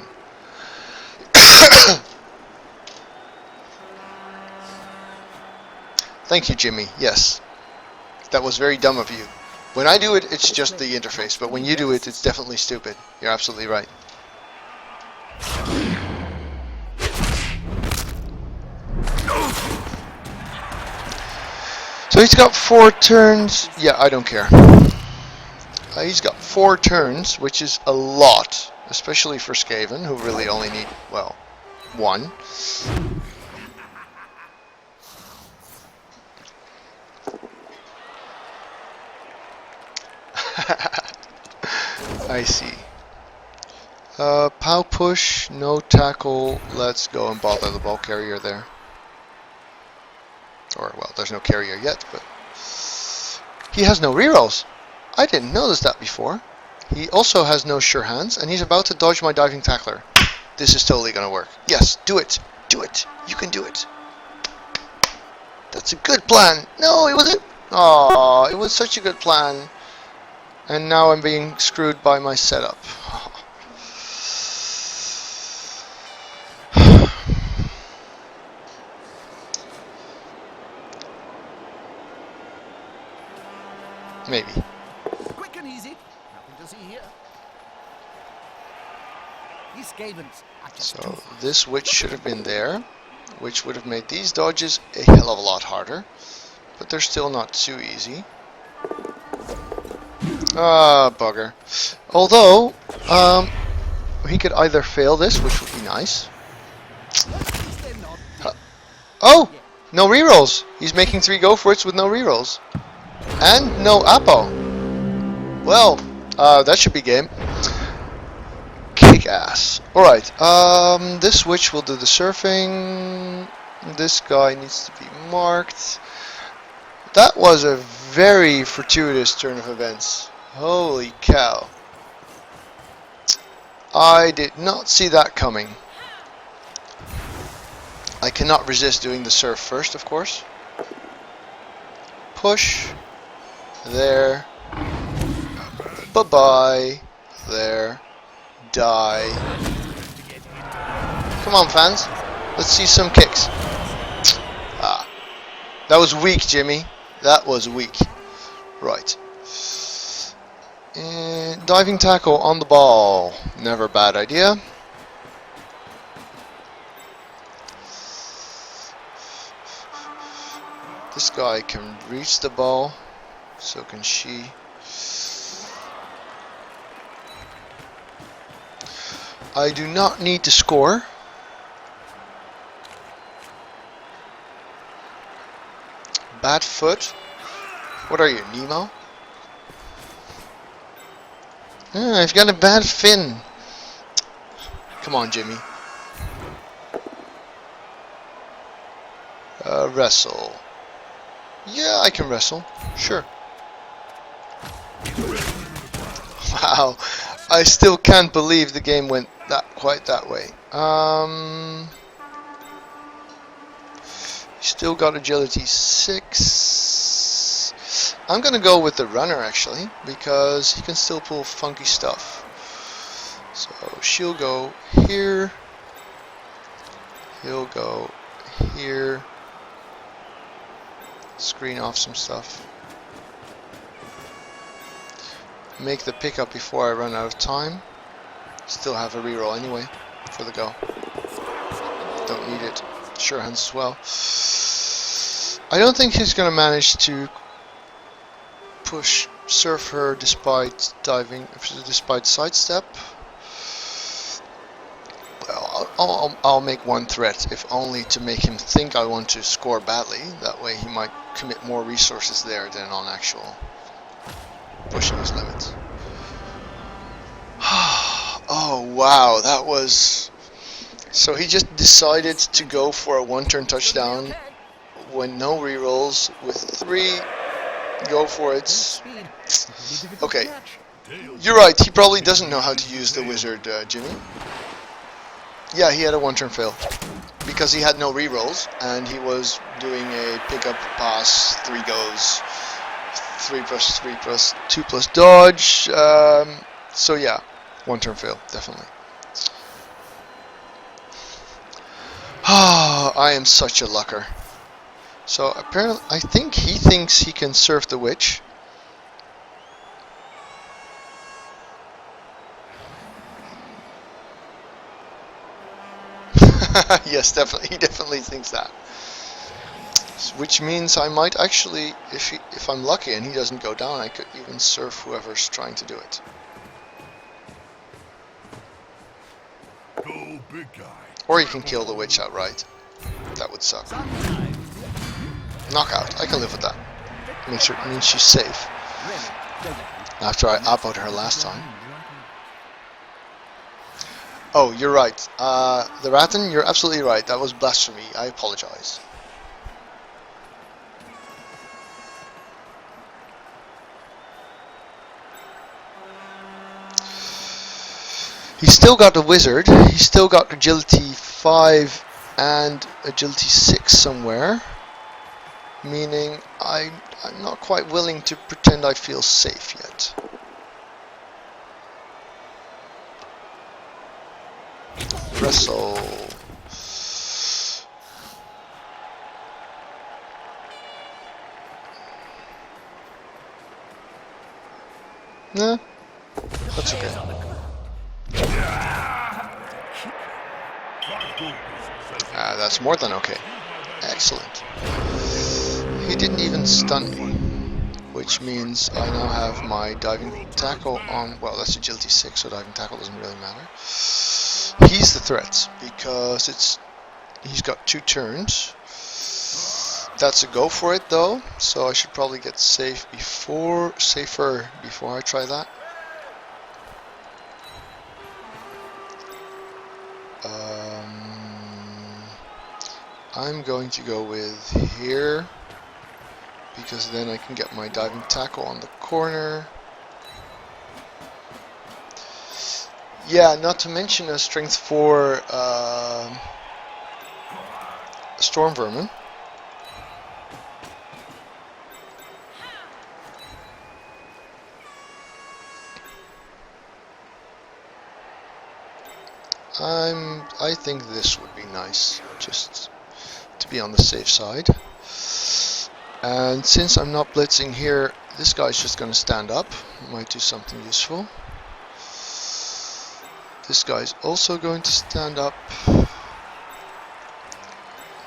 Thank you, Jimmy. Yes. That was very dumb of you. When I do it, it's just the interface, but when you do it, it's definitely stupid. You're absolutely right. So he's got 4 turns. Yeah, I don't care. He's got 4 turns, which is a lot, especially for Skaven, who really only need, well, 1. I see. Pow push, no tackle. Let's go and bother the ball carrier there. Or, well, there's no carrier yet, but he has no rerolls. I didn't notice that before. He also has no sure hands, and he's about to dodge my diving tackler. This is totally gonna work. Yes, do it. Do it. You can do it. That's a good plan. No, it wasn't. Aw, it was such a good plan. And now I'm being screwed by my setup. Maybe. Quick and easy. Nothing to see here. These skavens are just too So fast. this witch should have been there, which would have made these dodges a hell of a lot harder. But they're still not too easy. Ah, bugger. Although, he could either fail this, which would be nice. Oh! No rerolls! He's making 3 go for it with no rerolls. And no Apo. Well, that should be game. Kick ass. Alright, this witch will do the surfing. This guy needs to be marked. That was a very fortuitous turn of events. Holy cow. I did not see that coming. I cannot resist doing the surf first, of course. Push. There. Bye-bye. There. Die. Come on, fans. Let's see some kicks. Ah. That was weak, Jimmy. That was weak. Right. And diving tackle on the ball. Never a bad idea. This guy can reach the ball. So can she. I do not need to score. Bad foot. What are you, Nemo? Ah, I've got a bad fin. Come on, Jimmy. Wrestle. Yeah, I can wrestle. Sure. Wow. I still can't believe the game went quite that way. Still got agility 6. I'm gonna go with the runner actually, because he can still pull funky stuff. So she'll go here. He'll go here. Screen off some stuff. Make the pickup before I run out of time. Still have a reroll anyway for the go. Don't need it. Sure hands as well. I don't think he's gonna manage to surf her despite sidestep. Well, I'll make one threat, if only to make him think I want to score badly. That way he might commit more resources there than on actual pushing his limits. Oh wow, that was... So he just decided to go for a one-turn touchdown when no rerolls with 3. Go for it. Okay, you're right, he probably doesn't know how to use the wizard, Jimmy. Yeah, he had a one-turn fail because he had no rerolls and he was doing a pickup pass, 3 goes, 3+3+2+ dodge. So yeah, one-turn fail, definitely. Ah, I am such a lucker. So apparently, I think he thinks he can surf the witch. Yes, definitely. He definitely thinks that. Which means I might actually, if I'm lucky and he doesn't go down, I could even surf whoever's trying to do it. Go, big guy. Or you can kill the witch outright. That would suck. Knockout. I can live with that. Means she's safe. After I outvoted her last time. Oh, you're right. The Rattan, you're absolutely right. That was blasphemy. I apologize. He's still got the wizard. He's still got agility 5 and agility 6 somewhere. Meaning I'm not quite willing to pretend I feel safe yet. Wrestle. Nah, that's okay. That's more than okay. Excellent. He didn't even stun me, which means I now have my diving tackle on. Well, that's agility 6, so diving tackle doesn't really matter. He's the threat because he's got 2 turns. That's a go for it though, so I should probably get safer before I try that. I'm going to go with here because then I can get my diving tackle on the corner. Yeah, not to mention a strength 4 storm vermin. I think this would be nice, just to be on the safe side. And since I'm not blitzing here, this guy's just going to stand up. Might do something useful. This guy's also going to stand up.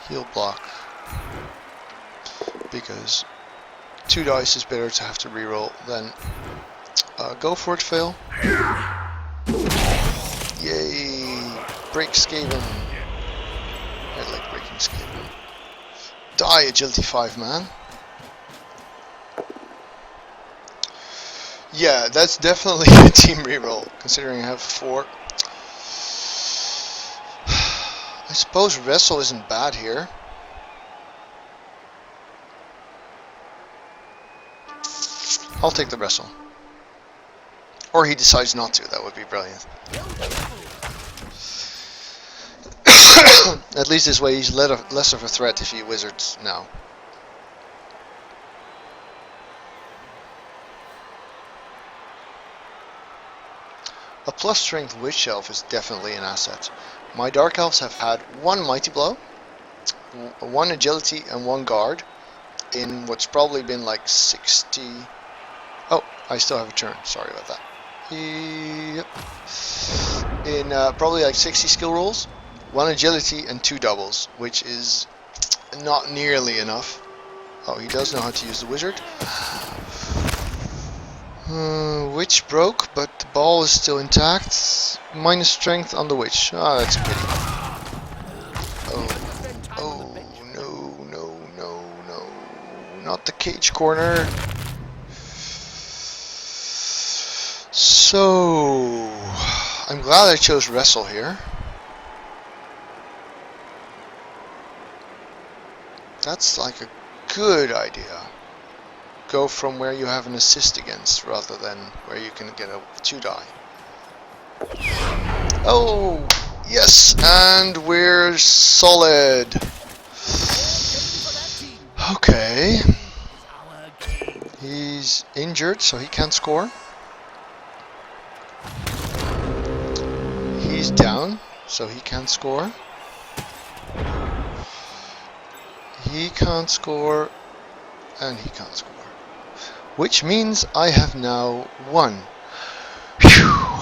He'll block. Because 2 dice is better to have to reroll than go for it fail. Yay! Break skaven. I like breaking skaven. Die agility 5, man. Yeah, that's definitely a team reroll, considering I have 4. I suppose wrestle isn't bad here. I'll take the wrestle. Or he decides not to, that would be brilliant. At least this way he's less of a threat if he wizards now. A plus strength witch elf is definitely an asset. My dark elves have had 1 mighty blow, 1 agility and 1 guard in what's probably been like 60... Oh, I still have a turn, sorry about that. Yep. In probably like 60 skill rolls, 1 agility and 2 doubles, which is not nearly enough. Oh, he does know how to use the wizard. Witch broke, but the ball is still intact. Minus strength on the witch. Ah, that's a pity. Oh, no. Not the cage corner. So, I'm glad I chose wrestle here. That's like a good idea. Go from where you have an assist against rather than where you can get a 2-die. Oh, yes, and we're solid. Okay. He's injured, so he can't score. He's down, so he can't score. He can't score, and he can't score. Which means I have now won. Phew.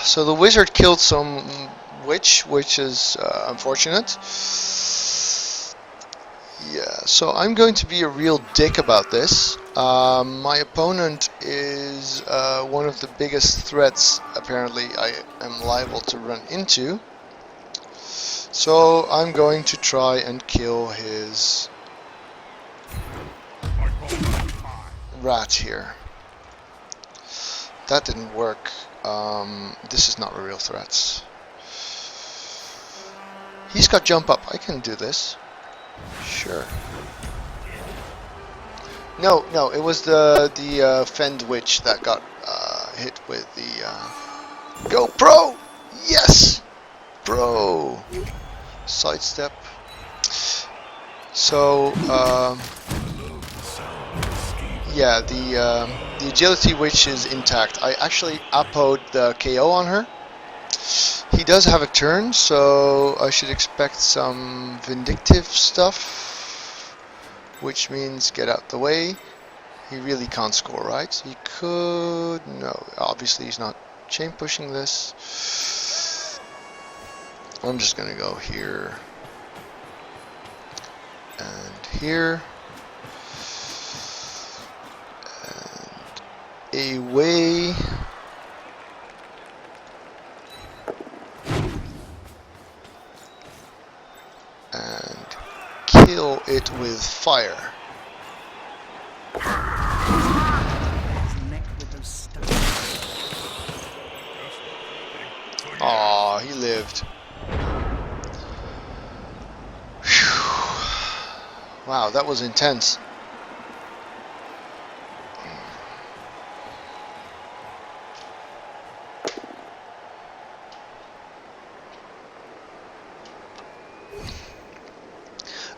So the wizard killed some witch, which is unfortunate. Yeah, so I'm going to be a real dick about this. My opponent is one of the biggest threats apparently I am liable to run into. So I'm going to try and kill his rat here. That didn't work. This is not a real threat. He's got jump up. I can do this. Sure. No, it was the Fend Witch that got hit with the Go Pro! Yes! Bro! Sidestep. So, yeah, the agility witch is intact. I actually appoed the KO on her. He does have a turn, so I should expect some vindictive stuff, which means get out the way. He really can't score, right? He could... No, obviously he's not chain pushing this. I'm just gonna go here and here. Away. And kill it with fire. Aw, he lived. Whew. Wow, that was intense.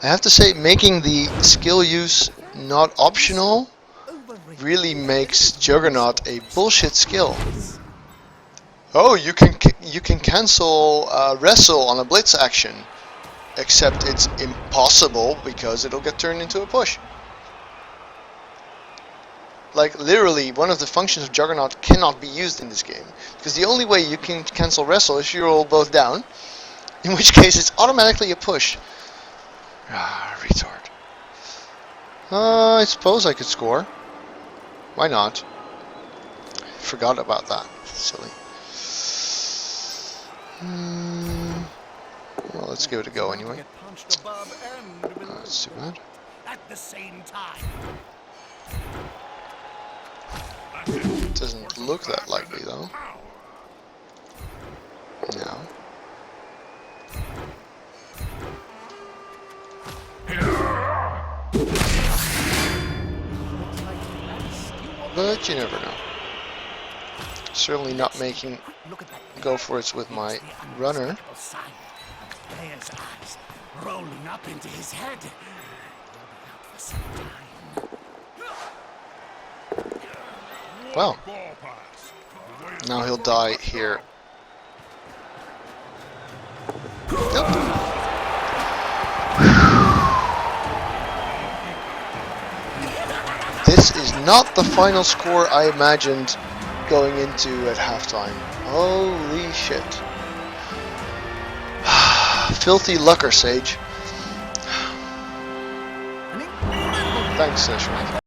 I have to say, making the skill use not optional really makes Juggernaut a bullshit skill. Oh, you can cancel wrestle on a blitz action, except it's impossible because it'll get turned into a push. Like literally, one of the functions of Juggernaut cannot be used in this game because the only way you can cancel wrestle is if you roll both down, in which case it's automatically a push. Ah, retard. I suppose I could score. Why not? Forgot about that. Silly. Well, let's give it a go anyway. That's too bad. At the same time. It doesn't look that likely though. No. but you never know. Certainly not making Look at that. go for it with my runner. Unmistakable sign of the player's eyes rolling up into his head. He'll be out for some time. Well, Ball pass. The way to now he'll die here. Nope. This is not the final score I imagined going into at halftime. Holy shit. Filthy Lucker Sage. Thanks, Seshram.